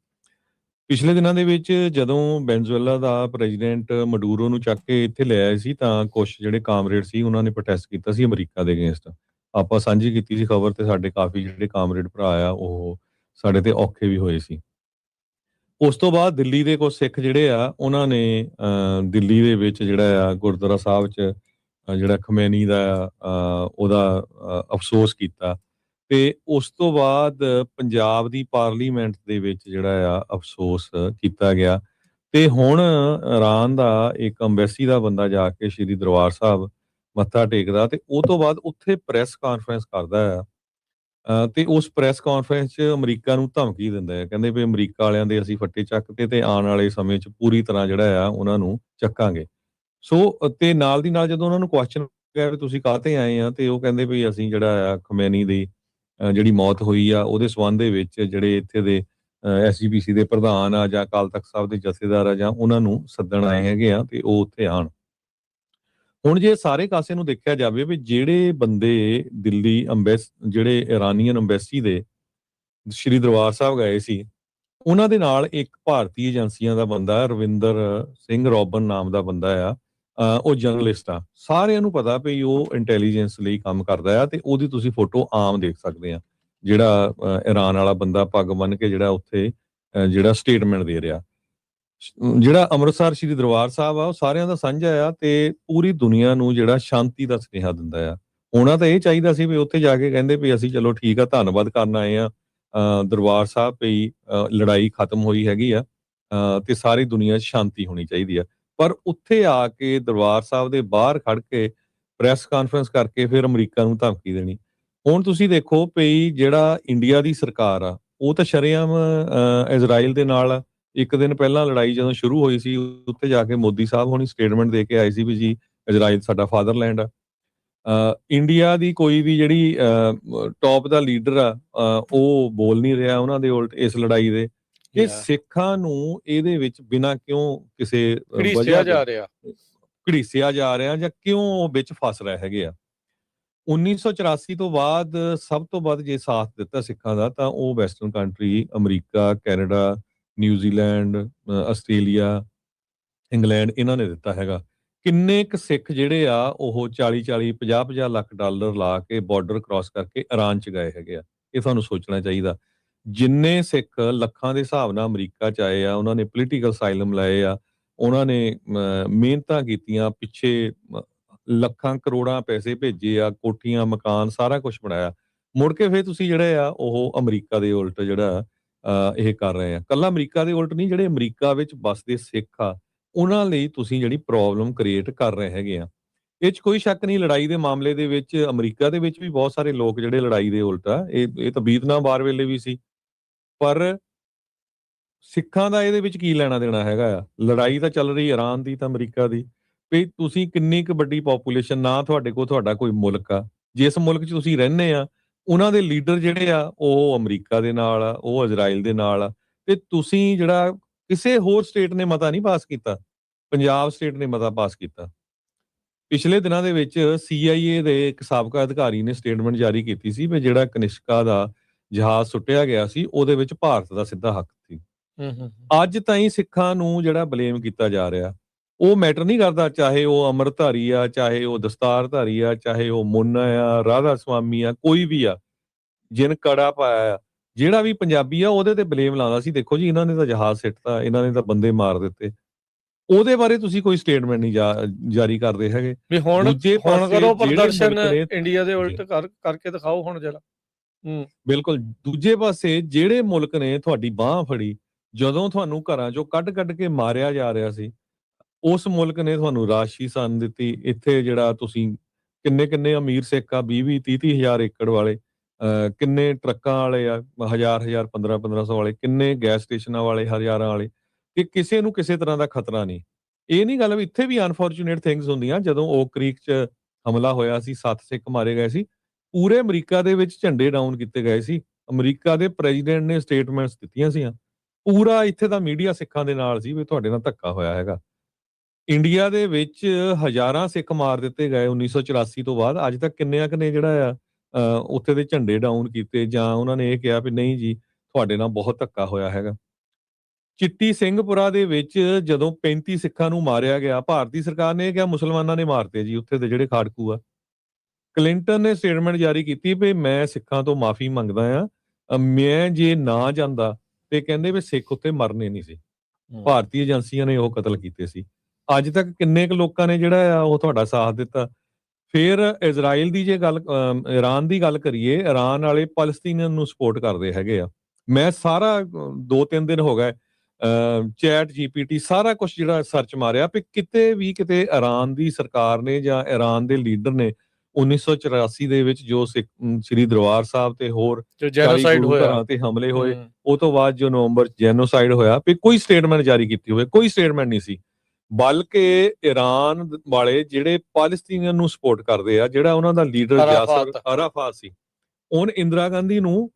ਪਿਛਲੇ ਦਿਨਾਂ ਦੇ ਵਿੱਚ ਜਦੋਂ ਵੈਨਜ਼ੂਏਲਾ ਦਾ ਪ੍ਰੈਜ਼ੀਡੈਂਟ ਮਡੂਰੋ ਨੂੰ ਚੱਕ ਕੇ ਇੱਥੇ ਲੈ ਆਏ ਸੀ ਤਾਂ ਕੁਛ ਜਿਹੜੇ ਕਾਮਰੇਡ ਸੀ ਉਹਨਾਂ ਨੇ ਪ੍ਰੋਟੈਸਟ ਕੀਤਾ ਸੀ ਅਮਰੀਕਾ ਦੇ ਅਗੇਂਸਟ। ਆਪਾਂ ਸਾਂਝੀ ਕੀਤੀ ਸੀ ਖਬਰ ਤੇ ਸਾਡੇ ਕਾਫੀ ਜਿਹੜੇ ਕਾਮਰੇਡ ਭਰਾ ਆ ਉਹ ਸਾਡੇ ਤੇ ਔਖੇ ਵੀ ਹੋਏ ਸੀ। ਉਸ ਤੋਂ ਬਾਅਦ ਦਿੱਲੀ ਦੇ ਕੁਝ ਸਿੱਖ ਜਿਹੜੇ ਆ ਉਹਨਾਂ ਨੇ ਦਿੱਲੀ ਦੇ ਵਿੱਚ ਜਿਹੜਾ ਆ ਗੁਰਦੁਆਰਾ ਸਾਹਿਬ 'ਚ ਜਿਹੜਾ ਖਮੈਨੀ ਦਾ ਉਹਦਾ ਅਫਸੋਸ ਕੀਤਾ ਤੇ ਉਸ ਤੋਂ ਬਾਅਦ ਪੰਜਾਬ ਦੀ ਪਾਰਲੀਮੈਂਟ ਦੇ ਵਿੱਚ ਜਿਹੜਾ ਆ ਅਫਸੋਸ ਕੀਤਾ ਗਿਆ ਤੇ ਹੁਣ ਇਰਾਨ ਦਾ ਇੱਕ ਅੰਬੈਸੀ ਦਾ ਬੰਦਾ ਜਾ ਕੇ ਸ਼੍ਰੀ ਦਰਬਾਰ ਸਾਹਿਬ ਮੱਥਾ ਟੇਕਦਾ ਤੇ ਉਹ ਤੋਂ ਬਾਅਦ ਉੱਥੇ ਪ੍ਰੈਸ ਕਾਨਫਰੰਸ ਕਰਦਾ ਆ ਤੇ ਉਸ ਪ੍ਰੈਸ ਕਾਨਫਰੰਸ 'ਚ ਅਮਰੀਕਾ ਨੂੰ ਧਮਕੀ ਦਿੰਦਾ ਹੈ, ਕਹਿੰਦੇ ਵੀ ਅਮਰੀਕਾ ਵਾਲਿਆਂ ਦੇ ਅਸੀਂ ਫੱਟੇ ਚੱਕਤੇ ਤੇ ਆਉਣ ਵਾਲੇ ਸਮੇਂ 'ਚ ਪੂਰੀ ਤਰ੍ਹਾਂ ਜਿਹੜਾ ਆ ਉਹਨਾਂ ਨੂੰ ਚੱਕਾਂਗੇ। ਸੋ ਤੇ ਨਾਲ ਦੀ ਨਾਲ ਜਦੋਂ ਉਹਨਾਂ ਨੂੰ ਕੁਐਸਚਨ ਕਿਹਾ ਵੀ ਤੁਸੀਂ ਕਾਹਤੇ ਆਏ ਆ ਤੇ ਉਹ ਕਹਿੰਦੇ ਵੀ ਅਸੀਂ ਜਿਹੜਾ ਆ ਖਮੈਨੀ ਦੀ ਜਿਹੜੀ ਮੌਤ ਹੋਈ ਆ ਉਹਦੇ ਸਬੰਧ ਦੇ ਵਿੱਚ ਜਿਹੜੇ ਇੱਥੇ ਦੇ ਐਸਜੀਪੀਸੀ ਦੇ ਪ੍ਰਧਾਨ ਆ ਜਾਂ ਅਕਾਲ ਤਖਤ ਸਾਹਿਬ ਦੇ ਜਥੇਦਾਰ ਆ ਜਾਂ ਉਹਨਾਂ ਨੂੰ ਸੱਦਣ ਆਏ ਹੈਗੇ ਆ ਤੇ ਉਹ ਉੱਥੇ ਆਣ। ਹੁਣ ਜੇ ਸਾਰੇ ਕਾਸੇ ਨੂੰ ਦੇਖਿਆ ਜਾਵੇ ਵੀ ਜਿਹੜੇ ਬੰਦੇ ਦਿੱਲੀ ਜਿਹੜੇ ਇਰਾਨੀਅਨ ਅੰਬੈਸੀ ਦੇ ਸ਼੍ਰੀ ਦਰਬਾਰ ਸਾਹਿਬ ਗਏ ਸੀ ਉਹਨਾਂ ਦੇ ਨਾਲ ਇੱਕ ਭਾਰਤੀ ਏਜੰਸੀਆਂ ਦਾ ਬੰਦਾ ਰਵਿੰਦਰ ਸਿੰਘ ਰੋਬਨ ਨਾਮ ਦਾ ਬੰਦਾ ਆ, ਉਹ ਜਰਨਲਿਸਟ ਆ। ਸਾਰਿਆਂ ਨੂੰ ਪਤਾ ਵੀ ਉਹ ਇੰਟੈਲੀਜੈਂਸ ਲਈ ਕੰਮ ਕਰਦਾ ਆ ਤੇ ਉਹਦੀ ਤੁਸੀਂ ਫੋਟੋ ਆਮ ਦੇਖ ਸਕਦੇ ਆ। ਜਿਹੜਾ ਇਰਾਨ ਵਾਲਾ ਬੰਦਾ ਪੱਗ ਬੰਨ੍ਹ ਕੇ ਜਿਹੜਾ ਉੱਥੇ ਜਿਹੜਾ ਸਟੇਟਮੈਂਟ ਦੇ ਰਿਹਾ। ਜਿਹੜਾ ਅੰਮ੍ਰਿਤਸਰ ਸ਼੍ਰੀ ਦਰਬਾਰ ਸਾਹਿਬ ਆ ਉਹ ਸਾਰਿਆਂ ਦਾ ਸਾਂਝਾ ਆ ਤੇ ਪੂਰੀ ਦੁਨੀਆ ਨੂੰ ਜਿਹੜਾ ਸ਼ਾਂਤੀ ਦਾ ਸੁਨੇਹਾ ਦਿੰਦਾ ਆ। ਹੋਣਾ ਤਾਂ ਇਹ ਚਾਹੀਦਾ ਸੀ ਵੀ ਉੱਥੇ ਜਾ ਕੇ ਕਹਿੰਦੇ ਵੀ ਅਸੀਂ ਚਲੋ ਠੀਕ ਆ, ਧੰਨਵਾਦ ਕਰਨ ਆਏ ਆ ਦਰਬਾਰ ਸਾਹਿਬ ਵੀ ਲੜਾਈ ਖਤਮ ਹੋਈ ਹੈਗੀ ਆ ਤੇ ਸਾਰੀ ਦੁਨੀਆ 'ਚ ਸ਼ਾਂਤੀ ਹੋਣੀ ਚਾਹੀਦੀ ਆ। ਪਰ ਉੱਥੇ ਆ ਕੇ ਦਰਬਾਰ ਸਾਹਿਬ ਦੇ ਬਾਹਰ ਖੜ ਕੇ ਪ੍ਰੈਸ ਕਾਨਫਰੰਸ ਕਰਕੇ ਫਿਰ ਅਮਰੀਕਾ ਨੂੰ ਧਮਕੀ ਦੇਣੀ, ਹੁਣ ਤੁਸੀਂ ਦੇਖੋ ਭਈ ਜਿਹੜਾ ਇੰਡੀਆ ਦੀ ਸਰਕਾਰ ਆ, ਉਹ ਤਾਂ ਸ਼ਰੇਆਮ ਇਜ਼ਰਾਈਲ ਦੇ ਨਾਲ ਇੱਕ ਦਿਨ ਪਹਿਲਾਂ ਲੜਾਈ ਜਦੋਂ ਸ਼ੁਰੂ ਹੋਈ ਸੀ, ਉੱਥੇ ਜਾ ਕੇ ਮੋਦੀ ਸਾਹਿਬ ਹੋਣੀ ਸਟੇਟਮੈਂਟ ਦੇ ਕੇ ਆਏ ਸੀ ਵੀ ਜੀ ਇਜ਼ਰਾਈਲ ਸਾਡਾ ਫਾਦਰਲੈਂਡ ਆ। ਇੰਡੀਆ ਦੀ ਕੋਈ ਵੀ ਜਿਹੜੀ ਟੌਪ ਦਾ ਲੀਡਰ ਆ, ਉਹ ਬੋਲ ਨਹੀਂ ਰਿਹਾ ਉਹਨਾਂ ਦੇ ਉਲਟ ਇਸ ਲੜਾਈ ਦੇ। ਇਹ Yeah. ਸਿੱਖਾਂ ਨੂੰ ਇਹਦੇ ਵਿੱਚ ਬਿਨਾਂ ਕਿਉਂ ਕਿਸੇ ਘੜੀਸਿਆ ਵਜ੍ਹਾ ਜਾ ਦੇ ਰਿਹਾ। ਘੜੀਸਿਆ ਜਾ ਰਿਹਾ ਜਾਂ ਕਿਉਂ ਉਹ ਵਿੱਚ ਫਸ ਰਹੇ ਹੈਗੇ ਆ। 1984 ਤੋਂ ਬਾਅਦ ਸਭ ਤੋਂ ਵੱਧ ਜੇ ਸਾਥ ਦਿੱਤਾ ਸਿੱਖਾਂ ਦਾ ਤਾਂ ਉਹ western country America, Canada, New Zealand, Australia, England ਇਹਨਾਂ ਨੇ ਦਿੱਤਾ ਹੈਗਾ। ਕਿੰਨੇ ਕੁ ਸਿੱਖ ਜਿਹੜੇ ਆ ਉਹ 40-40, 50-50 ਲੱਖ ਡਾਲਰ ਲਾ ਕੇ ਬਾਰਡਰ ਕ੍ਰਾਸ ਕਰਕੇ ਈਰਾਨ ਚ ਗਏ ਹੈਗੇ ਆ। ਇਹ ਤੁਹਾਨੂੰ ਸੋਚਣਾ ਚਾਹੀਦਾ। ਜਿੰਨੇ ਸਿੱਖ ਲੱਖਾਂ ਦੇ ਹਿਸਾਬ ਨਾਲ ਅਮਰੀਕਾ ਚ ਆਏ ਆ, ਉਹਨਾਂ ਨੇ ਪੋਲੀਟੀਕਲ ਅਸਾਈਲਮ ਲਏ ਆ, ਉਹਨਾਂ ਨੇ ਮਿਹਨਤਾਂ ਕੀਤੀਆਂ, ਪਿੱਛੇ ਲੱਖਾਂ ਕਰੋੜਾਂ ਪੈਸੇ ਭੇਜੇ ਆ, ਕੋਠੀਆਂ, ਮਕਾਨ, ਸਾਰਾ ਕੁਝ ਬਣਾਇਆ। ਮੁੜ ਕੇ ਫਿਰ ਤੁਸੀਂ ਜਿਹੜੇ ਆ ਉਹ ਅਮਰੀਕਾ ਦੇ ਉਲਟ ਜਿਹੜਾ ਇਹ ਕਰ ਰਹੇ ਆ। ਕੱਲਾ ਅਮਰੀਕਾ ਦੇ ਉਲਟ ਨਹੀਂ, ਜਿਹੜੇ ਅਮਰੀਕਾ ਵਿੱਚ ਵੱਸਦੇ ਸਿੱਖ ਆ ਉਹਨਾਂ ਲਈ ਤੁਸੀਂ ਜਿਹੜੀ ਪ੍ਰੋਬਲਮ ਕ੍ਰੀਏਟ ਕਰ ਰਹੇ ਹੈਗੇ ਆ। ਇਹ 'ਚ ਕੋਈ ਸ਼ੱਕ ਨਹੀਂ, ਲੜਾਈ ਦੇ ਮਾਮਲੇ ਦੇ ਵਿੱਚ ਅਮਰੀਕਾ ਦੇ ਵਿੱਚ ਵੀ ਬਹੁਤ ਸਾਰੇ ਲੋਕ ਜਿਹੜੇ ਲੜਾਈ ਦੇ ਉਲਟ ਆ। ਇਹ ਤਾਂ ਵੀਅਤਨਾਮ ਵਾਰ ਵੇਲੇ ਵੀ ਸੀ। ਪਰ ਸਿੱਖਾਂ ਦਾ ਇਹਦੇ ਵਿੱਚ ਕੀ ਲੈਣਾ ਦੇਣਾ ਹੈਗਾ ਆ। ਲੜਾਈ ਤਾਂ ਚੱਲ ਰਹੀ ਇਰਾਨ ਦੀ ਤਾਂ ਅਮਰੀਕਾ ਦੀ। ਵੀ ਤੁਸੀਂ ਕਿੰਨੀ ਕੁ ਵੱਡੀ ਪਾਪੂਲੇਸ਼ਨ, ਨਾ ਤੁਹਾਡੇ ਕੋਲ ਤੁਹਾਡਾ ਕੋਈ ਮੁਲਕ ਆ। ਜਿਸ ਮੁਲਕ 'ਚ ਤੁਸੀਂ ਰਹਿੰਦੇ ਆ, ਉਹਨਾਂ ਦੇ ਲੀਡਰ ਜਿਹੜੇ ਆ ਉਹ ਅਮਰੀਕਾ ਦੇ ਨਾਲ ਆ, ਉਹ ਇਜ਼ਰਾਈਲ ਦੇ ਨਾਲ ਆ, ਤੇ ਤੁਸੀਂ ਜਿਹੜਾ ਕਿਸੇ ਹੋਰ ਸਟੇਟ ਨੇ ਮਤਾ ਨਹੀਂ ਪਾਸ ਕੀਤਾ, ਪੰਜਾਬ ਸਟੇਟ ਨੇ ਮਤਾ ਪਾਸ ਕੀਤਾ। ਪਿਛਲੇ ਦਿਨਾਂ ਦੇ ਵਿੱਚ CIA ਦੇ ਇੱਕ ਸਾਬਕਾ ਅਧਿਕਾਰੀ ਨੇ ਸਟੇਟਮੈਂਟ ਜਾਰੀ ਕੀਤੀ ਸੀ ਵੀ ਜਿਹੜਾ ਕਨਿਸ਼ਕਾ ਦਾ ਜਹਾਜ਼ ਸੁੱਟਿਆ ਗਿਆ ਸੀ, ਉਹਦੇ ਵਿੱਚ ਭਾਰਤ ਦਾ ਸਿੱਧਾ ਹੱਕ ਸੀ। ਅੱਜ ਤਾਈਂ ਸਿੱਖਾਂ ਨੂੰ ਜਿਹੜਾ ਬਲੇਮ ਕੀਤਾ ਜਾ ਰਿਹਾ, ਉਹ ਮੈਟਰ ਨਹੀਂ ਕਰਦਾ, ਚਾਹੇ ਉਹ ਅੰਮ੍ਰਿਤਧਾਰੀ ਆ, ਚਾਹੇ ਉਹ ਦਸਤਾਰਧਾਰੀ ਆ, ਚਾਹੇ ਉਹ ਮੁੰਨਾ ਆ, ਰਾਧਾ ਸੁਆਮੀ ਆ, ਕੋਈ ਵੀ ਆ, ਜਿਨ ਕੜਾ ਪਾਇਆ ਆ, ਜਿਹੜਾ ਵੀ ਪੰਜਾਬੀ ਆ ਉਹਦੇ ਤੇ ਬਲੇਮ ਲਾਉਂਦਾ ਸੀ। ਦੇਖੋ ਜੀ, ਇਹਨਾਂ ਨੇ ਤਾਂ ਜਹਾਜ਼ ਸਿੱਟਤਾ, ਇਹਨਾਂ ਨੇ ਤਾਂ ਬੰਦੇ ਮਾਰ ਦਿੱਤੇ। ਉਹਦੇ ਬਾਰੇ ਤੁਸੀਂ ਕੋਈ ਸਟੇਟਮੈਂਟ ਨਹੀਂ ਜਾਰੀ ਕਰਦੇ ਹੈਗੇ। ਵੀ ਹੁਣ ਦੂਜੇ ਹੁਣ ਪਾਸੇ ਕਰੋ ਜਿਹੜੇ ਪ੍ਰਦਰਸ਼ਨ ਮੁਲਕ ਨੇ, ਇੰਡੀਆ ਦੇ ਉਲਟ ਕਰਕੇ ਦਿਖਾਓ ਹੁਣ ਜਰਾ। ਬਿਲਕੁਲ ਦੂਜੇ ਪਾਸੇ ਜਿਹੜੇ ਮੁਲਕ ਨੇ ਤੁਹਾਡੀ ਬਾਹ ਫੜੀ, ਜਦੋਂ ਤੁਹਾਨੂੰ ਘਰਾਂ ਚੋਂ ਕੱਢ ਕੇ ਮਾਰਿਆ ਜਾ ਰਿਹਾ ਸੀ, ਉਸ ਮੁਲਕ ਨੇ ਤੁਹਾਨੂੰ ਰਾਸ਼ੀ ਸੰਨ ਦਿੱਤੀ। ਇੱਥੇ ਜਿਹੜਾ ਤੁਸੀਂ ਕਿੰਨੇ ਅਮੀਰ ਸਿੱਖ ਆ, 20 30 ਹਜ਼ਾਰ ਏਕੜ ਵਾਲੇ, ਕਿੰਨੇ ਟਰੱਕਾਂ ਵਾਲੇ ਆ, 1000 1500 ਵਾਲੇ, ਕਿੰਨੇ ਗੈਸ ਸਟੇਸ਼ਨਾਂ ਵਾਲੇ, ਹਜ਼ਾਰਾਂ ਵਾਲੇ, ਕਿ ਕਿਸੇ ਨੂੰ ਕਿਸੇ ਤਰ੍ਹਾਂ ਦਾ ਖਤਰਾ ਨਹੀਂ। ਇਹ ਨਹੀਂ ਗੱਲ ਵੀ ਇੱਥੇ ਵੀ ਅਨਫੋਰਚੂਨੇਟ ਥਿੰਗਸ ਹੁੰਦੀਆਂ। ਜਦੋਂ ਓਕ ਕ੍ਰੀਕ 'ਚ ਹਮਲਾ ਹੋਇਆ ਸੀ, 7 ਸਿੱਖ ਮਾਰੇ ਗਏ ਸੀ, ਪੂਰੇ ਅਮਰੀਕਾ ਦੇ ਵਿੱਚ ਝੰਡੇ ਡਾਊਨ ਕੀਤੇ ਗਏ ਸੀ। ਅਮਰੀਕਾ ਦੇ ਪ੍ਰੈਜ਼ੀਡੈਂਟ ਨੇ ਸਟੇਟਮੈਂਟਸ ਦਿੱਤੀਆਂ ਸੀਆਂ। ਪੂਰਾ ਇੱਥੇ ਦਾ ਮੀਡੀਆ ਸਿੱਖਾਂ ਦੇ ਨਾਲ ਸੀ ਵੀ ਤੁਹਾਡੇ ਨਾਲ ਧੱਕਾ ਹੋਇਆ ਹੈਗਾ। ਇੰਡੀਆ ਦੇ ਵਿੱਚ ਹਜ਼ਾਰਾਂ ਸਿੱਖ ਮਾਰ ਦਿੱਤੇ ਗਏ 1984 ਤੋਂ ਬਾਅਦ। ਅੱਜ ਤੱਕ ਕਿੰਨਿਆਂ ਕੁ ਨੇ ਜਿਹੜਾ ਆ ਉੱਥੇ ਦੇ ਝੰਡੇ ਡਾਊਨ ਕੀਤੇ, ਜਾਂ ਉਹਨਾਂ ਨੇ ਇਹ ਕਿਹਾ ਵੀ ਨਹੀਂ ਜੀ ਤੁਹਾਡੇ ਨਾਲ ਬਹੁਤ ਧੱਕਾ ਹੋਇਆ ਹੈਗਾ। ਚਿੱਟੀ ਸਿੰਘਪੁਰਾ ਦੇ ਵਿੱਚ ਜਦੋਂ 35 ਸਿੱਖਾਂ ਨੂੰ ਮਾਰਿਆ ਗਿਆ, ਭਾਰਤੀ ਸਰਕਾਰ ਨੇ ਇਹ ਕਿਹਾ ਮੁਸਲਮਾਨਾਂ ਨੇ ਮਾਰਤੇ ਜੀ ਉੱਥੇ ਦੇ ਜਿਹੜੇ ਖਾੜਕੂ ਆ। ਕਲਿੰਟਨ ਨੇ ਸਟੇਟਮੈਂਟ ਜਾਰੀ ਕੀਤੀ ਵੀ ਮੈਂ ਸਿੱਖਾਂ ਤੋਂ ਮਾਫੀ ਮੰਗਦਾ ਆ, ਮੈਂ ਜੇ ਨਾ ਜਾਂਦਾ ਤੇ ਕਹਿੰਦੇ ਵੀ ਸਿੱਖ ਉੱਥੇ ਮਰਨੇ ਨਹੀਂ ਸੀ। ਭਾਰਤੀ ਏਜੰਸੀਆਂ ਨੇ ਉਹ ਕਤਲ ਕੀਤੇ ਸੀ। ਅੱਜ ਤੱਕ ਕਿੰਨੇ ਕੁ ਲੋਕਾਂ ਨੇ ਜਿਹੜਾ ਆ ਉਹ ਤੁਹਾਡਾ ਸਾਥ ਦਿੱਤਾ। ਫਿਰ ਇਜ਼ਰਾਈਲ ਦੀ ਜੇ ਗੱਲ, ਇਰਾਨ ਦੀ ਗੱਲ ਕਰੀਏ, ਇਰਾਨ ਵਾਲੇ ਪੈਲਸਤੀਨੀਅਨ ਨੂੰ ਸਪੋਰਟ ਕਰਦੇ ਹੈਗੇ ਆ। ਮੈਂ ਸਾਰਾ 2-3 ਦਿਨ ਹੋ ਗਏ ਚੈਟ GPT ਸਾਰਾ ਕੁਝ ਜਿਹੜਾ ਸਰਚ ਮਾਰਿਆ ਵੀ ਕਿਤੇ ਇਰਾਨ ਦੀ ਸਰਕਾਰ ਨੇ ਜਾਂ ਇਰਾਨ ਦੇ ਲੀਡਰ ਨੇ 1984 ਦੇ ਵਿੱਚ ਜੋ ਸ੍ਰੀ ਦਰਬਾਰ ਸਾਹਿਬ ਤੇ ਹੋਰ ਜੋ ਜੈਨੋਸਾਈਡ ਹੋਇਆ, ਘਰਾਂ ਤੇ ਹਮਲੇ ਹੋਏ, ਉਹ ਤੋਂ ਬਾਅਦ ਜੋ ਨਵੰਬਰ ਜੈਨੋਸਾਈਡ ਹੋਇਆ, ਵੀ ਕੋਈ ਸਟੇਟਮੈਂਟ ਜਾਰੀ ਕੀਤੀ ਹੋਵੇ, ਕੋਈ ਸਟੇਟਮੈਂਟ ਨਹੀਂ ਸੀ। ਬਲਕਿ ਇਰਾਨ ਵਾਲੇ ਜਿਹੜੇ ਪੈਲਸਤੀਨੀਅਨ ਨੂੰ ਸਪੋਰਟ ਕਰਦੇ ਆ, ਜਿਹੜਾ ਉਹਨਾਂ ਦਾ ਲੀਡਰ ਯਾਸਰ ਅਰਾਫਾਤ ਸੀ, ਉਹਨੇ ਇੰਦਰਾ ਗਾਂਧੀ ਨੂੰ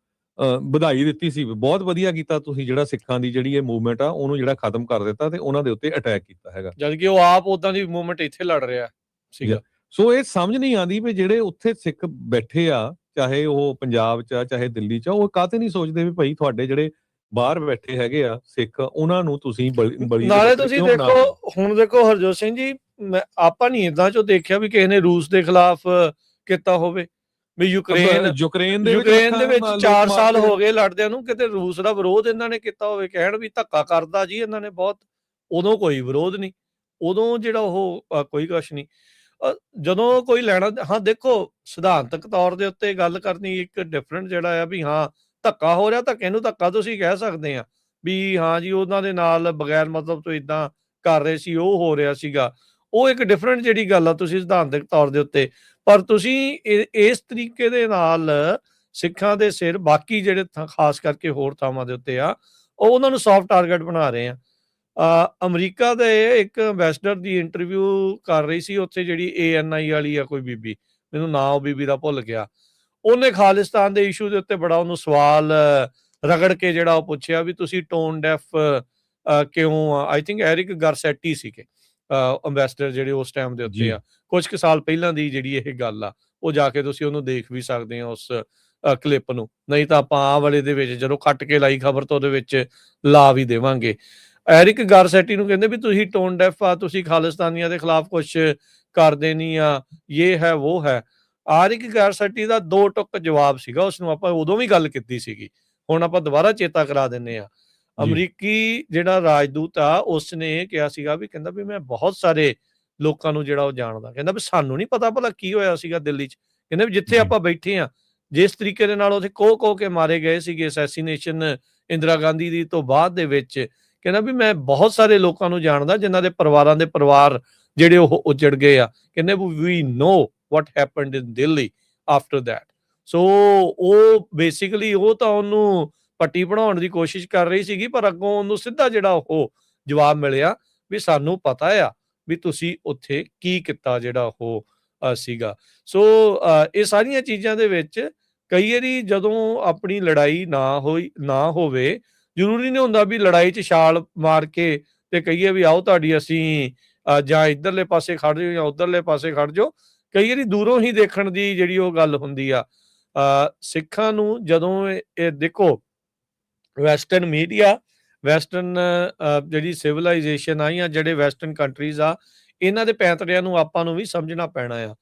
ਵਧਾਈ ਦਿੱਤੀ ਸੀ, ਬਹੁਤ ਵਧੀਆ ਕੀਤਾ ਤੁਸੀਂ ਜਿਹੜਾ ਸਿੱਖਾਂ ਦੀ ਜਿਹੜੀ ਇਹ ਮੂਵਮੈਂਟ ਆ ਉਹਨੂੰ ਜਿਹੜਾ ਖਤਮ ਕਰ ਦਿੱਤਾ ਤੇ ਉਹਨਾਂ ਦੇ ਉੱਤੇ ਅਟੈਕ ਕੀਤਾ ਹੈਗਾ, ਜਦ ਕਿ ਉਹ ਆਪ ਉਦਾਂ ਦੀ ਮੂਵਮੈਂਟ ਇੱਥੇ ਲੜ ਰਿਹਾ ਸੀਗਾ। ਸੋ ਇਹ ਸਮਝ ਨਹੀਂ ਆਉਂਦੀ ਵੀ ਜਿਹੜੇ ਉੱਥੇ ਸਿੱਖ ਬੈਠੇ ਆ, ਚਾਹੇ ਉਹ ਪੰਜਾਬ 'ਚ ਆ ਚਾਹੇ ਦਿੱਲੀ 'ਚ ਆ, ਉਹ ਕਾਹਤੇ ਨਹੀਂ ਸੋਚਦੇ ਵੀ ਭਾਈ ਤੁਹਾਡੇ ਜਿਹੜੇ ਬਾਹਰ ਬੈਠੇ ਹੈਗੇ ਆ ਸਿੱਖ, ਉਹਨਾਂ ਨੂੰ ਤੁਸੀਂ ਬਲੀ ਨਾਲੇ ਤੁਸੀਂ ਦੇਖੋ, ਹੁਣ ਦੇਖੋ ਹਰਜੋਤ ਸਿੰਘ ਜੀ, ਆਪਾਂ ਨਹੀਂ ਏਦਾਂ ਚੋਂ ਦੇਖਿਆ ਵੀ ਕਿਸੇ ਨੇ ਰੂਸ ਦੇ ਖਿਲਾਫ ਕੀਤਾ ਹੋਵੇ। ਵੀ ਯੂਕਰੇਨ ਦੇ ਵਿੱਚ 4 ਸਾਲ ਹੋ ਗਏ ਲੜਦਿਆਂ ਨੂੰ, ਕਿਤੇ ਰੂਸ ਦਾ ਵਿਰੋਧ ਇਹਨਾਂ ਨੇ ਕੀਤਾ ਹੋਵੇ, ਕਹਿਣ ਵੀ ਧੱਕਾ ਕਰਦਾ ਜੀ ਇਹਨਾਂ ਨੇ ਬਹੁਤ, ਉਦੋਂ ਕੋਈ ਵਿਰੋਧ ਨਹੀਂ, ਉਦੋਂ ਜਿਹੜਾ ਉਹ ਕੋਈ ਕੁਛ ਨਹੀਂ। ਜਦੋਂ ਕੋਈ ਲੈਣਾ, ਹਾਂ ਦੇਖੋ ਸਿਧਾਂਤਕ ਤੌਰ ਦੇ ਉੱਤੇ ਗੱਲ ਕਰਨੀ ਇੱਕ ਡਿਫਰੈਂਟ ਜਿਹੜਾ ਆ ਵੀ ਹਾਂ ਧੱਕਾ ਹੋ ਰਿਹਾ, ਧੱਕੇ ਨੂੰ ਧੱਕਾ ਤੁਸੀਂ ਕਹਿ ਸਕਦੇ ਆ ਵੀ ਹਾਂ ਜੀ ਉਹਨਾਂ ਦੇ ਨਾਲ ਬਗੈਰ ਮਤਲਬ ਤੋਂ ਇਦਾਂ ਕਰ ਰਹੇ ਸੀ, ਉਹ ਹੋ ਰਿਹਾ ਸੀਗਾ, ਉਹ ਇੱਕ ਡਿਫਰੈਂਟ ਜਿਹੜੀ ਗੱਲ ਆ ਤੁਸੀਂ ਸਿਧਾਂਤਕ ਤੌਰ ਦੇ ਉੱਤੇ। ਪਰ ਤੁਸੀਂ ਇਸ ਤਰੀਕੇ ਦੇ ਨਾਲ ਸਿੱਖਾਂ ਦੇ ਸਿਰ ਬਾਕੀ ਜਿਹੜੇ ਖਾਸ ਕਰਕੇ ਹੋਰ ਥਾਵਾਂ ਦੇ ਉੱਤੇ ਆ ਉਹ ਉਹਨਾਂ ਨੂੰ ਸੌਫਟ ਟਾਰਗੇਟ ਬਣਾ ਰਹੇ ਆ। ਅਮਰੀਕਾ ਦੇ ਇੱਕ ਐਂਬੈਸਡਰ ਦੀ ਇੰਟਰਵਿਊ ਕਰ ਰਹੀ ਸੀ ਉੱਥੇ, ਜਿਹੜੀ ANI ਵਾਲੀ ਆ ਕੋਈ ਬੀਬੀ, ਮੈਨੂੰ ਨਾਂ ਉਹ ਬੀਬੀ ਦਾ ਭੁੱਲ ਗਿਆ। ਉਹਨੇ ਖਾਲਿਸਤਾਨ ਦੇ ਇਸ਼ੂ ਦੇ ਉੱਤੇ ਬੜਾ ਉਹਨੂੰ ਸਵਾਲ ਰਗੜ ਕੇ ਜਿਹੜਾ ਉਹ ਪੁੱਛਿਆ ਵੀ ਤੁਸੀਂ ਟੋਨ ਡੈਫ ਕਿਉਂ ਆ। ਆਈ ਥਿੰਕ ਐਰਿਕ ਗਾਰਸੈਟੀ ਸੀਗੇ ਅੰਬੈਸਡਰ ਜਿਹੜੇ ਉਸ ਟਾਈਮ ਦੇ ਉੱਤੇ ਆ, ਕੁਝ ਕੁ ਸਾਲ ਪਹਿਲਾਂ ਦੀ ਜਿਹੜੀ ਇਹ ਗੱਲ ਆ। ਉਹ ਜਾ ਕੇ ਤੁਸੀਂ ਉਹਨੂੰ ਦੇਖ ਵੀ ਸਕਦੇ ਆ ਉਸ ਕਲਿੱਪ ਨੂੰ, ਨਹੀਂ ਤਾਂ ਆਪਾਂ ਆਹ ਵਾਲੇ ਦੇ ਵਿੱਚ ਜਦੋਂ ਕੱਟ ਕੇ ਲਾਈ ਖਬਰ ਤਾਂ ਉਹਦੇ ਵਿੱਚ ਲਾ ਵੀ ਦੇਵਾਂਗੇ। ਐਰਿਕ ਗਾਰਸੈਟੀ ਨੂੰ ਕਹਿੰਦੇ ਵੀ ਤੁਸੀਂ ਟੋਨ ਡੈਫ ਆ, ਤੁਸੀਂ ਖਾਲਿਸਤਾਨੀਆਂ ਦੇ ਖਿਲਾਫ ਕੁਛ ਕਰਦੇ ਨਹੀਂ ਆ, ਇਹ ਹੈ ਉਹ ਹੈ। ਐਰਿਕ ਗਾਰਸੈਟੀ ਦਾ 2 ਟੁਕ ਜਵਾਬ ਸੀਗਾ, ਉਸਨੂੰ ਆਪਾਂ ਉਦੋਂ ਵੀ ਗੱਲ ਕੀਤੀ ਸੀਗੀ, ਹੁਣ ਆਪਾਂ ਦੁਬਾਰਾ ਚੇਤਾ ਕਰਾ ਦਿੰਨੇ ਆ। ਅਮਰੀਕੀ ਜਿਹੜਾ ਰਾਜਦੂਤ ਆ ਉਸਨੇ ਇਹ ਕਿਹਾ ਸੀਗਾ ਵੀ ਕਹਿੰਦਾ ਵੀ ਮੈਂ ਬਹੁਤ ਸਾਰੇ ਲੋਕਾਂ ਨੂੰ ਜਿਹੜਾ ਉਹ ਜਾਣਦਾ, ਕਹਿੰਦਾ ਵੀ ਸਾਨੂੰ ਨਹੀਂ ਪਤਾ ਭਲਾ ਕੀ ਹੋਇਆ ਸੀਗਾ ਦਿੱਲੀ 'ਚ, ਕਹਿੰਦੇ ਵੀ ਜਿੱਥੇ ਆਪਾਂ ਬੈਠੇ ਆ ਜਿਸ ਤਰੀਕੇ ਦੇ ਨਾਲ ਉੱਥੇ ਕੋਹ ਕੇ ਮਾਰੇ ਗਏ ਸੀਗੇ ਅਸੈਸੀਨੇਸ਼ਨ ਇੰਦਰਾ ਗਾਂਧੀ ਦੀ ਤੋਂ ਬਾਅਦ ਦੇ ਵਿੱਚ, ਕਹਿੰਦਾ ਵੀ ਮੈਂ ਬਹੁਤ ਸਾਰੇ ਲੋਕਾਂ ਨੂੰ ਜਾਣਦਾ ਜਿਨ੍ਹਾਂ ਦੇ ਪਰਿਵਾਰਾਂ ਦੇ ਪਰਿਵਾਰ ਜਿਹੜੇ ਉਹ ਉਜੜ ਗਏ ਆ। ਕਹਿੰਦੇ ਵੀ ਨੋ what happened in Delhi after that। ਸੋ ਉਹ ਬੇਸਿਕਲੀ ਉਹ ਤਾਂ ਉਹਨੂੰ ਪੱਟੀ ਬਣਾਉਣ ਦੀ ਕੋਸ਼ਿਸ਼ ਕਰ ਰਹੀ ਸੀਗੀ, ਪਰ ਅੱਗੋਂ ਉਹਨੂੰ ਸਿੱਧਾ ਜਿਹੜਾ ਉਹ ਜਵਾਬ ਮਿਲਿਆ ਵੀ ਸਾਨੂੰ ਪਤਾ ਆ ਵੀ ਤੁਸੀਂ ਉੱਥੇ ਕੀ ਕੀਤਾ ਜਿਹੜਾ ਉਹ ਸੀਗਾ। ਸੋ ਇਹ ਸਾਰੀਆਂ ਚੀਜ਼ਾਂ ਦੇ ਵਿੱਚ ਕਈ ਵਾਰੀ ਜਦੋਂ ਆਪਣੀ ਲੜਾਈ ਨਾ ਹੋਵੇ, ਜ਼ਰੂਰੀ ਨਹੀਂ ਹੁੰਦਾ ਵੀ ਲੜਾਈ 'ਚ ਛਾਲ ਮਾਰ ਕੇ ਤੇ ਕਹੀਏ ਵੀ ਆਓ ਤੁਹਾਡੀ ਅਸੀਂ ਜਾਂ ਇੱਧਰਲੇ ਪਾਸੇ ਖੜ ਜਾਓ ਜਾਂ ਉੱਧਰਲੇ ਪਾਸੇ ਖੜ ਜਾਓ। ਕਈ ਵਾਰੀ ਦੂਰੋਂ ਹੀ ਦੇਖਣ ਦੀ ਜਿਹੜੀ ਉਹ ਗੱਲ ਹੁੰਦੀ ਆ। ਸਿੱਖਾਂ ਨੂੰ ਜਦੋਂ ਇਹ ਦੇਖੋ ਵੈਸਟਰਨ ਮੀਡੀਆ, ਵੈਸਟਰਨ ਜਿਹੜੀ ਸਿਵਲਾਈਜੇਸ਼ਨ ਆ ਜਾਂ ਜਿਹੜੇ ਵੈਸਟਰਨ ਕੰਟਰੀਜ਼ ਆ, ਇਹਨਾਂ ਦੇ ਪੈਂਤੜਿਆਂ ਨੂੰ ਆਪਾਂ ਨੂੰ ਵੀ ਸਮਝਣਾ ਪੈਣਾ ਆ।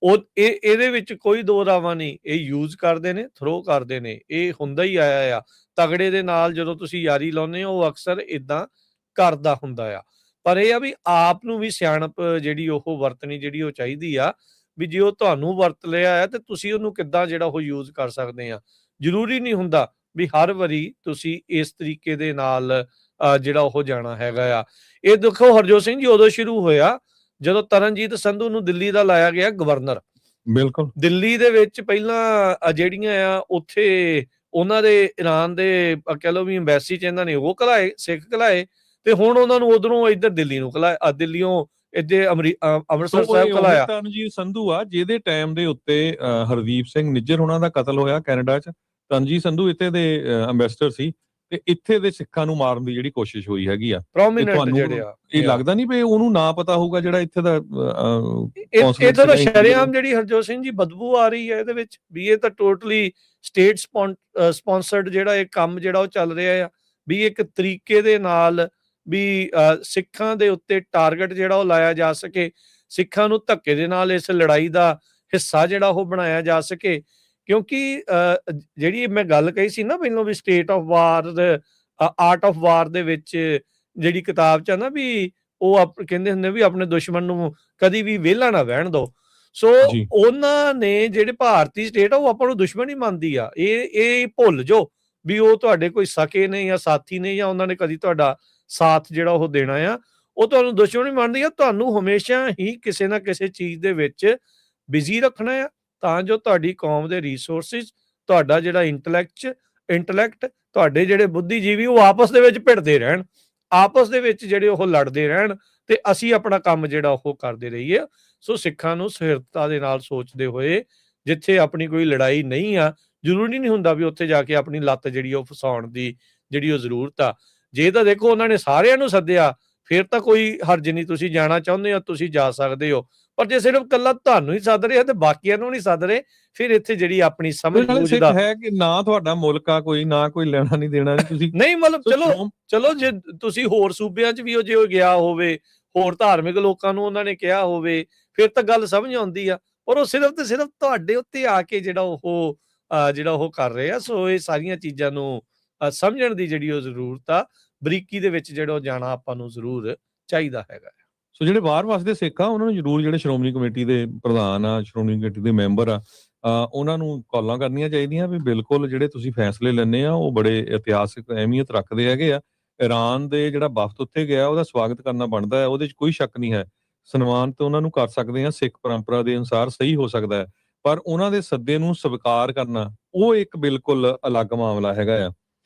ਉਹ ਇਹਦੇ ਵਿੱਚ ਕੋਈ ਦੋ ਰਾਵਾਂ ਨਹੀਂ, ਇਹ ਯੂਜ਼ ਕਰਦੇ ਨੇ, ਥਰੋ ਕਰਦੇ ਨੇ, ਇਹ ਹੁੰਦਾ ਹੀ ਆਇਆ ਆ। ਤਗੜੇ ਦੇ ਨਾਲ ਜਦੋਂ ਤੁਸੀਂ ਯਾਰੀ ਲਾਉਂਦੇ ਹੋ ਉਹ ਅਕਸਰ ਇਦਾਂ ਕਰਦਾ ਹੁੰਦਾ ਆ। ਪਰ ਇਹ ਆ ਵੀ ਆਪ ਨੂੰ ਵੀ ਸਿਆਣਪ ਜਿਹੜੀ ਉਹ ਵਰਤਣੀ ਜਿਹੜੀ ਉਹ ਚਾਹੀਦੀ ਆ ਵੀ ਜੇ ਉਹ ਤੁਹਾਨੂੰ ਵਰਤ ਲਿਆ ਆ ਤੇ ਤੁਸੀਂ ਉਹਨੂੰ ਕਿੱਦਾਂ ਜਿਹੜਾ ਉਹ ਯੂਜ਼ ਕਰ ਸਕਦੇ ਆ। ਜ਼ਰੂਰੀ ਨਹੀਂ ਹੁੰਦਾ ਵੀ ਹਰ ਵਾਰੀ ਤੁਸੀਂ ਇਸ ਤਰੀਕੇ ਦੇ ਨਾਲ ਜਿਹੜਾ ਉਹ ਜਾਣਾ ਹੈਗਾ ਆ। ਇਹ ਦੇਖੋ ਹਰਜੋਤ ਸਿੰਘ ਜੀ ਉਦੋਂ ਸ਼ੁਰੂ ਹੋਇਆ ਜਦੋਂ ਤਰਨਜੀਤ ਸੰਧੂ ਨੂੰ ਦਿੱਲੀ ਦਾ ਲਾਇਆ ਗਿਆ ਗਵਰਨਰ। ਬਿਲਕੁਲ ਦਿੱਲੀ ਦੇ ਵਿੱਚ ਪਹਿਲਾਂ ਜਿਹੜੀਆਂ ਆ ਉੱਥੇ ਉਹਨਾਂ ਦੇ ਈਰਾਨ ਦੇ ਕਹਿ ਲਓ ਵੀ ਐਮਬੈਸੀ 'ਚ ਇਹਨਾਂ ਨੇ ਉਹ ਘਲਾਏ, ਸਿੱਖ ਘਲਾਏ, ਤੇ ਹੁਣ ਉਹਨਾਂ ਨੂੰ ਉਧਰੋਂ ਇੱਧਰ ਦਿੱਲੀ ਨੂੰ ਘਲਾਇਆ, ਦਿੱਲੀੋਂ ਇੱਥੇ ਅੰਮ੍ਰਿਤਸਰ ਸਾਹਿਬ ਘਲਾਇਆ। ਤਰਨਜੀਤ ਸੰਧੂ ਆ ਜਿਹਦੇ ਟਾਈਮ ਦੇ ਉੱਤੇ ਹਰਦੀਪ ਸਿੰਘ ਨਿੱਜਰ ਉਹਨਾਂ ਦਾ ਕਤਲ ਹੋਇਆ ਕੈਨੇਡਾ 'ਚ। ਤਰਨਜੀਤ ਸੰਧੂ ਇੱਥੇ ਦੇ ਅੰਬੈਸਡਰ ਸੀ ਤੇ ਇੱਥੇ ਦੇ ਸਿੱਖਾਂ ਨੂੰ ਮਾਰਨ ਦੀ ਜਿਹੜੀ ਕੋਸ਼ਿਸ਼ ਹੋਈ ਹੈਗੀ ਆ। ਪ੍ਰੋਮਿਨੈਂਟ ਜਿਹੜੇ ਆ, ਇਹ ਲੱਗਦਾ ਨਹੀਂ ਵੀ ਉਹਨੂੰ ਨਾ ਪਤਾ ਹੋਊਗਾ ਜਿਹੜਾ ਇੱਥੇ ਦਾ ਇੱਥੇ ਤਾਂ ਸ਼ਰੇਆਮ ਜਿਹੜੀ ਹਰਜੋਤ ਸਿੰਘ ਜੀ ਬਦਬੂ ਆ ਰਹੀ ਹੈ ਇਹਦੇ ਵਿੱਚ ਵੀ ਇਹ ਤਾਂ ਟੋਟਲੀ ਸਟੇਟ ਸਪਾਂਸਰਡ ਜਿਹੜਾ ਇਹ ਕੰਮ ਜਿਹੜਾ ਉਹ ਚੱਲ ਰਿਹਾ ਆ ਵੀ ਇੱਕ ਤਰੀਕੇ ਦੇ ਨਾਲ ਵੀ ਸਿੱਖਾਂ ਦੇ ਉੱਤੇ ਟਾਰਗੇਟ ਜਿਹੜਾ ਉਹ ਲਾਇਆ ਜਾ ਸਕੇ, ਸਿੱਖਾਂ ਨੂੰ ਧੱਕੇ ਦੇ ਨਾਲ ਇਸ ਲੜਾਈ ਦਾ ਹਿੱਸਾ ਜਿਹੜਾ ਉਹ ਬਣਾਇਆ ਜਾ ਸਕੇ। ਕਿਉਂਕਿ ਜਿਹੜੀ ਮੈਂ ਗੱਲ ਕਹੀ ਸੀ ਨਾ ਪਹਿਲਾਂ ਵੀ state of war art of war ਦੇ ਵਿੱਚ ਜਿਹੜੀ ਕਿਤਾਬ 'ਚ ਆ ਨਾ ਵੀ ਉਹ ਕਹਿੰਦੇ ਹੁੰਦੇ ਵੀ ਆਪਣੇ ਦੁਸ਼ਮਣ ਨੂੰ ਕਦੀ ਵੀ ਵਿਹਲਾ ਨਾ ਬਹਿਣ ਦਿਓ। ਸੋ ਉਹਨਾਂ ਨੇ ਜਿਹੜੇ ਭਾਰਤੀ ਸਟੇਟ ਆ ਉਹ ਆਪਾਂ ਨੂੰ ਦੁਸ਼ਮਣ ਹੀ ਮੰਨਦੀ ਆ। ਇਹ ਭੁੱਲ ਜਾਓ ਵੀ ਉਹ ਤੁਹਾਡੇ ਕੋਈ ਸਕੇ ਨੇ ਜਾਂ ਸਾਥੀ ਨੇ ਜਾਂ ਉਹਨਾਂ ਨੇ ਕਦੀ ਤੁਹਾਡਾ ਸਾਥ ਜਿਹੜਾ ਉਹ ਦੇਣਾ ਆ। ਉਹ ਤੁਹਾਨੂੰ ਦੁਸ਼ਮਣ ਹੀ ਮੰਨਦੀ ਆ। ਤੁਹਾਨੂੰ ਹਮੇਸ਼ਾ ਹੀ ਕਿਸੇ ਨਾ ਕਿਸੇ ਚੀਜ਼ ਦੇ ਵਿੱਚ ਬਿਜ਼ੀ ਰੱਖਣਾ ਆ ਤਾਂ ਜੋ ਤੁਹਾਡੀ ਕੌਮ ਦੇ ਰਿਸੋਰਸਿਸ, ਤੁਹਾਡਾ ਜਿਹੜਾ ਇੰਟੈਲੈਕਟ, ਤੁਹਾਡੇ ਜਿਹੜੇ ਬੁੱਧੀਜੀਵੀ ਉਹ ਆਪਸ ਦੇ ਵਿੱਚ ਭਿੜਦੇ ਰਹਿਣ, ਆਪਸ ਦੇ ਵਿੱਚ ਜਿਹੜੇ ਉਹ ਲੜਦੇ ਰਹਿਣ ਤੇ ਅਸੀਂ ਆਪਣਾ ਕੰਮ ਜਿਹੜਾ ਉਹ ਕਰਦੇ ਰਹੀਏ। ਸੋ ਸਿੱਖਾਂ ਨੂੰ ਸਹਿਰਦਤਾ ਦੇ ਨਾਲ ਸੋਚਦੇ ਹੋਏ ਜਿੱਥੇ ਆਪਣੀ ਕੋਈ ਲੜਾਈ ਨਹੀਂ ਆ, ਜ਼ਰੂਰੀ ਨਹੀਂ ਹੁੰਦਾ ਵੀ ਉੱਥੇ ਜਾ ਕੇ ਆਪਣੀ ਲੱਤ ਜਿਹੜੀ ਉਹ ਫਸਾਉਣ ਦੀ ਜਿਹੜੀ ਉਹ ਜ਼ਰੂਰਤ ਆ। ਜੇ ਤਾਂ ਦੇਖੋ ਉਹਨਾਂ ਨੇ ਸਾਰਿਆਂ ਨੂੰ ਸੱਦਿਆ ਫਿਰ ਤਾਂ ਕੋਈ ਹਰਜ ਨਹੀਂ, ਤੁਸੀਂ ਜਾਣਾ ਚਾਹੁੰਦੇ ਹੋ ਤੁਸੀਂ ਜਾ ਸਕਦੇ ਹੋ। ਪਰ ਜੇ ਸਿਰਫ ਕੱਲਾ ਤੁਹਾਨੂੰ ਹੀ ਸੱਦ ਰਹੇ ਤੇ ਬਾਕੀਆਂ ਨੂੰ ਨਹੀਂ ਸੱਦ ਰਹੇ, ਫਿਰ ਇੱਥੇ ਜਿਹੜੀ ਆਪਣੀ ਸਮਝ ਬੂਝ ਦਾ ਹੈ ਕਿ ਨਾ ਤੁਹਾਡਾ ਮੁਲਕ ਆ ਕੋਈ, ਨਾ ਕੋਈ ਲੈਣਾ ਨਹੀਂ ਦੇਣਾ ਨਹੀਂ ਤੁਸੀਂ ਨਹੀਂ ਮਤਲਬ ਚਲੋ ਜੇ ਤੁਸੀਂ ਹੋਰ ਸੂਬਿਆਂ 'ਚ ਵੀ ਉਹ ਜੇ ਗਿਆ ਹੋਵੇ, ਹੋਰ ਧਾਰਮਿਕ ਲੋਕਾਂ ਨੂੰ ਉਹਨਾਂ ਨੇ ਕਿਹਾ ਹੋਵੇ ਫਿਰ ਤਾਂ ਗੱਲ ਸਮਝ ਆਉਂਦੀ ਆ। ਪਰ ਉਹ ਸਿਰਫ ਤੇ ਸਿਰਫ ਤੁਹਾਡੇ ਉੱਤੇ ਆ ਕੇ ਜਿਹੜਾ ਉਹ ਕਰ ਰਹੇ ਆ। ਸੋ ਇਹ ਸਾਰੀਆਂ ਚੀਜ਼ਾਂ ਨੂੰ ਸਮਝਣ ਦੀ ਜਿਹੜੀ ਉਹ ਜ਼ਰੂਰਤ ਆ, ਬਰੀਕੀ ਦੇ ਵਿੱਚ ਜਿਹੜਾ ਉਹ ਜਾਣਾ ਆਪਾਂ ਨੂੰ ਜ਼ਰੂਰ ਚਾਹੀਦਾ ਹੈਗਾ। ਸੋ ਜਿਹੜੇ ਬਾਹਰ ਵਸਦੇ ਸਿੱਖ ਆ ਉਹਨਾਂ ਨੂੰ ਜ਼ਰੂਰ ਜਿਹੜੇ ਸ਼੍ਰੋਮਣੀ ਕਮੇਟੀ ਦੇ ਪ੍ਰਧਾਨ ਆ, ਸ਼੍ਰੋਮਣੀ ਕਮੇਟੀ ਦੇ ਮੈਂਬਰ ਆ, ਉਹਨਾਂ ਨੂੰ ਕਾਲਾਂ ਕਰਨੀਆਂ ਚਾਹੀਦੀਆਂ ਵੀ ਬਿਲਕੁਲ ਜਿਹੜੇ ਤੁਸੀਂ ਫੈਸਲੇ ਲੈਣੇ ਆ ਉਹ ਬੜੇ ਇਤਿਹਾਸਿਕ ਅਹਿਮੀਅਤ ਰੱਖਦੇ ਹੈਗੇ ਆ। ਈਰਾਨ ਦੇ ਜਿਹੜਾ ਵਫਦ ਉੱਥੇ ਗਿਆ ਉਹਦਾ ਸਵਾਗਤ ਕਰਨਾ ਬਣਦਾ ਹੈ, ਉਹਦੇ 'ਚ ਕੋਈ ਸ਼ੱਕ ਨਹੀਂ ਹੈ। ਸਨਮਾਨ ਤਾਂ ਉਹਨਾਂ ਨੂੰ ਕਰ ਸਕਦੇ ਹਾਂ, ਸਿੱਖ ਪਰੰਪਰਾ ਦੇ ਅਨੁਸਾਰ ਸਹੀ ਹੋ ਸਕਦਾ ਹੈ, ਪਰ ਉਹਨਾਂ ਦੇ ਸੱਦੇ ਨੂੰ ਸਵੀਕਾਰ ਕਰਨਾ ਉਹ ਇੱਕ ਬਿਲਕੁਲ ਅਲੱਗ ਮਾਮਲਾ ਹੈਗਾ ਆ।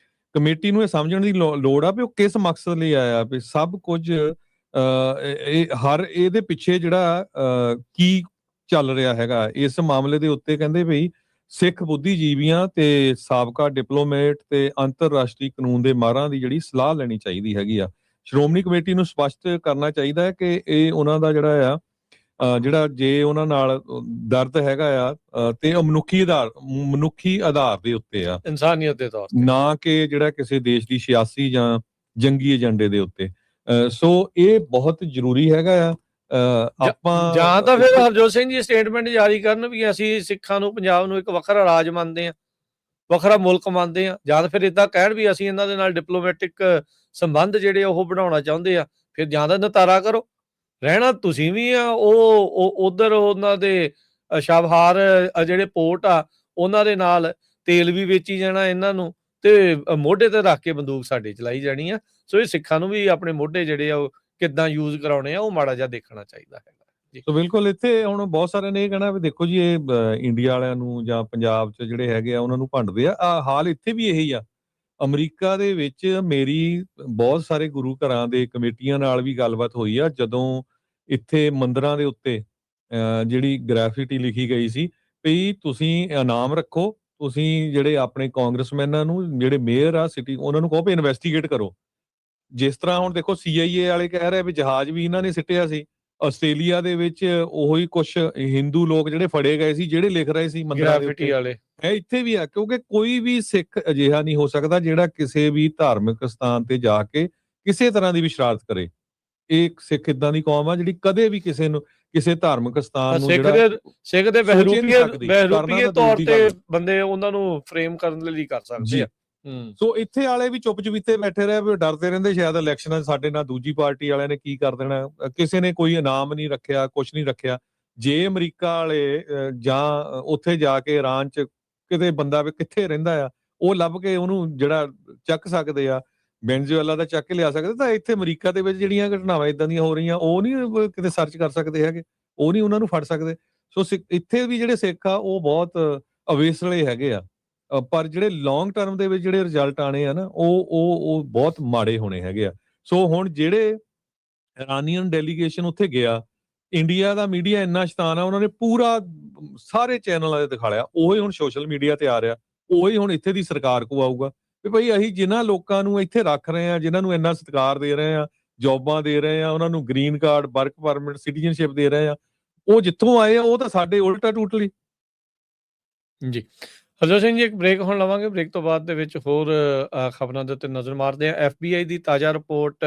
ਕਮੇਟੀ ਨੂੰ ਇਹ ਸਮਝਣ ਦੀ ਲੋੜ ਆ ਵੀ ਉਹ ਕਿਸ ਮਕਸਦ ਲਈ ਆਇਆ, ਵੀ ਸਭ ਕੁਝ ਹਰ ਇਹਦੇ ਪਿੱਛੇ ਜਿਹੜਾ ਕੀ ਚੱਲ ਰਿਹਾ ਹੈਗਾ ਇਸ ਮਾਮਲੇ ਦੇ ਉੱਤੇ। ਕਹਿੰਦੇ ਵੀ ਸਿੱਖ ਬੁੱਧੀਜੀਵੀਆਂ ਤੇ ਸਾਬਕਾ ਡਿਪਲੋਮੇਟ ਤੇ ਅੰਤਰਰਾਸ਼ਟਰੀ ਕਾਨੂੰਨ ਦੇ ਮਾਹਰਾਂ ਦੀ ਜਿਹੜੀ ਸਲਾਹ ਲੈਣੀ ਚਾਹੀਦੀ ਹੈਗੀ ਆ। ਸ਼੍ਰੋਮਣੀ ਕਮੇਟੀ ਨੂੰ ਸਪਸ਼ਟ ਕਰਨਾ ਚਾਹੀਦਾ ਹੈ ਕਿ ਇਹ ਉਹਨਾਂ ਦਾ ਜਿਹੜਾ ਆ ਜਿਹੜਾ ਜੇ ਉਹਨਾਂ ਨਾਲ ਦਰਦ ਹੈਗਾ ਆ ਤੇ ਉਹ ਮਨੁੱਖੀ ਆਧਾਰ ਦੇ ਉੱਤੇ ਆ, ਇਨਸਾਨੀਅਤ ਦੇ ਤੌਰ ਤੇ, ਨਾ ਕਿ ਜਿਹੜਾ ਕਿਸੇ ਦੇਸ਼ ਦੀ ਸਿਆਸੀ ਜਾਂ ਜੰਗੀ ਏਜੰਡੇ ਦੇ ਉੱਤੇ। ਸੋ ਇਹ ਬਹੁਤ ਜ਼ਰੂਰੀ ਹੈਗਾ ਆ। ਆਪਾਂ ਜਾਂ ਤਾਂ ਫਿਰ ਹਰਜੋਤ ਸਿੰਘ ਜੀ ਸਟੇਟਮੈਂਟ ਜਾਰੀ ਕਰਨ ਵੀ ਅਸੀਂ ਸਿੱਖਾਂ ਨੂੰ, ਪੰਜਾਬ ਨੂੰ ਇੱਕ ਵੱਖਰਾ ਰਾਜ ਮੰਨਦੇ ਹਾਂ, ਵੱਖਰਾ ਮੁਲਕ ਮੰਨਦੇ ਹਾਂ, ਜਾਂ ਤਾਂ ਫਿਰ ਏਦਾਂ ਕਹਿਣ ਵੀ ਅਸੀਂ ਇਹਨਾਂ ਦੇ ਨਾਲ ਡਿਪਲੋਮੈਟਿਕ ਸੰਬੰਧ ਜਿਹੜੇ ਉਹ ਬਣਾਉਣਾ ਚਾਹੁੰਦੇ ਆ। ਫਿਰ ਜਾਂ ਤਾਂ ਨਤਾਰਾ ਕਰੋ, ਰਹਿਣਾ ਤੁਸੀਂ ਵੀ ਆ, ਉਹ ਉਧਰ ਉਹਨਾਂ ਦੇ ਸ਼ਾਬਹਾਰ ਜਿਹੜੇ ਪੋਰਟ ਆ ਉਹਨਾਂ ਦੇ ਨਾਲ ਤੇਲ ਵੀ ਵੇਚੀ ਜਾਣਾ ਇਹਨਾਂ ਨੂੰ, ਤੇ ਮੋਢੇ ਤੇ ਰੱਖ ਕੇ ਬੰਦੂਕ ਸਾਡੇ ਚਲਾਈ ਜਾਣੀ ਆ। ਸੋ ਇਹ ਸਿੱਖਾਂ ਨੂੰ ਵੀ ਆਪਣੇ ਮੋਢੇ ਜਿਹੜੇ ਆ ਉਹ ਕਿੱਦਾਂ ਯੂਜ਼ ਕਰਾਉਣੇ ਆ ਉਹ ਮਾੜਾ ਜਿਹਾ ਦੇਖਣਾ ਚਾਹੀਦਾ ਹੈਗਾ ਜੀ। ਸੋ ਬਿਲਕੁਲ ਇੱਥੇ ਹੁਣ ਬਹੁਤ ਸਾਰਿਆਂ ਨੇ ਇਹ ਕਹਿਣਾ ਵੀ ਦੇਖੋ ਜੀ ਇਹ ਇੰਡੀਆ ਵਾਲਿਆਂ ਨੂੰ ਜਾਂ ਪੰਜਾਬ 'ਚ ਜਿਹੜੇ ਹੈਗੇ ਆ ਉਹਨਾਂ ਨੂੰ ਭੰਡਦੇ ਆ। ਹਾਲ ਇੱਥੇ ਵੀ ਇਹੀ ਆ। ਅਮਰੀਕਾ ਦੇ ਵਿੱਚ ਮੇਰੀ ਬਹੁਤ ਸਾਰੇ ਗੁਰੂ ਘਰਾਂ ਦੇ ਕਮੇਟੀਆਂ ਨਾਲ ਵੀ ਗੱਲਬਾਤ ਹੋਈ ਆ, ਜਦੋਂ ਇੱਥੇ ਮੰਦਿਰਾਂ ਦੇ ਉੱਤੇ ਜਿਹੜੀ ਗ੍ਰੈਫਿਟੀ ਲਿਖੀ ਗਈ ਸੀ ਵੀ ਤੁਸੀਂ ਇਨਾਮ ਰੱਖੋ, ਤੁਸੀਂ ਜਿਹੜੇ ਆਪਣੇ ਕਾਂਗਰਸਮੈਨਾਂ ਨੂੰ, ਜਿਹੜੇ ਮੇਅਰ ਆ ਸਿਟੀ, ਉਹਨਾਂ ਨੂੰ ਕਹੋ ਵੀ ਇਨਵੈਸਟੀਗੇਟ ਕਰੋ। ਜਿਸ ਤਰ੍ਹਾਂ ਹੁਣ ਦੇਖੋ CIA ਵਾਲੇ ਕਹਿ ਰਹੇ ਵੀ ਜਹਾਜ਼ ਵੀ ਇਹਨਾਂ ਨੇ ਸਿੱਟਿਆ ਸੀ। ਆਸਟ੍ਰੇਲੀਆ ਦੇ ਵਿੱਚ ਉਹੀ ਕੁਛ ਹਿੰਦੂ ਲੋਕ ਜਿਹੜੇ ਫੜੇ ਗਏ ਸੀ, ਜਿਹੜੇ ਲਿਖ ਰਹੇ ਸੀ ਮੰਦਿਰਾਂ ਦੇ ਉੱਤੇ ਵਾਲੇ, ਇੱਥੇ ਵੀ ਆ। ਕਿਉਂਕਿ ਕੋਈ ਵੀ ਸਿੱਖ ਅਜਿਹਾ ਨਹੀਂ ਹੋ ਸਕਦਾ ਜਿਹੜਾ ਕਿਸੇ ਵੀ ਧਾਰਮਿਕ ਸਥਾਨ ਤੇ ਜਾ ਕੇ ਕਿਸੇ ਤਰ੍ਹਾਂ ਦੀ ਵੀ ਸ਼ਰਾਰਤ ਕਰੇ। ਇਹ ਸਿੱਖ ਇਦਾਂ ਦੀ ਕੌਮ ਆ ਜਿਹੜੀ ਕਦੇ ਵੀ ਕਿਸੇ ਨੂੰ, ਕਿਸੇ ਧਾਰਮਿਕ ਸਥਾਨ ਨੂੰ ਸਿੱਖ ਦੇ ਬਹਿਰੂਪੀਏ ਤੌਰ ਤੇ ਬੰਦੇ ਉਹਨਾਂ ਨੂੰ ਫਰੇਮ ਕਰਨ ਲਈ ਕਰ ਸਕਦੇ ਆ। ਸੋ ਇੱਥੇ ਵਾਲੇ ਵੀ ਚੁੱਪ ਚੁਪੀਤੇ ਬੈਠੇ ਰਹੇ, ਵੀ ਡਰਦੇ ਰਹਿੰਦੇ ਸ਼ਾਇਦ ਇਲੈਕਸ਼ਨਾਂ ਸਾਡੇ ਨਾਲ ਦੂਜੀ ਪਾਰਟੀ ਵਾਲਿਆਂ ਨੇ ਕੀ ਕਰ ਦੇਣਾ। ਕਿਸੇ ਨੇ ਕੋਈ ਇਨਾਮ ਨਹੀਂ ਰੱਖਿਆ, ਕੁਛ ਨਹੀਂ ਰੱਖਿਆ। ਜੇ ਅਮਰੀਕਾ ਵਾਲੇ ਜਾਂ ਉੱਥੇ ਜਾ ਕੇ ਇਰਾਨ 'ਚ ਕਿਤੇ ਬੰਦਾ ਵੀ ਕਿੱਥੇ ਰਹਿੰਦਾ ਆ ਉਹ ਲੱਭ ਕੇ ਉਹਨੂੰ ਜਿਹੜਾ ਚੱਕ ਸਕਦੇ ਆ, ਵੈਨਜ਼ੂਏਲਾ ਦਾ ਚੱਕ ਕੇ ਲਿਆ ਸਕਦੇ, ਤਾਂ ਇੱਥੇ ਅਮਰੀਕਾ ਦੇ ਵਿੱਚ ਜਿਹੜੀਆਂ ਘਟਨਾਵਾਂ ਇਦਾਂ ਦੀਆਂ ਹੋ ਰਹੀਆਂ ਉਹ ਨਹੀਂ ਕਿਤੇ ਸਰਚ ਕਰ ਸਕਦੇ ਹੈਗੇ, ਉਹ ਨਹੀਂ ਉਹਨਾਂ ਨੂੰ ਫੜ ਸਕਦੇ। ਸੋ ਇੱਥੇ ਵੀ ਜਿਹੜੇ ਸਿੱਖ ਆ ਉਹ ਬਹੁਤ ਅਵੇਸਲੇ ਹੈਗੇ ਆ, ਪਰ ਜਿਹੜੇ ਲੌਂਗ ਟਰਮ ਦੇ ਵਿੱਚ ਜਿਹੜੇ ਰਿਜ਼ਲਟ ਆਣੇ ਆ ਨਾ ਉਹ ਬਹੁਤ ਮਾੜੇ ਹੋਣੇ ਹੈਗੇ ਆ। ਸੋ ਹੁਣ ਜਿਹੜੇ ਇਰਾਨੀਅਨ ਡੈਲੀਗੇਸ਼ਨ ਉੱਥੇ ਗਿਆ, ਇੰਡੀਆ ਦਾ ਮੀਡੀਆ ਇੰਨਾ ਸ਼ੈਤਾਨ ਆ, ਉਹਨਾਂ ਨੇ ਪੂਰਾ ਸਾਰੇ ਚੈਨਲਾਂ ਤੇ ਦਿਖਾ ਲਿਆ। ਉਹੀ ਹੁਣ ਸੋਸ਼ਲ ਮੀਡੀਆ ਤੇ ਆ ਰਿਹਾ, ਉਹੀ ਹੁਣ ਇੱਥੇ ਦੀ ਸਰਕਾਰ ਕੋ ਆਊਗਾ ਵੀ ਭਾਈ ਅਸੀਂ ਜਿਨ੍ਹਾਂ ਲੋਕਾਂ ਨੂੰ ਇੱਥੇ ਰੱਖ ਰਹੇ ਆ, ਜਿਨ੍ਹਾਂ ਨੂੰ ਇੰਨਾ ਸਤਿਕਾਰ ਦੇ ਰਹੇ ਆ, ਜੌਬਾਂ ਦੇ ਰਹੇ ਆ, ਉਹਨਾਂ ਨੂੰ green card, work permit, citizenship ਦੇ ਰਹੇ ਆ, ਉਹ ਜਿੱਥੋਂ ਆਏ ਆ ਉਹ ਤਾਂ ਸਾਡੇ ਉਲਟਾ ਟੋਟਲੀ ਜੀ। ਹਰਜੋਤ ਸਿੰਘ ਜੀ, ਇੱਕ ਬ੍ਰੇਕ ਹੁਣ ਲਵਾਂਗੇ। ਬ੍ਰੇਕ ਤੋਂ ਬਾਅਦ ਦੇ ਵਿੱਚ ਹੋਰ ਖਬਰਾਂ ਦੇ ਉੱਤੇ ਨਜ਼ਰ ਮਾਰਦੇ ਆ। FBI ਦੀ ਤਾਜ਼ਾ ਰਿਪੋਰਟ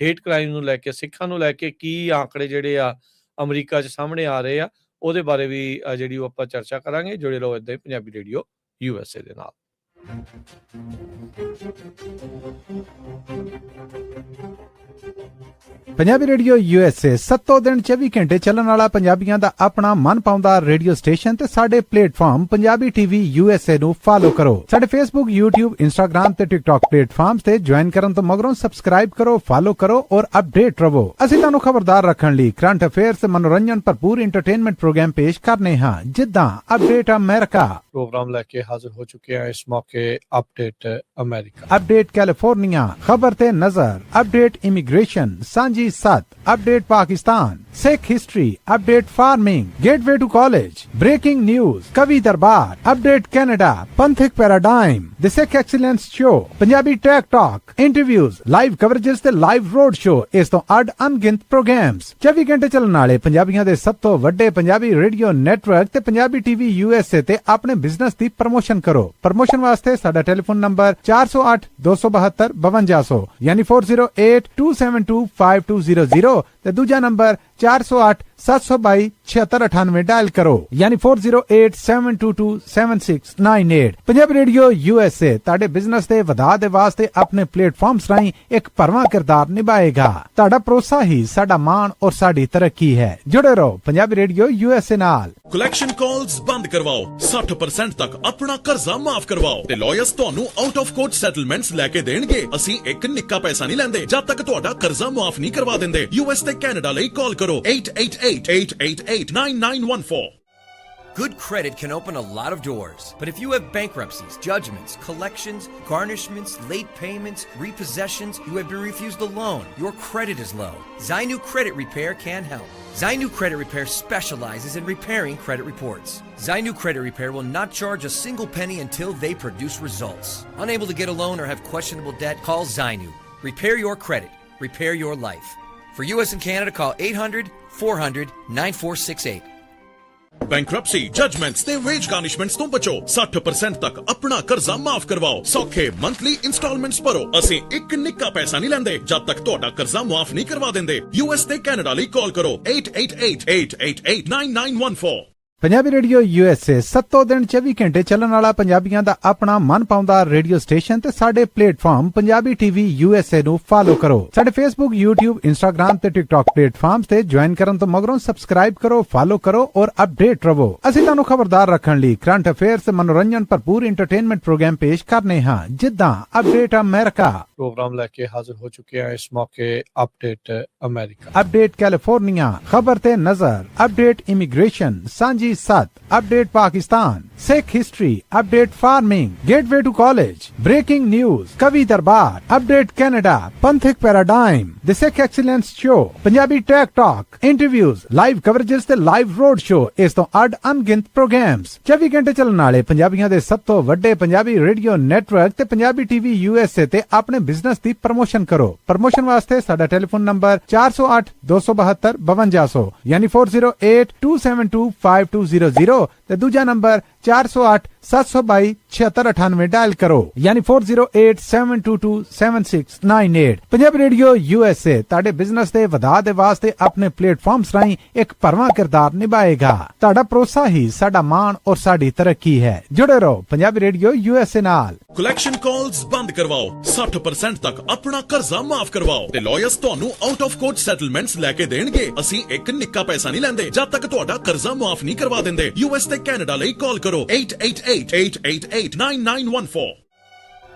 ਹੇਟ ਕ੍ਰਾਈਮ ਨੂੰ ਲੈ ਕੇ, ਸਿੱਖਾਂ ਨੂੰ ਲੈ ਕੇ ਕੀ ਆંકੜੇ ਜਿਹੜੇ ਆ ਅਮਰੀਕਾ 'ਚ ਸਾਹਮਣੇ ਆ ਰਹੇ ਆ, ਉਹਦੇ ਬਾਰੇ ਵੀ ਜਿਹੜੀ ਉਹ ਆਪਾਂ ਚਰਚਾ ਕਰਾਂਗੇ। ਜੁੜੇ ਰਹੋ ਇੱਦਾਂ ਹੀ ਪੰਜਾਬੀ ਰੇਡੀਓ USA ਦੇ ਨਾਲ। ਪੰਜਾਬੀ ਰੇਡੀਓ USA 7 ਦਿਨ 24 ਘੰਟੇ ਚੱਲਣ ਵਾਲਾ ਪੰਜਾਬੀਆਂ ਦਾ ਆਪਣਾ ਮਨਪਾਉਂਦਾ ਰੇਡੀਓ ਸਟੇਸ਼ਨ ਤੇ ਸਾਡੇ ਪਲੇਟਫਾਰਮ ਪੰਜਾਬੀ TV USA ਨੂੰ ਫਾਲੋ ਕਰੋ। ਸਾਡੇ Facebook, YouTube, Instagram ਤੇ TikTok ਪਲੇਟਫਾਰਮਸ ਤੇ ਜੁਆਇਨ ਕਰਨ ਤੋਂ ਮਗਰੋਂ ਸਬਸਕ੍ਰਾਈਬ ਕਰੋ, ਫਾਲੋ ਕਰੋ ਔਰ ਅਪਡੇਟ ਰਹੋ। ਅਸੀਂ ਤੁਹਾਨੂੰ ਖਬਰਦਾਰ ਰੱਖਣ ਲਈ ਕਰੰਟ ਅਫੇਅਰਸ ਤੇ ਮਨੋਰੰਜਨ ਭਰਪੂਰ ਐਂਟਰਟੇਨਮੈਂਟ ਪ੍ਰੋਗਰਾਮ ਪੇਸ਼ ਕਰਨੇ ਹਾਂ, ਜਿੱਦਾਂ ਅਪਡੇਟ ਅਮਰੀਕਾ ਪ੍ਰੋਗਰਾਮ ਲੈ ਕੇ ਹਾਜ਼ਰ ਹੋ ਚੁੱਕੇ ਹਾਂ ਇਸ ਮੌਕੇ। ਅਪਡੇਟ ਅਮਰੀਕਾ, ਅਪਡੇਟ ਕੈਲੀਫੋਰਨੀਆ, ਖਬਰ ਤੇ ਨਜ਼ਰ, ਅਪਡੇਟ ਇਮੀਗ੍ਰੇਸ਼ਨ, ਸਾਂਝੀ ਸੱਤ, update Pakistan, Sikh history, update farming, gateway to college, breaking news, ਕਵੀ ਦਰਬਾਰ, ਅਪਡੇਟ ਕੈਨੇਡਾ, ਪੰਥਕ paradigm, the Sikh excellence show, Punjabi tech talk, interviews, live coverages ਤੇ ਲਾਈਵ ਰੋਡ ਸ਼ੋ, ਇਸ ਤੋਂ ਅੱਡ ਅਣਗਿਣਤ ਪ੍ਰੋਗਰਾਮਸ, 24 ਘੰਟੇ ਚੱਲਣ ਵਾਲੇ ਪੰਜਾਬੀਆਂ ਦੇ ਸਭ ਤੋਂ ਵੱਡੇ ਪੰਜਾਬੀ ਰੇਡੀਓ ਨੈਟਵਰਕ ਤੇ ਪੰਜਾਬੀ TV USA ਤੇ ਆਪਣੇ ਬਿਜ਼ਨਸ ਦੀ ਪ੍ਰਮੋਸ਼ਨ ਕਰੋ। ਪ੍ਰਮੋਸ਼ਨ ਵਾਸਤੇ ਸਾਡਾ ਟੈਲੀਫੋਨ ਨੰਬਰ 408 272 5200 ਯਾਨੀ 4082725200 ਤੇ ਦੂਜਾ ਨੰਬਰ 408 722 7698 ਡਾਇਲ ਕਰੋ, ਯਾਨੀ 4087227698। ਪੰਜਾਬੀ ਰੇਡੀਓ USA ਤੁਹਾਡੇ ਬਿਜ਼ਨਸ ਦੇ ਵਧਾ ਦੇ ਵਾਸਤੇ ਆਪਣੇ ਪਲੇਟਫਾਰਮਸ ਰਾਹੀਂ ਇੱਕ ਭਰਵਾਂ ਕਿਰਦਾਰ ਨਿਭਾਏਗਾ। ਤੁਹਾਡਾ ਭਰੋਸਾ ਹੀ ਸਾਡਾ ਮਾਣ ਔਰ ਸਾਡੀ ਤਰੱਕੀ ਹੈ। ਜੁੜੇ ਰਹੋ ਪੰਜਾਬੀ ਰੇਡੀਓ USA ਨਾਲ। ਕਲੈਕਸ਼ਨ ਕਾਲਸ ਬੰਦ ਕਰਵਾਓ, 60% ਤੱਕ ਆਪਣਾ ਕਰਜ਼ਾ ਮਾਫ ਕਰਵਾਓ ਤੇ ਲਾਇਰਸ ਤੁਹਾਨੂੰ ਆਊਟ ਆਫ ਕੋਰਟ ਸੈਟਲਮੈਂਟਸ ਲੈ ਕੇ ਦੇਣਗੇ। ਅਸੀਂ ਇੱਕ ਨਿੱਕਾ ਪੈਸਾ ਨਹੀਂ ਲੈਂਦੇ ਜਦ ਤੱਕ ਤੁਹਾਡਾ ਕਰਜ਼ਾ ਮਾਫ ਨਹੀਂ ਕਰਵਾ ਦਿੰਦੇ। US ਤੇ ਕੈਨੇਡਾ ਲਈ ਕਾਲ ਕਰੋ 8888889914 Good credit can open a lot of doors, but if you have bankruptcies, judgments, collections, garnishments, late payments, repossessions, you have been refused a loan, your credit is low, Zainu Credit Repair can help. Zainu Credit Repair specializes in repairing credit reports. Zainu Credit Repair will not charge a single penny until they produce results. Unable to get a loan or have questionable debt, call Zainu. Repair your credit. Repair your life. For US and Canada, call 800-400-9468. Bankruptcy judgements ਤੇ veg ਗਾਰਨਿਸ਼ਮੈਂਟਸ ਤੋਂ ਬਚੋ 60% ਤੱਕ ਆਪਣਾ ਕਰਜ਼ਾ ਮਾਫ ਕਰਵਾਓ ਸੌਖੇ monthly instalments ਭਰੋ ਅਸੀਂ ਇੱਕ ਨਿੱਕਾ ਪੈਸਾ ਨਹੀਂ ਲੈਂਦੇ ਜਦ ਤੱਕ ਤੁਹਾਡਾ ਕਰਜ਼ਾ ਮੁਆਫ ਨਹੀਂ ਕਰਵਾ ਦਿੰਦੇ US ਤੇ ਕੈਨੇਡਾ ਲਈ ਕਾਲ ਕਰੋ 8888889914 ਪੰਜਾਬੀ ਰੇਡੀਓ USA 7 ਦਿਨ 24 ਘੰਟੇ ਚੱਲਣ ਵਾਲਾ ਪੰਜਾਬੀਆਂ ਦਾ ਆਪਣਾ ਮਨਪਾਉਂਦਾ ਰੇਡੀਓ ਸਟੇਸ਼ਨ ਤੇ ਸਾਡੇ ਪਲੇਟਫਾਰਮ ਪੰਜਾਬੀ ਟੀਵੀ USA ਨੂੰ ਫਾਲੋ ਕਰੋ। ਸਾਡੇ Facebook, YouTube, Instagram ਤੇ TikTok ਪਲੇਟਫਾਰਮਸ ਤੇ ਜੁਆਇਨ ਕਰਨ ਤੋਂ ਮਗਰੋਂ ਸਬਸਕ੍ਰਾਈਬ ਕਰੋ, ਫਾਲੋ ਕਰੋ ਔਰ ਅਪਡੇਟ ਰਹੋ। ਅਸੀਂ ਤੁਹਾਨੂੰ ਖਬਰਦਾਰ ਰੱਖਣ ਲਈ ਕਰੰਟ ਅਫੇਅਰਸ ਤੇ ਮਨੋਰੰਜਨ ਭਰਪੂਰ ਐਂਟਰਟੇਨਮੈਂਟ ਪ੍ਰੋਗਰਾਮ ਪੇਸ਼ ਕਰਨੇ ਹਾਂ ਜਿੱਦਾਂ ਅਪਡੇਟ ਅਮਰੀਕਾ ਪ੍ਰੋਗਰਾਮ ਲੈ ਕੇ ਹਾਜ਼ਰ ਹੋ ਚੁੱਕੇ ਹਾਂ ਇਸ ਮੌਕੇ ਅਪਡੇਟ ਅਮਰੀਕਾ ਅਪਡੇਟ ਕੈਲੀਫੋਰਨੀਆ ਖਬਰ ਤੇ ਨਜ਼ਰ ਅਪਡੇਟ ਇਮੀਗ੍ਰੇਸ਼ਨ ਸਾਂਝੀ 7 update Pakistan Sikh history update farming gateway to college breaking news ਕਵੀ ਦਰਬਾਰ ਅਪਡੇਟ ਕੈਨੇਡਾ ਪੰਥਕ paradigm the Sikh excellence show Punjabi tech talk interviews live coverages ਤੇ ਲਾਈਵ ਰੋਡ ਸ਼ੋ ਇਸ ਤੋਂ ਅੱਡ ਅਣਗਿਣਤ ਪ੍ਰੋਗਰਾਮਸ 24 ਘੰਟੇ ਚੱਲਣ ਵਾਲੇ ਪੰਜਾਬੀਆਂ ਦੇ ਸਭ ਤੋਂ ਵੱਡੇ ਪੰਜਾਬੀ ਰੇਡੀਓ ਨੈਟਵਰਕ ਤੇ ਪੰਜਾਬੀ ਟੀਵੀ USA ਤੇ ਆਪਣੇ ਬਿਜ਼ਨਸ ਦੀ ਪ੍ਰਮੋਸ਼ਨ ਕਰੋ। ਪ੍ਰਮੋਸ਼ਨ ਵਾਸਤੇ ਸਾਡਾ ਟੈਲੀਫੋਨ ਨੰਬਰ 408272 ਯਾਨੀ 4082725200 ਤੇ ਦੂਜਾ ਨੰਬਰ 4087227698 ਡਾਇਲ ਕਰੋ ਯਾਨੀ 4087227698 ਪੰਜਾਬੀ ਰੇਡੀਓ USA ਤੁਹਾਡੇ ਬਿਜ਼ਨਸ ਦੇ ਵਧਾ ਦੇ ਵਾਸਤੇ ਆਪਣੇ ਪਲੇਟਫਾਰਮਸ ਰਾਹੀਂ ਇੱਕ ਭਰਵਾਂ ਕਿਰਦਾਰ ਨਿਭਾਏਗਾ। ਤੁਹਾਡਾ ਭਰੋਸਾ ਹੀ ਸਾਡਾ ਮਾਣ ਔਰ ਸਾਡੀ ਤਰੱਕੀ ਹੈ। ਜੁੜੇ ਰਹੋ ਪੰਜਾਬੀ ਰੇਡੀਓ USA ਨਾਲ। ਕਲੈਕਸ਼ਨ ਕਾਲਸ ਬੰਦ ਕਰਵਾਓ 60% ਤੱਕ ਆਪਣਾ ਕਰਜ਼ਾ ਮਾਫ ਕਰਵਾਓ ਤੇ ਲਾਇਰਸ ਤੁਹਾਨੂੰ ਆਊਟ ਆਫ ਕੋਰਟ ਸੈਟਲਮੈਂਟਸ ਲੈ ਕੇ ਦੇਣਗੇ ਅਸੀਂ ਇੱਕ ਨਿੱਕਾ ਪੈਸਾ ਨਹੀਂ ਲੈਂਦੇ ਜਦ ਤੱਕ ਤੁਹਾਡਾ ਕਰਜ਼ਾ ਮਾਫ ਨਹੀਂ ਕਰਵਾ ਦਿੰਦੇ US ਤੇ ਕੈਨੇਡਾ ਲਈ ਕਾਲ ਕਰੋ 8888889914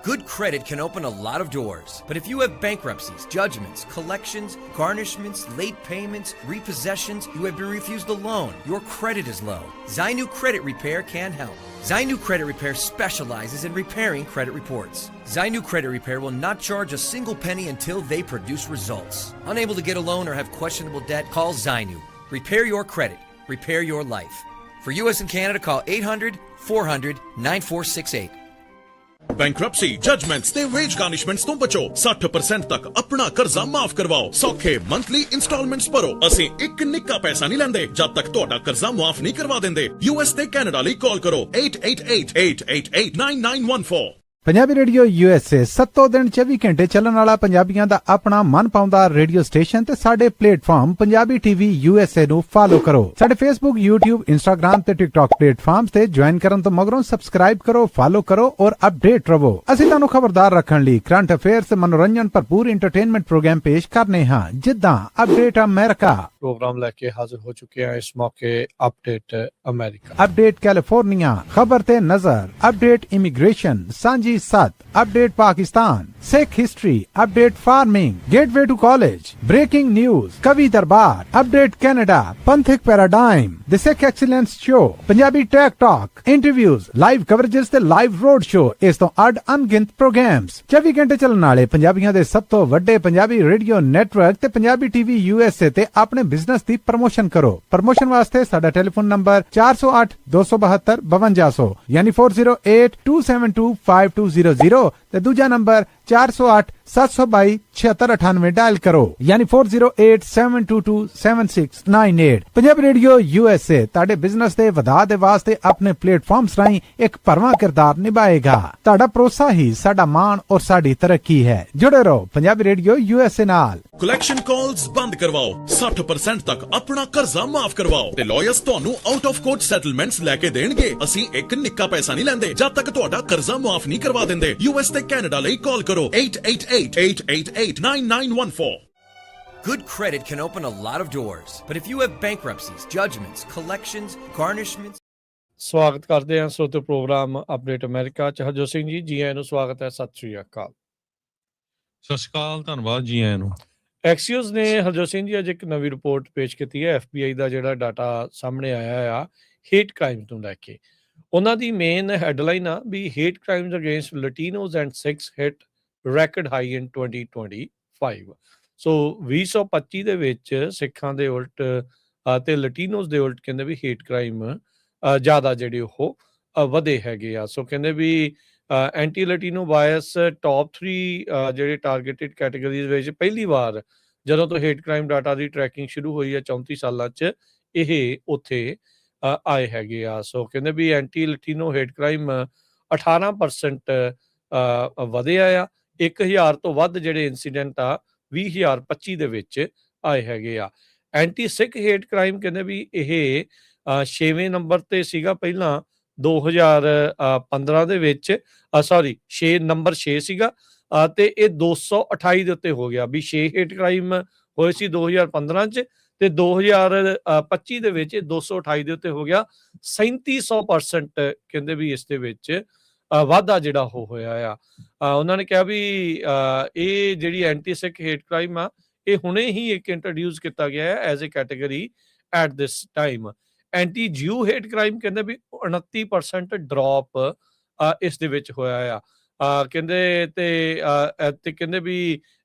Good credit can open a lot of doors, but if you have bankruptcies, judgments, collections, garnishments, late payments, repossessions, you have been refused a loan, your credit is low, Zainu Credit Repair can help. Zainu Credit Repair specializes in repairing credit reports. Zainu Credit Repair will not charge a single penny until they produce results. Unable to get a loan or have questionable debt, call Zainu. Repair your credit. Repair your life. For US and Canada, call 800-400-9468. Bankruptcy judgements ਤੇ veg ਗਾਰਨਿਸ਼ਮੈਂਟਸ ਤੋਂ ਬਚੋ 60% ਤੱਕ ਆਪਣਾ ਕਰਜ਼ਾ ਮਾਫ ਕਰਵਾਓ ਸੌਖੇ monthly instalments ਭਰੋ ਅਸੀਂ ਇੱਕ ਨਿੱਕਾ ਪੈਸਾ ਨਹੀਂ ਲੈਂਦੇ ਜਦ ਤੱਕ ਤੁਹਾਡਾ ਕਰਜ਼ਾ ਮੁਆਫ ਨਹੀਂ ਕਰਵਾ ਦਿੰਦੇ US ਤੇ ਕੈਨੇਡਾ ਲਈ ਕਾਲ ਕਰੋ 8888889914 ਪੰਜਾਬੀ ਰੇਡੀਓ USA 7 ਦਿਨ 24 ਘੰਟੇ ਚੱਲਣ ਵਾਲਾ ਪੰਜਾਬੀਆਂ ਦਾ ਆਪਣਾ ਮਨਪਾਉਂਦਾ ਰੇਡੀਓ ਸਟੇਸ਼ਨ ਤੇ ਸਾਡੇ ਪਲੇਟਫਾਰਮ ਪੰਜਾਬੀ ਟੀਵੀ USA ਨੂੰ ਫਾਲੋ ਕਰੋ। ਸਾਡੇ Facebook, YouTube, Instagram ਤੇ TikTok ਪਲੇਟਫਾਰਮਸ ਤੇ ਜੁਆਇਨ ਕਰਨ ਤੋਂ ਮਗਰੋਂ ਸਬਸਕ੍ਰਾਈਬ ਕਰੋ, ਫਾਲੋ ਕਰੋ ਔਰ ਅਪਡੇਟ ਰਹੋ। ਅਸੀਂ ਤੁਹਾਨੂੰ ਖਬਰਦਾਰ ਰੱਖਣ ਲਈ ਕਰੰਟ ਅਫੇਅਰਸ ਤੇ ਮਨੋਰੰਜਨ ਭਰਪੂਰ ਐਂਟਰਟੇਨਮੈਂਟ ਪ੍ਰੋਗਰਾਮ ਪੇਸ਼ ਕਰਨੇ ਹਾਂ ਜਿੱਦਾਂ ਅਪਡੇਟ ਅਮਰੀਕਾ ਪ੍ਰੋਗਰਾਮ ਲੈ ਕੇ ਹਾਜ਼ਰ ਹੋ ਚੁੱਕੇ ਹਾਂ ਇਸ ਮੌਕੇ ਅਪਡੇਟ ਅਮਰੀਕਾ ਅਪਡੇਟ ਕੈਲੀਫੋਰਨੀਆ ਖਬਰ ਤੇ ਨਜ਼ਰ ਅਪਡੇਟ ਇਮੀਗ੍ਰੇਸ਼ਨ ਸਾਂਝੀ 7 update Pakistan Sikh history update farming gateway to college breaking news ਕਵੀ ਦਰਬਾਰ ਅਪਡੇਟ ਕੈਨੇਡਾ ਪੰਥਕ paradigm the Sikh excellence show Punjabi tech talk interviews live coverages ਤੇ ਲਾਈਵ ਰੋਡ ਸ਼ੋ ਇਸ ਤੋਂ ਅੱਡ ਅਣਗਿਣਤ ਪ੍ਰੋਗਰਾਮਸ 24 ਘੰਟੇ ਚੱਲਣ ਵਾਲੇ ਪੰਜਾਬੀਆਂ ਦੇ ਸਭ ਤੋਂ ਵੱਡੇ ਪੰਜਾਬੀ ਰੇਡੀਓ ਨੈਟਵਰਕ ਤੇ ਪੰਜਾਬੀ ਟੀਵੀ USA ਤੇ ਆਪਣੇ ਬਿਜ਼ਨਸ ਦੀ ਪ੍ਰਮੋਸ਼ਨ ਕਰੋ। ਪ੍ਰਮੋਸ਼ਨ ਵਾਸਤੇ ਸਾਡਾ ਟੈਲੀਫੋਨ ਨੰਬਰ 4082725200 ਯਾਨੀ 4082725200 ਤੇ ਦੂਜਾ ਨੰਬਰ 4087227698 ਡਾਇਲ ਕਰੋ ਯਾਨੀ 4087227698 ਪੰਜਾਬੀ ਰੇਡੀਓ USA ਤੁਹਾਡੇ ਬਿਜ਼ਨਸ ਦੇ ਵਧਾ ਦੇ ਵਾਸਤੇ ਆਪਣੇ ਪਲੇਟਫਾਰਮਸ ਰਾਹੀਂ ਇੱਕ ਭਰਵਾਂ ਕਿਰਦਾਰ ਨਿਭਾਏਗਾ। ਤੁਹਾਡਾ ਭਰੋਸਾ ਹੀ ਸਾਡਾ ਮਾਣ ਔਰ ਸਾਡੀ ਤਰੱਕੀ ਹੈ। ਜੁੜੇ ਰਹੋ ਪੰਜਾਬੀ ਰੇਡੀਓ USA ਨਾਲ। ਕਲੈਕਸ਼ਨ ਕਾਲਸ ਬੰਦ ਕਰਵਾਓ 60% ਤੱਕ ਆਪਣਾ ਕਰਜ਼ਾ ਮਾਫ ਕਰਵਾਓ ਤੇ ਲਾਇਰਸ ਤੁਹਾਨੂੰ ਆਊਟ ਆਫ ਕੋਰਟ ਸੈਟਲਮੈਂਟਸ ਲੈ ਕੇ ਦੇਣਗੇ ਅਸੀਂ ਇੱਕ ਨਿੱਕਾ ਪੈਸਾ ਨਹੀਂ ਲੈਂਦੇ ਜਦ ਤੱਕ ਤੁਹਾਡਾ ਕਰਜ਼ਾ ਮੁਆਫ ਨਹੀਂ ਕਰਵਾ ਦਿੰਦੇ US ਤੇ ਕੈਨੇਡਾ ਲਈ ਕਾਲ ਕਰੋ 8888889914 Good credit can open a lot of doors, but if you have bankruptcies, judgments, collections, garnishments, ਸਵਾਗਤ ਕਰਦੇ ਹਾਂ ਸੋਤੇ ਪ੍ਰੋਗਰਾਮ ਅਪਡੇਟ ਅਮਰੀਕਾ ਚ ਹਰਜੋਤ ਸਿੰਘ ਜੀ ਆਇਆਂ ਨੂੰ ਸਵਾਗਤ ਹੈ। ਸਤਿ ਸ਼੍ਰੀ ਅਕਾਲ। ਸਤਿ ਸ਼੍ਰੀ ਅਕਾਲ, ਧੰਨਵਾਦ ਜੀ ਆਇਆਂ ਨੂੰ। ਐਕਸੀਓਸ ਨੇ ਹਰਜੋਤ ਸਿੰਘ ਜੀ ਅੱਜ ਇੱਕ ਨਵੀਂ ਰਿਪੋਰਟ ਪੇਸ਼ ਕੀਤੀ ਹੈ। FBI ਦਾ ਜਿਹੜਾ ਡਾਟਾ ਸਾਹਮਣੇ ਆਇਆ ਆ ਹੇਟ ਕ੍ਰਾਈਮਸ ਨੂੰ ਲੈ ਕੇ। ਉਹਨਾਂ ਦੀ ਮੇਨ ਹੈਡਲਾਈਨ ਆ ਵੀ hate crimes against Latinos and Sikhs hit record high in 2025। So 2025 ਦੇ ਵਿੱਚ ਸਿੱਖਾਂ ਦੇ ਉਲਟ ਤੇ ਲਟੀਨੋਜ਼ ਦੇ ਉਲਟ ਕਹਿੰਦੇ ਵੀ ਹੇਟ ਕ੍ਰਾਈਮ ਜ਼ਿਆਦਾ ਜਿਹੜੇ ਉਹ ਵਧੇ ਹੈਗੇ ਆ। ਸੋ ਕਹਿੰਦੇ ਵੀ ਐਂਟੀ ਲਟੀਨੋ ਬਾਇਸ ਟੌਪ 3 ਜਿਹੜੇ ਟਾਰਗੇਟਿਡ ਕੈਟਾਗਰੀਜ਼ ਵਿੱਚ ਪਹਿਲੀ ਵਾਰ ਜਦੋਂ ਤੋਂ ਹੇਟ ਕ੍ਰਾਈਮ ਡਾਟਾ ਦੀ ਟਰੈਕਿੰਗ ਸ਼ੁਰੂ ਹੋਈ ਹੈ 34 ਸਾਲਾਂ 'ਚ ਇਹ ਉੱਥੇ ਆਏ ਹੈਗੇ ਆ। ਸੋ ਕਹਿੰਦੇ ਵੀ ਐਂਟੀ ਲਟੀਨੋ ਹੇਟ ਕ੍ਰਾਈਮ 18% ਵਧਿਆ ਆ। 1000 ਤੋਂ ਵੱਧ ਜਿਹੜੇ ਇੰਸੀਡੈਂਟ ਆ 2025 ਦੇ ਵਿੱਚ ਆਏ ਹੈਗੇ ਆ। ਐਂਟੀ ਸਿੱਖ ਹੇਟ ਕ੍ਰਾਈਮ ਕਹਿੰਦੇ ਵੀ ਇਹ 6ਵੇਂ ਨੰਬਰ ਤੇ ਸੀਗਾ ਪਹਿਲਾਂ 2015 ਦੇ ਵਿੱਚ। ਸੌਰੀ 6 ਸੀਗਾ ਤੇ ਇਹ 228 ਦੇ ਉੱਤੇ ਹੋ ਗਿਆ ਵੀ 6 ਹੇਟ ਕ੍ਰਾਈਮ ਹੋਏ ਸੀ 2015 ਚ ਤੇ 2025 ਦੇ ਵਿੱਚ ਇਹ 228 ਦੇ ਉੱਤੇ ਹੋ ਗਿਆ। 3700% ਕਹਿੰਦੇ ਵੀ ਇਸ ਦੇ ਵਿੱਚ ਵਾਧਾ ਜਿਹੜਾ ਉਹ ਹੋਇਆ ਆ। ਉਹਨਾਂ ਨੇ ਕਿਹਾ ਵੀ ਇਹ ਜਿਹੜੀ ਐਂਟੀ ਸਿੱਖ ਹੇਟ ਕ੍ਰਾਈਮ ਆ ਇਹ ਹੁਣੇ ਹੀ ਇੱਕ ਇੰਟਰੋਡਿਊਸ ਕੀਤਾ ਗਿਆ ਹੈ as a category at this time. Anti Jew hate crime ਕਹਿੰਦੇ ਵੀ 29% ਡ੍ਰੌਪ ਇਸ ਦੇ ਵਿੱਚ ਹੋਇਆ ਆ। ਕਹਿੰਦੇ ਤੇ ਕਹਿੰਦੇ ਵੀ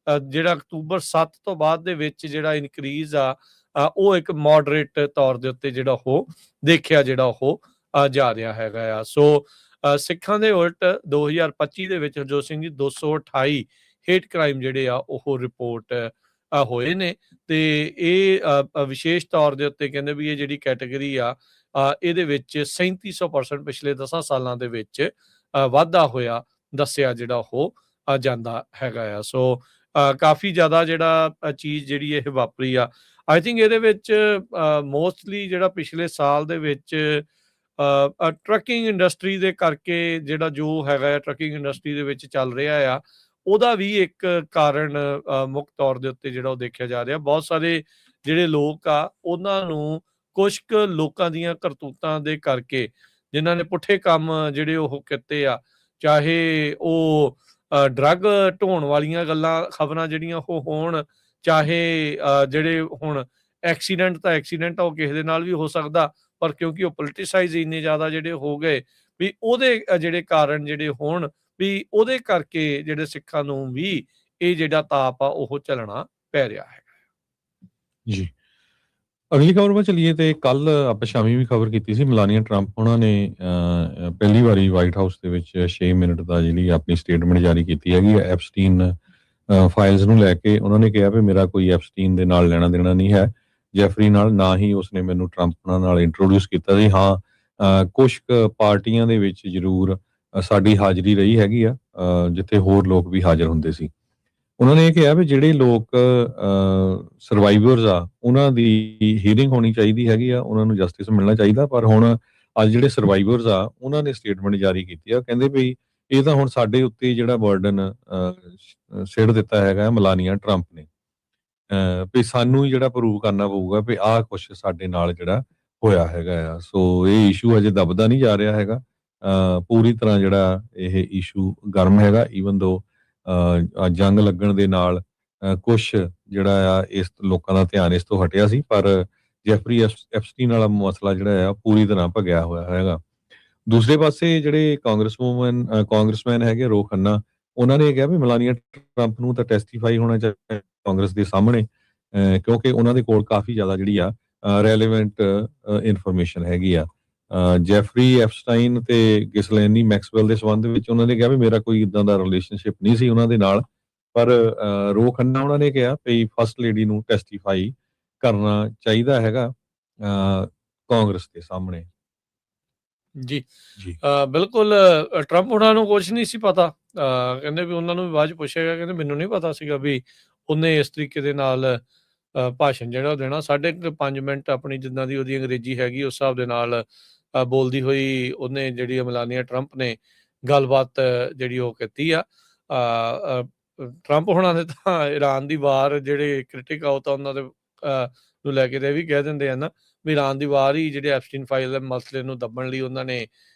ਜਿਹੜਾ ਅਕਤੂਬਰ 7 ਤੋਂ ਬਾਅਦ ਦੇ ਵਿੱਚ ਜਿਹੜਾ ਇਨਕਰੀਜ਼ ਆ ਉਹ ਇੱਕ ਮੋਡਰੇਟ ਤੌਰ ਦੇ ਉੱਤੇ ਜਿਹੜਾ ਉਹ ਦੇਖਿਆ ਜਿਹੜਾ ਉਹ ਜਾ ਰਿਹਾ ਹੈਗਾ ਆ। ਸੋ ਸਿੱਖਾਂ ਦੇ ਉਲਟ 2025 ਦੇ ਵਿੱਚ ਹਰਜੋਤ ਸਿੰਘ ਜੀ 228 ਹੇਟ ਕ੍ਰਾਈਮ ਜਿਹੜੇ ਆ ਉਹ ਰਿਪੋਰਟ ਹੋਏ ਨੇ ਤੇ ਇਹ ਵਿਸ਼ੇਸ਼ ਤੌਰ ਦੇ ਉੱਤੇ ਕਹਿੰਦੇ ਵੀ ਇਹ ਜਿਹੜੀ ਕੈਟਾਗਰੀ ਆ ਇਹਦੇ ਵਿੱਚ 3700% ਪਿਛਲੇ 10 ਸਾਲਾਂ ਦੇ ਵਿੱਚ ਵਾਧਾ ਹੋਇਆ ਦੱਸਿਆ ਜਿਹੜਾ ਉਹ ਜਾਂਦਾ ਹੈਗਾ ਆ। ਸੋ ਕਾਫੀ ਜ਼ਿਆਦਾ ਜਿਹੜਾ ਚੀਜ਼ ਜਿਹੜੀ ਇਹ ਵਾਪਰੀ ਆ। ਆਈ ਥਿੰਕ ਇਹਦੇ ਵਿੱਚ ਮੋਸਟਲੀ ਜਿਹੜਾ ਪਿਛਲੇ ਸਾਲ ਦੇ ਵਿੱਚ ਟਰੱਕਿੰਗ ਇੰਡਸਟਰੀ ਦੇ ਕਰਕੇ ਜਿਹੜਾ ਜੋ ਹੈਗਾ ਟਰੱਕਿੰਗ ਇੰਡਸਟਰੀ ਦੇ ਵਿੱਚ ਚੱਲ ਰਿਹਾ ਆ ਉਹਦਾ ਵੀ ਇੱਕ ਕਾਰਨ ਮੁੱਖ ਤੌਰ ਦੇ ਉੱਤੇ ਜਿਹੜਾ ਉਹ ਦੇਖਿਆ ਜਾ ਰਿਹਾ। ਬਹੁਤ ਸਾਰੇ ਜਿਹੜੇ ਲੋਕ ਆ ਉਹਨਾਂ ਨੂੰ ਕੁਝ ਕੁ ਲੋਕਾਂ ਦੀਆਂ ਕਰਤੂਤਾਂ ਦੇ ਕਰਕੇ ਜਿਨ੍ਹਾਂ ਨੇ ਪੁੱਠੇ ਕੰਮ ਜਿਹੜੇ ਉਹ ਕੀਤੇ ਆ, ਚਾਹੇ ਉਹ ਡਰੱਗ ਢੋਣ ਵਾਲੀਆਂ ਗੱਲਾਂ ਖਬਰਾਂ ਜਿਹੜੀਆਂ ਉਹ ਹੋਣ, ਚਾਹੇ ਜਿਹੜੇ ਹੁਣ ਐਕਸੀਡੈਂਟ ਤਾਂ ਐਕਸੀਡੈਂਟ ਆ ਉਹ ਕਿਸੇ ਦੇ ਨਾਲ ਵੀ ਹੋ ਸਕਦਾ ਪਰ ਕਿਉਂਕਿ ਉਹ ਪੋਲੀਟੀਸਾਈਜ਼ ਇੰਨੇ ਜ਼ਿਆਦਾ ਜਿਹੜੇ ਹੋ ਗਏ ਵੀ ਉਹਦੇ ਜਿਹੜੇ ਕਾਰਨ ਜਿਹੜੇ ਹੋਣ ਵੀ ਉਹਦੇ ਕਰਕੇ ਜਿਹੜੇ ਸਿੱਖਾਂ ਨੂੰ ਵੀ ਇਹ ਜਿਹੜਾ ਤਾਪ ਆ ਉਹ ਝੱਲਣਾ ਪੈ ਰਿਹਾ ਹੈ ਜੀ। ਅਗਲੀ ਖਬਰ ਵੱਲ ਚਲੀਏ ਤੇ ਕੱਲ ਆਪਾਂ ਸ਼ਾਮੀ ਵੀ ਖਬਰ ਕੀਤੀ ਸੀ ਮਲਾਨੀਆ ਟਰੰਪ ਉਹਨਾਂ ਨੇ ਪਹਿਲੀ ਵਾਰੀ ਵਾਈਟ ਹਾਊਸ ਦੇ ਵਿੱਚ 6 ਮਿੰਟ ਦਾ ਜਿਹੜੀ ਆਪਣੀ ਸਟੇਟਮੈਂਟ ਜਾਰੀ ਕੀਤੀ ਹੈਗੀ ਐਪਸਟੀਨ ਫਾਈਲਸ ਨੂੰ ਲੈ ਕੇ। ਉਹਨਾਂ ਨੇ ਕਿਹਾ ਵੀ ਮੇਰਾ ਕੋਈ ਐਪਸਟੀਨ ਦੇ ਨਾਲ ਲੈਣਾ ਦੇਣਾ ਨਹੀਂ ਹੈ ਜੈਫਰੀ ਨਾਲ, ਨਾ ਹੀ ਉਸਨੇ ਮੈਨੂੰ ਟਰੰਪ ਨਾਲ ਇੰਟਰੋਡਿਊਸ ਕੀਤਾ ਸੀ। ਹਾਂ ਕੁਝ ਪਾਰਟੀਆਂ ਦੇ ਵਿੱਚ ਜ਼ਰੂਰ ਸਾਡੀ ਹਾਜ਼ਰੀ ਰਹੀ ਹੈਗੀ ਆ ਜਿੱਥੇ ਹੋਰ ਲੋਕ ਵੀ ਹਾਜ਼ਰ ਹੁੰਦੇ ਸੀ। ਉਹਨਾਂ ਨੇ ਇਹ ਕਿਹਾ ਵੀ ਜਿਹੜੇ ਲੋਕ ਸਰਵਾਈਵਰਸ ਆ ਉਹਨਾਂ ਦੀ ਹੀਅਰਿੰਗ ਹੋਣੀ ਚਾਹੀਦੀ ਹੈਗੀ ਆ, ਉਹਨਾਂ ਨੂੰ ਜਸਟਿਸ ਮਿਲਣਾ ਚਾਹੀਦਾ। ਪਰ ਹੁਣ ਅੱਜ ਜਿਹੜੇ ਸਰਵਾਈਵਰਸ ਆ ਉਹਨਾਂ ਨੇ ਸਟੇਟਮੈਂਟ ਜਾਰੀ ਕੀਤੀ ਆ, ਕਹਿੰਦੇ ਵੀ ਇਹ ਤਾਂ ਹੁਣ ਸਾਡੇ ਉੱਤੇ ਜਿਹੜਾ ਬਰਡਨ ਸਿੱਟ ਦਿੱਤਾ ਹੈਗਾ ਮਲਾਨੀਆ ਟਰੰਪ ਨੇ ਵੀ ਸਾਨੂੰ ਜਿਹੜਾ ਪ੍ਰੂਵ ਕਰਨਾ ਪਊਗਾ ਵੀ ਆਹ ਕੁਛ ਸਾਡੇ ਨਾਲ ਜਿਹੜਾ ਹੋਇਆ ਹੈਗਾ ਆ। ਸੋ ਇਹ ਇਸ਼ੂ ਅਜੇ ਦਬਦਾ ਨਹੀਂ ਜਾ ਰਿਹਾ ਹੈਗਾ, ਪੂਰੀ ਤਰ੍ਹਾਂ ਜਿਹੜਾ ਇਹ ਇਸ਼ੂ ਗਰਮ ਹੈਗਾ। ਈਵਨ ਦੋ ਜੰਗ ਲੱਗਣ ਦੇ ਨਾਲ ਕੁਛ ਜਿਹੜਾ ਆ ਇਸ ਲੋਕਾਂ ਦਾ ਧਿਆਨ ਇਸ ਤੋਂ ਹਟਿਆ ਸੀ, ਪਰ ਜੈਫਰੀ ਐਪਸਟੀਨ ਵਾਲਾ ਮਸਲਾ ਜਿਹੜਾ ਆ ਪੂਰੀ ਤਰ੍ਹਾਂ ਭਗਿਆ ਹੋਇਆ ਹੈਗਾ। ਦੂਸਰੇ ਪਾਸੇ ਜਿਹੜੇ ਕਾਂਗਰਸਮੈਨ ਹੈਗੇ ਰੋ ਖੰਨਾ, ਉਹਨਾਂ ਨੇ ਕਿਹਾ ਵੀ ਮਲਾਨੀਆ ਟਰੰਪ ਨੂੰ ਤਾਂ ਟੈਸਟੀਫਾਈ ਹੋਣਾ ਚਾਹੀਦਾ ਕਾਂਗਰਸ ਦੇ ਸਾਹਮਣੇ ਕਿਉਂਕਿ ਉਹਨਾਂ ਦੇ ਕੋਲ ਕਾਫੀ ਜ਼ਿਆਦਾ ਜਿਹੜੀ ਆ ਰੈਲੇਵੈਂਟ ਇਨਫੋਰਮੇਸ਼ਨ ਹੈਗੀ ਆ। ਜੈਫਰੀ ਐਪਸਟਾਈਨ ਤੇ ਗਿਸਲੈਨੀ ਮੈਕਸਵੈਲ ਦੇ ਸੰਬੰਧ ਵਿੱਚ ਉਹਨਾਂ ਨੇ ਕਿਹਾ ਵੀ ਮੇਰਾ ਕੋਈ ਇਦਾਂ ਦਾ ਰਿਲੇਸ਼ਨਸ਼ਿਪ ਨਹੀਂ ਸੀ ਉਹਨਾਂ ਦੇ ਨਾਲ, ਪਰ ਰੋ ਖੰਨਾ ਉਹਨਾਂ ਨੇ ਕਿਹਾ ਵੀ ਫਸਟ ਲੇਡੀ ਨੂੰ ਟੈਸਟੀਫਾਈ ਕਰਨਾ ਚਾਹੀਦਾ ਹੈਗਾ ਕਾਂਗਰਸ ਦੇ ਸਾਹਮਣੇ। ਜੀ ਬਿਲਕੁਲ। ਟਰੰਪ ਉਹਨਾਂ ਨੂੰ ਕੁਝ ਨਹੀਂ ਸੀ ਪਤਾ, ਕਹਿੰਦੇ ਵੀ ਉਹਨਾਂ ਨੂੰ ਬਾਅਦ ਚ ਪੁੱਛਿਆ ਗਿਆ, ਕਹਿੰਦੇ ਮੈਨੂੰ ਨਹੀਂ ਪਤਾ ਸੀਗਾ ਵੀ ਉਹਨੇ ਇਸ ਤਰੀਕੇ ਦੇ ਨਾਲ ਭਾਸ਼ਣ ਜਿਹੜਾ ਦੇਣਾ। 5.5 ਮਿੰਟ ਆਪਣੀ ਜਿੱਦਾਂ ਦੀ ਉਹਦੀ ਅੰਗਰੇਜ਼ੀ ਹੈਗੀ ਉਸ ਹਿਸਾਬ ਦੇ ਨਾਲ ਬੋਲਦੀ ਹੋਈ ਉਹਨੇ ਜਿਹੜੀ ਮਲਾਨੀਆ ਟਰੰਪ ਨੇ ਗੱਲਬਾਤ ਜਿਹੜੀ ਉਹ ਕੀਤੀ ਆ। ਟਰੰਪ ਹੋਣਾ ਦੇ ਤਾਂ ਈਰਾਨ ਦੀ ਵਾਰ ਜਿਹੜੇ ਕ੍ਰਿਟਿਕ ਆ ਉਹ ਤਾਂ ਉਹਨਾਂ ਦੇ ਨੂੰ ਲੈ ਕੇ ਤੇ ਵੀ ਕਹਿ ਦਿੰਦੇ ਆ ਨਾ ਵੀ ਈਰਾਨ ਦੀ ਵਾਰ ਹੀ ਜਿਹੜੇ ਐਪਸਟੀਨ ਫਾਈਲ ਦੇ ਮਸਲੇ ਨੂੰ ਦੱਬਣ ਲਈ ਉਹਨਾਂ ਨੇ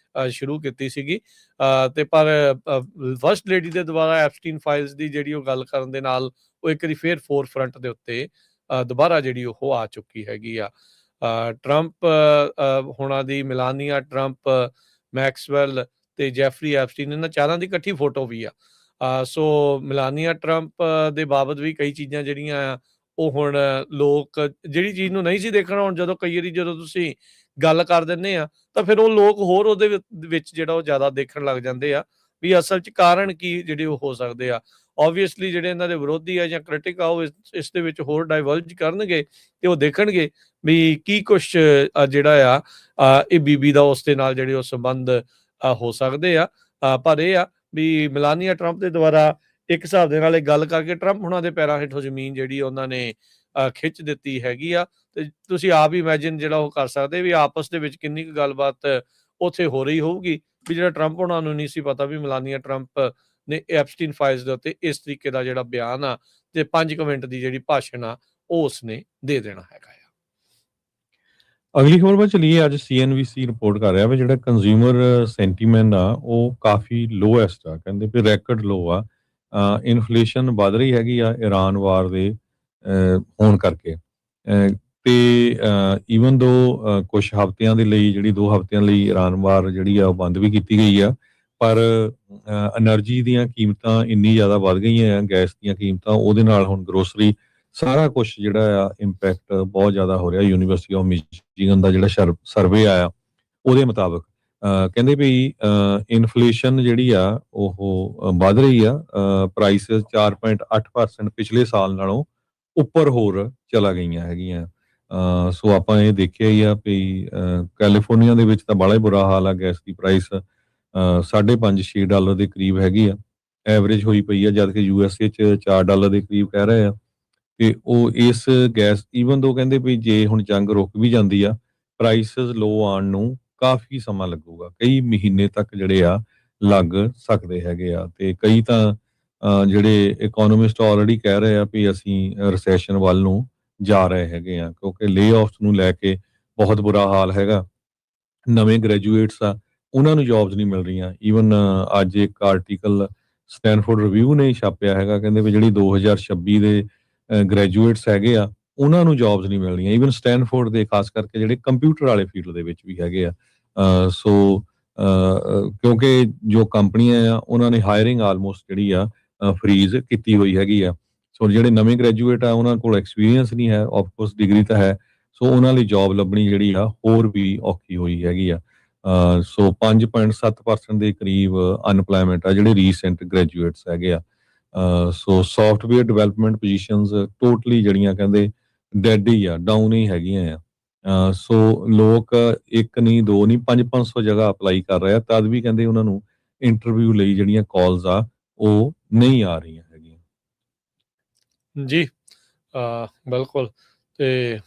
ਸ਼ੁਰੂ ਕੀਤੀ ਸੀਗੀ ਤੇ ਪਰ ਫਸਟ ਲੇਡੀ ਦੇ ਦੁਆਰਾ ਐਪਸਟੀਨ ਫਾਈਲਸ ਦੀ ਜਿਹੜੀ ਉਹ ਗੱਲ ਕਰਨ ਦੇ ਨਾਲ ਉਹ ਇੱਕ ਵਾਰੀ ਫੇਰ ਫੋਰਫਰੰਟ ਦੇ ਉੱਤੇ ਦੁਬਾਰਾ ਜਿਹੜੀ ਉਹ ਆ ਚੁੱਕੀ ਹੈਗੀ ਆ। ਟਰੰਪ ਹੋਣਾ ਦੀ, ਮਿਲਾਨੀਆ ਟਰੰਪ, ਮੈਕਸਵੈਲ ਤੇ ਜੈਫਰੀ ਐਪਸਟੀਨ, ਇਹਨਾਂ ਚਾਰਾਂ ਦੀ ਇਕੱਠੀ ਫੋਟੋ ਵੀ ਆ। ਸੋ ਮਿਲਾਨੀਆ ਟਰੰਪ ਦੇ ਬਾਬਤ ਵੀ ਕਈ ਚੀਜ਼ਾਂ ਜਿਹੜੀਆਂ ਆ ਉਹ ਹੁਣ ਲੋਕ ਜਿਹੜੀ ਚੀਜ਼ ਨੂੰ ਨਹੀਂ ਸੀ ਦੇਖਣਾ, ਹੁਣ ਜਦੋਂ ਕਈ ਵਾਰੀ ਜਦੋਂ ਤੁਸੀਂ ਗੱਲ ਕਰ ਦਿੰਦੇ ਆ ਤਾਂ ਫਿਰ ਉਹ ਲੋਕ ਹੋਰ ਉਹਦੇ ਵਿੱਚ ਜਿਹੜਾ ਉਹ ਜ਼ਿਆਦਾ ਦੇਖਣ ਲੱਗ ਜਾਂਦੇ ਆ ਵੀ ਅਸਲ 'ਚ ਕਾਰਨ ਕੀ ਜਿਹੜੇ ਉਹ ਹੋ ਸਕਦੇ ਆ। ਓਬਵੀਅਸਲੀ ਜਿਹੜੇ ਇਹਨਾਂ ਦੇ ਵਿਰੋਧੀ ਆ ਜਾਂ ਕ੍ਰਿਟਿਕ ਆ ਉਹ ਇਸ ਦੇ ਵਿੱਚ ਹੋਰ ਡਾਈਵਰਜ ਕਰਨਗੇ ਤੇ ਉਹ ਦੇਖਣਗੇ ਵੀ ਕੀ ਕੁਛ ਜਿਹੜਾ ਆ ਇਹ ਬੀਬੀ ਦਾ ਉਸ ਦੇ ਨਾਲ ਜਿਹੜੇ ਉਹ ਸੰਬੰਧ ਹੋ ਸਕਦੇ ਆ। ਪਰ ਇਹ ਆ ਵੀ ਮਿਲਾਨੀਆ ਟਰੰਪ ਦੇ ਦੁਆਰਾ ਇੱਕ ਹਿਸਾਬ ਦੇ ਨਾਲ ਇਹ ਗੱਲ ਕਰਕੇ ਟਰੰਪ ਹੁਣਾਂ ਦੇ ਪੈਰਾਂ ਹੇਠੋਂ ਜ਼ਮੀਨ ਜਿਹੜੀ ਉਹਨਾਂ ਨੇ ਖਿੱਚ ਦਿੱਤੀ ਹੈਗੀ ਆ। ਤੇ ਤੁਸੀਂ ਆਪ ਹੀ ਇਮੈਜਿਨ ਜਿਹੜਾ ਉਹ ਕਰ ਸਕਦੇ ਵੀ ਆਪਸ ਦੇ ਵਿੱਚ ਕਿੰਨੀ ਕੁ ਗੱਲਬਾਤ ਉੱਥੇ ਹੋ ਰਹੀ ਹੋਊਗੀ ਵੀ ਜਿਹੜਾ ਟਰੰਪ ਹੁਣਾਂ ਨੂੰ ਨਹੀਂ ਸੀ ਪਤਾ ਵੀ ਮਿਲਾਨੀਆ ਟਰੰਪ ਨੇ ਐਪਸਟੀਨ ਫਾਈਲਸ ਦੇ ਉੱਤੇ ਇਸ ਤਰੀਕੇ ਦਾ ਜਿਹੜਾ ਬਿਆਨ ਆ ਤੇ 5 ਮਿੰਟ ਦੀ ਜਿਹੜੀ ਭਾਸ਼ਣ ਆ ਉਹ ਉਸਨੇ ਦੇ ਦੇਣਾ ਹੈਗਾ ਆ। ਅਗਲੀ ਖਬਰ ਵੱਲ ਚਲੀਏ। ਅੱਜ CNBC ਰਿਪੋਰਟ ਕਰ ਰਿਹਾ ਵੀ ਜਿਹੜਾ ਕੰਜ਼ਿਊਮਰ ਸੈਂਟੀਮੈਂਟ ਆ ਉਹ ਕਾਫੀ ਲੋਐਸਟ ਆ, ਕਹਿੰਦੇ ਵੀ ਰੈਕਡ ਲੋ ਆ। ਇਨਫਲੇਸ਼ਨ ਵੱਧ ਰਹੀ ਹੈਗੀ ਆ ਇਰਾਨ ਵਾਰ ਦੇ ਹੋਣ ਕਰਕੇ, ਤੇ ਈਵਨ ਦੋ ਕੁਝ ਹਫ਼ਤਿਆਂ ਦੇ ਲਈ, ਜਿਹੜੀ 2 ਹਫ਼ਤਿਆਂ ਲਈ ਇਰਾਨ ਵਾਰ ਜਿਹੜੀ ਆ ਉਹ ਬੰਦ ਵੀ ਕੀਤੀ ਗਈ ਆ, ਪਰ ਐਨਰਜੀ ਦੀਆਂ ਕੀਮਤਾਂ ਇੰਨੀ ਜ਼ਿਆਦਾ ਵੱਧ ਗਈਆਂ ਆ, ਗੈਸ ਦੀਆਂ ਕੀਮਤਾਂ, ਉਹਦੇ ਨਾਲ ਹੁਣ ਗਰੋਸਰੀ ਸਾਰਾ ਕੁਝ ਜਿਹੜਾ ਆ ਇੰਪੈਕਟ ਬਹੁਤ ਜ਼ਿਆਦਾ ਹੋ ਰਿਹਾ। ਯੂਨੀਵਰਸਿਟੀ ਆਫ ਮਿਸ਼ੀਗਨ ਦਾ ਜਿਹੜਾ ਸਰਵੇ ਆਇਆ ਉਹਦੇ ਮੁਤਾਬਕ ਕਹਿੰਦੇ ਵੀ ਇਨਫਲੇਸ਼ਨ ਜਿਹੜੀ ਆ ਉਹ ਵੱਧ ਰਹੀ ਆ, ਪ੍ਰਾਈਸਿਸ 4.8% ਪਿਛਲੇ ਸਾਲ ਨਾਲੋਂ ਉੱਪਰ ਹੋਰ ਚਲਾ ਗਈਆਂ ਹੈਗੀਆਂ। ਸੋ ਆਪਾਂ ਇਹ ਦੇਖਿਆ ਹੀ ਆ ਵੀ ਕੈਲੀਫੋਰਨੀਆ ਦੇ ਵਿੱਚ ਤਾਂ ਬੜਾ ਹੀ ਬੁਰਾ ਹਾਲ ਆ, ਗੈਸ ਦੀ ਪ੍ਰਾਈਸ $5.5-6 ਦੇ ਕਰੀਬ ਹੈਗੀ ਆ, ਐਵਰੇਜ ਹੋਈ ਪਈ ਆ, ਜਦ ਕਿ USA 'ਚ $4 ਦੇ ਕਰੀਬ ਕਹਿ ਰਹੇ ਆ। ਤੇ ਉਹ ਇਸ ਗੈਸ ਈਵਨ ਦੋ ਕਹਿੰਦੇ ਵੀ ਜੇ ਹੁਣ ਜੰਗ ਰੁਕ ਵੀ ਜਾਂਦੀ ਆ, ਪ੍ਰਾਈਸਿਸ ਲੋ ਆਉਣ ਨੂੰ ਕਾਫੀ ਸਮਾਂ ਲੱਗੂਗਾ, ਕਈ ਮਹੀਨੇ ਤੱਕ ਜਿਹੜੇ ਆ ਲੱਗ ਸਕਦੇ ਹੈਗੇ ਆ। ਤੇ ਕਈ ਤਾਂ ਜਿਹੜੇ ਇਕੋਨੋਮਿਸਟ ਆਲਰੇਡੀ ਕਹਿ ਰਹੇ ਆ ਵੀ ਅਸੀਂ ਰਿਸੈਸ਼ਨ ਵੱਲ ਨੂੰ ਜਾ ਰਹੇ ਹੈਗੇ ਆ, ਕਿਉਂਕਿ ਲੇ ਆਫਸ ਨੂੰ ਲੈ ਕੇ ਬਹੁਤ ਬੁਰਾ ਹਾਲ ਹੈਗਾ। ਨਵੇਂ ਗ੍ਰੈਜੂਏਟਸ ਆ ਉਹਨਾਂ ਨੂੰ ਜੌਬਸ ਨਹੀਂ ਮਿਲ ਰਹੀਆਂ। ਈਵਨ ਅੱਜ ਇੱਕ ਆਰਟੀਕਲ ਸਟੈਨਫੋਰਡ ਰਿਵਿਊ ਨੇ ਛਾਪਿਆ ਹੈਗਾ, ਕਹਿੰਦੇ ਵੀ ਜਿਹੜੀ 2026 ਦੇ ਗ੍ਰੈਜੂਏਟਸ ਹੈਗੇ ਆ ਉਹਨਾਂ ਨੂੰ ਜੌਬਸ ਨਹੀਂ ਮਿਲ ਰਹੀਆਂ। ਈਵਨ ਸਟੈਨਫੋਰਡ ਦੇ ਖਾਸ ਕਰਕੇ ਜਿਹੜੇ ਕੰਪਿਊਟਰ ਵਾਲੇ ਫੀਲਡ ਦੇ ਵਿੱਚ ਵੀ ਹੈਗੇ ਆ। ਸੋ ਕਿਉਂਕਿ ਜੋ ਕੰਪਨੀਆਂ ਆ ਉਹਨਾਂ ਨੇ ਹਾਇਰਿੰਗ ਆਲਮੋਸਟ ਜਿਹੜੀ ਆ ਫਰੀਜ਼ ਕੀਤੀ ਹੋਈ ਹੈਗੀ ਆ। ਸੋ ਜਿਹੜੇ ਨਵੇਂ ਗ੍ਰੈਜੂਏਟ ਆ ਉਹਨਾਂ ਕੋਲ ਐਕਸਪੀਰੀਅੰਸ ਨਹੀਂ ਹੈ, ਆਫਕੋਰਸ ਡਿਗਰੀ ਤਾਂ ਹੈ, ਸੋ ਉਹਨਾਂ ਲਈ ਜੌਬ ਲੱਭਣੀ ਜਿਹੜੀ ਆ ਹੋਰ ਵੀ ਔਖੀ ਹੋਈ ਹੈਗੀ ਆ। ਸੋ 5.7% ਦੇ ਕਰੀਬ ਅਨਪਲਾਇਮੈਂਟ ਆ ਜਿਹੜੇ ਰੀਸੈਂਟ ਗ੍ਰੈਜੂਏਟਸ ਹੈਗੇ ਆ। ਸੋ ਸੌਫਟਵੇਅਰ ਡਿਵੈਲਪਮੈਂਟ ਪੋਜੀਸ਼ਨਸ ਟੋਟਲੀ ਜਿਹੜੀਆਂ ਕਹਿੰਦੇ ਡੈਡ ਹੀ ਆ, ਡਾਊਨ ਹੀ ਹੈਗੀਆਂ ਆ। ਸੋ ਲੋਕ ਇੱਕ ਨਹੀਂ, ਦੋ ਨਹੀਂ, 500 ਜਗ੍ਹਾ ਅਪਲਾਈ ਕਰ ਰਹੇ ਆ, ਤਦ ਵੀ ਕਹਿੰਦੇ ਉਹਨਾਂ ਨੂੰ ਇੰਟਰਵਿਊ ਲਈ ਜਿਹੜੀਆਂ ਕਾਲਸ ਆ ਉਹ ਨਹੀਂ ਆ ਰਹੀਆਂ ਹੈਗੀਆਂ। ਜੀ ਬਿਲਕੁਲ। ਤੇ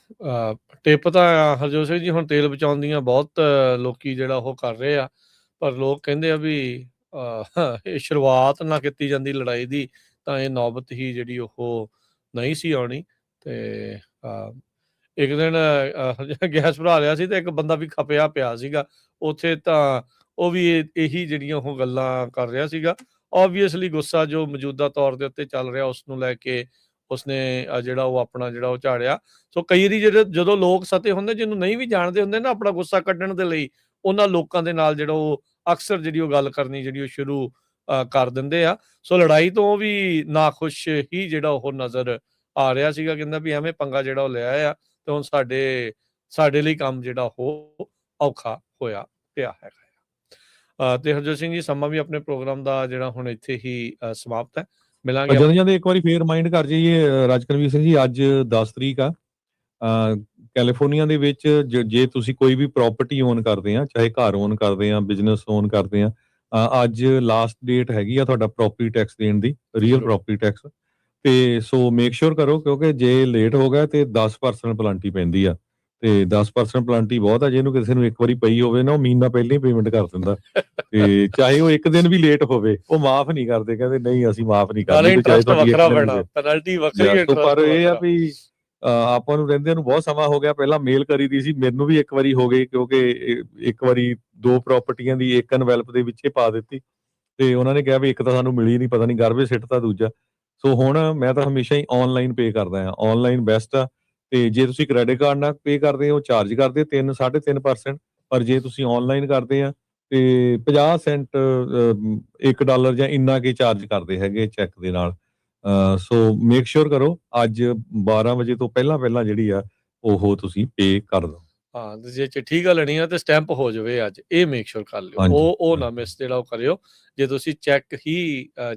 ਟਿਪ ਤਾਂ ਹਰਜੋਤ ਸਿੰਘ ਜੀ ਹੁਣ ਤੇਲ ਬਚਾਉਣ ਦੀਆਂ ਬਹੁਤ ਲੋਕੀ ਜਿਹੜਾ ਉਹ ਕਰ ਰਹੇ ਆ, ਪਰ ਲੋਕ ਕਹਿੰਦੇ ਆ ਵੀ ਇਹ ਸ਼ੁਰੂਆਤ ਨਾ ਕੀਤੀ ਜਾਂਦੀ ਲੜਾਈ ਦੀ ਤਾਂ ਇਹ ਨੌਬਤ ਹੀ ਜਿਹੜੀ ਉਹ ਨਹੀਂ ਸੀ ਆਉਣੀ। ਤੇ ਇੱਕ ਦਿਨ ਗੈਸ ਭਰਾ ਲਿਆ ਸੀ ਤੇ ਇੱਕ ਬੰਦਾ ਵੀ ਖਪਿਆ ਪਿਆ ਸੀਗਾ ਉੱਥੇ, ਤਾਂ ਉਹ ਵੀ ਇਹੀ ਜਿਹੜੀਆਂ ਉਹ ਗੱਲਾਂ ਕਰ ਰਿਹਾ ਸੀਗਾ। ਓਬਵੀਅਸਲੀ ਗੁੱਸਾ ਜੋ ਮੌਜੂਦਾ ਤੌਰ ਦੇ ਉੱਤੇ ਚੱਲ ਰਿਹਾ ਉਸ ਨੂੰ ਲੈ ਕੇ ਉਸਨੇ ਜਿਹੜਾ ਉਹ ਆਪਣਾ ਜਿਹੜਾ ਉਹ ਝਾੜਿਆ। ਸੋ ਕਈ ਵਾਰੀ ਜਦੋਂ ਲੋਕ ਸਤੇ ਹੁੰਦੇ ਜਿਹਨੂੰ ਨਹੀਂ ਵੀ ਜਾਣਦੇ ਹੁੰਦੇ ਨਾ ਆਪਣਾ ਗੁੱਸਾ ਕੱਢਣ ਦੇ ਲਈ, ਉਹਨਾਂ ਲੋਕਾਂ ਦੇ ਨਾਲ ਜਿਹੜਾ ਉਹ ਅਕਸਰ ਜਿਹੜੀ ਉਹ ਗੱਲ ਕਰਨੀ ਜਿਹੜੀ ਉਹ ਸ਼ੁਰੂ ਕਰ ਦਿੰਦੇ ਆ। ਸੋ ਲੜਾਈ ਤੋਂ ਵੀ ਨਾਖੁਸ਼ ਹੀ ਜਿਹੜਾ ਉਹ ਨਜ਼ਰ ਆ ਰਿਹਾ ਸੀਗਾ, ਕਹਿੰਦਾ ਵੀ ਐਵੇਂ ਪੰਗਾ ਜਿਹੜਾ ਉਹ ਲਿਆ ਆ ਤੇ ਹੁਣ ਸਾਡੇ ਲਈ ਕੰਮ ਜਿਹੜਾ ਉਹ ਔਖਾ ਹੋਇਆ ਪਿਆ ਹੈਗਾ। ਤੇ ਹਰਜੋਤ ਸਿੰਘ ਜੀ ਸਮਾਂ ਵੀ ਆਪਣੇ ਪ੍ਰੋਗਰਾਮ ਦਾ ਜਿਹੜਾ ਹੁਣ ਇੱਥੇ ਹੀ ਸਮਾਪਤ ਹੈ। ਮਿਲਾਂਗੇ ਜਦੋਂ ਜਾਂਦੇ ਇੱਕ ਵਾਰੀ ਫੇਰ ਰਿਮਾਈਂਡ ਕਰ ਜਾਈਏ ਰਾਜਕਨਵੀਰ ਸਿੰਘ ਜੀ, ਅੱਜ 10 ਤਰੀਕ ਆ। ਕੈਲੀਫੋਰਨੀਆ ਦੇ ਵਿੱਚ ਜੇ ਤੁਸੀਂ ਕੋਈ ਵੀ ਪ੍ਰਾਪਰਟੀ ਓਨ ਕਰਦੇ ਆ, ਚਾਹੇ ਘਰ ਓਨ ਕਰਦੇ ਆ, ਬਿਜ਼ਨਸ ਓਨ ਕਰਦੇ ਆ, ਅੱਜ ਲਾਸਟ ਡੇਟ ਹੈਗੀ ਆ ਤੁਹਾਡਾ ਪ੍ਰੋਪਰਟੀ ਟੈਕਸ ਦੇਣ ਦੀ, ਰੀਅਲ ਪ੍ਰੋਪਰਟੀ ਟੈਕਸ। ਤੇ ਸੋ ਮੇਕ ਸ਼ੋਰ ਕਰੋ, ਕਿਉਂਕਿ ਜੇ ਲੇਟ ਹੋ ਗਿਆ ਤੇ 10% ਪਲੰਟੀ ਪੈਂਦੀ ਆ, ਤੇ 10% ਪਲੰਟੀ ਬਹੁਤ ਆ। ਜਿਹਨੂੰ ਕਿਸੇ ਨੂੰ ਇੱਕ ਵਾਰੀ ਪਈ ਹੋਵੇ ਨਾ, ਉਹ ਮਹੀਨਾ ਪਹਿਲਾਂ ਹੀ ਪੇਮੈਂਟ ਕਰ ਦਿੰਦਾ, ਤੇ ਚਾਹੇ ਉਹ ਇੱਕ ਦਿਨ ਵੀ ਲੇਟ ਹੋਵੇ ਉਹ ਮਾਫ ਨਹੀਂ ਕਰਦੇ, ਕਹਿੰਦੇ ਨਹੀਂ ਅਸੀਂ ਮਾਫ ਨਹੀਂ ਕਰਦੇ। ਪੈਨਲਟੀ ਵੱਖਰੀ, ਪਰ ਇਹ ਆ ਵੀ ਆਪਾਂ ਨੂੰ ਰਹਿੰਦਿਆਂ ਨੂੰ ਬਹੁਤ ਸਮਾਂ ਹੋ ਗਿਆ। ਪਹਿਲਾਂ ਮੇਲ ਕਰੀ ਦੀ ਸੀ, ਮੈਨੂੰ ਵੀ ਇੱਕ ਵਾਰੀ ਹੋ ਗਈ, ਕਿਉਂਕਿ ਇੱਕ ਵਾਰੀ 2 ਪ੍ਰਾਪਰਟੀਆਂ ਦੀ ਇੱਕ ਐਨਵੈਲਪ ਦੇ ਵਿੱਚ ਪਾ ਦਿੱਤੀ ਤੇ ਉਹਨਾਂ ਨੇ ਕਿਹਾ ਵੀ ਇੱਕ ਤਾਂ ਸਾਨੂੰ ਮਿਲੀ ਨਹੀਂ, ਪਤਾ ਨਹੀਂ ਗਾਰਬੇਜ ਸਿੱਟਤਾ ਦੂਜਾ। ਸੋ ਹੁਣ ਮੈਂ ਤਾਂ ਹਮੇਸ਼ਾ ਹੀ ਆਨਲਾਈਨ ਪੇ ਕਰਦਾ ਹਾਂ, ਆਨਲਾਈਨ ਬੈਸਟ ਆ। ਤੇ ਜੇ ਤੁਸੀਂ ਕ੍ਰੈਡਿਟ ਕਾਰਡ ਨਾਲ ਪੇ ਕਰਦੇ ਹੋ ਚਾਰਜ ਕਰਦੇ 3.5%, ਪਰ ਜੇ ਤੁਸੀਂ ਆਨਲਾਈਨ ਕਰਦੇ ਆ ਤੇ 50 ਸੈਂਟ $1 ਜਾਂ ਇੰਨਾ ਕੀ ਚਾਰਜ ਕਰਦੇ ਹੈਗੇ ਚੈੱਕ ਦੇ ਨਾਲ। ਸੋ ਮੇਕ ਸ਼ੋਰ ਕਰੋ ਅੱਜ 12 ਵਜੇ ਤੋਂ ਪਹਿਲਾਂ ਜਿਹੜੀ ਆ ਉਹ ਤੁਸੀਂ ਪੇ ਕਰ ਦਿਓ। ਹਾਂ, ਤੇ ਜੇ ਚਿੱਠੀ ਘੱਲਣੀ ਆ ਤੇ ਸਟੈਂਪ ਹੋ ਜਾਵੇ ਅੱਜ, ਇਹ ਮੇਕ ਸ਼ੋਰ ਕਰ ਲਿਓ। ਹਾਂਜੀ, ਉਹ ਨਾ ਮਿਸ ਜਿਹੜਾ ਉਹ ਕਰਿਓ। ਜੇ ਤੁਸੀਂ ਚੈੱਕ ਹੀ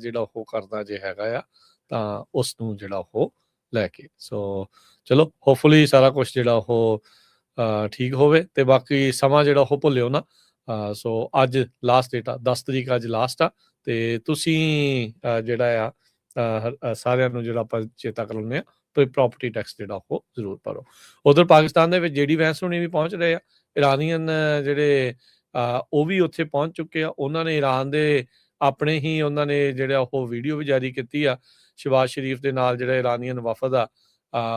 ਜਿਹੜਾ ਉਹ ਕਰਦਾ ਜੇ ਹੈਗਾ ਆ ਤਾਂ ਉਸ ਨੂੰ ਜਿਹੜਾ ਉਹ ਲੈ ਕੇ। ਸੋ ਚਲੋ ਹੋਪਫੁਲੀ ਸਾਰਾ ਕੁਝ ਜਿਹੜਾ ਉਹ ਠੀਕ ਹੋਵੇ ਤੇ ਬਾਕੀ ਸਮਾਂ ਜਿਹੜਾ ਉਹ ਭੁੱਲਿਓ ਨਾ। ਸੋ ਅੱਜ ਲਾਸਟ ਡੇਟ ਆ, 10 ਤਰੀਕ ਅੱਜ ਲਾਸਟ ਆ ਤੇ ਤੁਸੀਂ ਜਿਹੜਾ ਆ ਸਾਰਿਆਂ ਨੂੰ ਜਿਹੜਾ ਆਪਾਂ ਚੇਤਾ ਕਰਾਉਂਦੇ ਆ ਪ੍ਰਾਪਰਟੀ ਟੈਕਸ ਜਿਹੜਾ ਉਹ ਜ਼ਰੂਰ ਭਰੋ। ਉਧਰ ਪਾਕਿਸਤਾਨ ਦੇ ਵਿੱਚ ਜਿਹੜੀ ਵੈਂਸ ਹੁਣੀ ਵੀ ਪਹੁੰਚ ਰਹੇ ਆ, ਇਰਾਨੀਅਨ ਜਿਹੜੇ ਉਹ ਵੀ ਉੱਥੇ ਪਹੁੰਚ ਚੁੱਕੇ ਆ। ਉਹਨਾਂ ਨੇ ਈਰਾਨ ਦੇ ਆਪਣੇ ਹੀ ਉਹਨਾਂ ਨੇ ਜਿਹੜਾ ਉਹ ਵੀਡੀਓ ਵੀ ਜਾਰੀ ਕੀਤੀ ਆ। ਸ਼ਹਿਬਾਜ਼ ਸ਼ਰੀਫ ਦੇ ਨਾਲ ਜਿਹੜਾ ਇਰਾਨੀਅਨ ਵਫਦ ਆ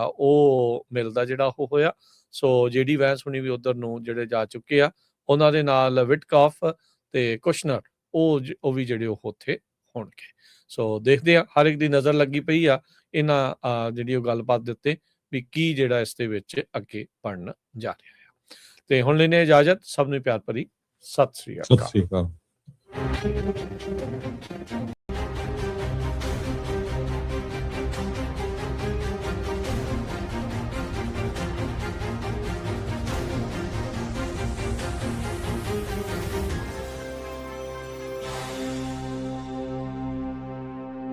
ਉਹ ਮਿਲਦਾ ਜਿਹੜਾ ਉਹ ਹੋਇਆ। ਸੋ ਜਿਹੜੀ ਵੈਂਸ ਹੁਣੀ ਵੀ ਉਧਰ ਨੂੰ ਜਿਹੜੇ ਜਾ ਚੁੱਕੇ ਆ, ਉਹਨਾਂ ਦੇ ਨਾਲ ਵਿਟਕਾਫ ਤੇ ਕੁਸ਼ਨਰ ਉਹ ਵੀ ਜਿਹੜੇ ਉਹ ਉੱਥੇ ਹੋਣਗੇ। ਸੋ ਦੇਖਦੇ ਆ, ਹਰ ਇੱਕ ਦੀ ਨਜ਼ਰ ਲੱਗੀ ਪਈ ਆ ਇਹਨਾਂ ਜਿਹੜੀ ਉਹ ਗੱਲਬਾਤ ਦੇ ਉੱਤੇ ਵੀ ਕੀ ਜਿਹੜਾ ਇਸ ਦੇ ਵਿੱਚ ਅੱਗੇ ਬਣਨ ਜਾ ਰਿਹਾ ਆ। ਤੇ ਹੁਣ ਲੈਣੇ ਇਜਾਜ਼ਤ। ਸਭ ਨੂੰ ਪਿਆਰ ਭਰੀ ਸਤਿ ਸ੍ਰੀ ਅਕਾਲ। ਸਤਿ ਸ੍ਰੀ ਅਕਾਲ।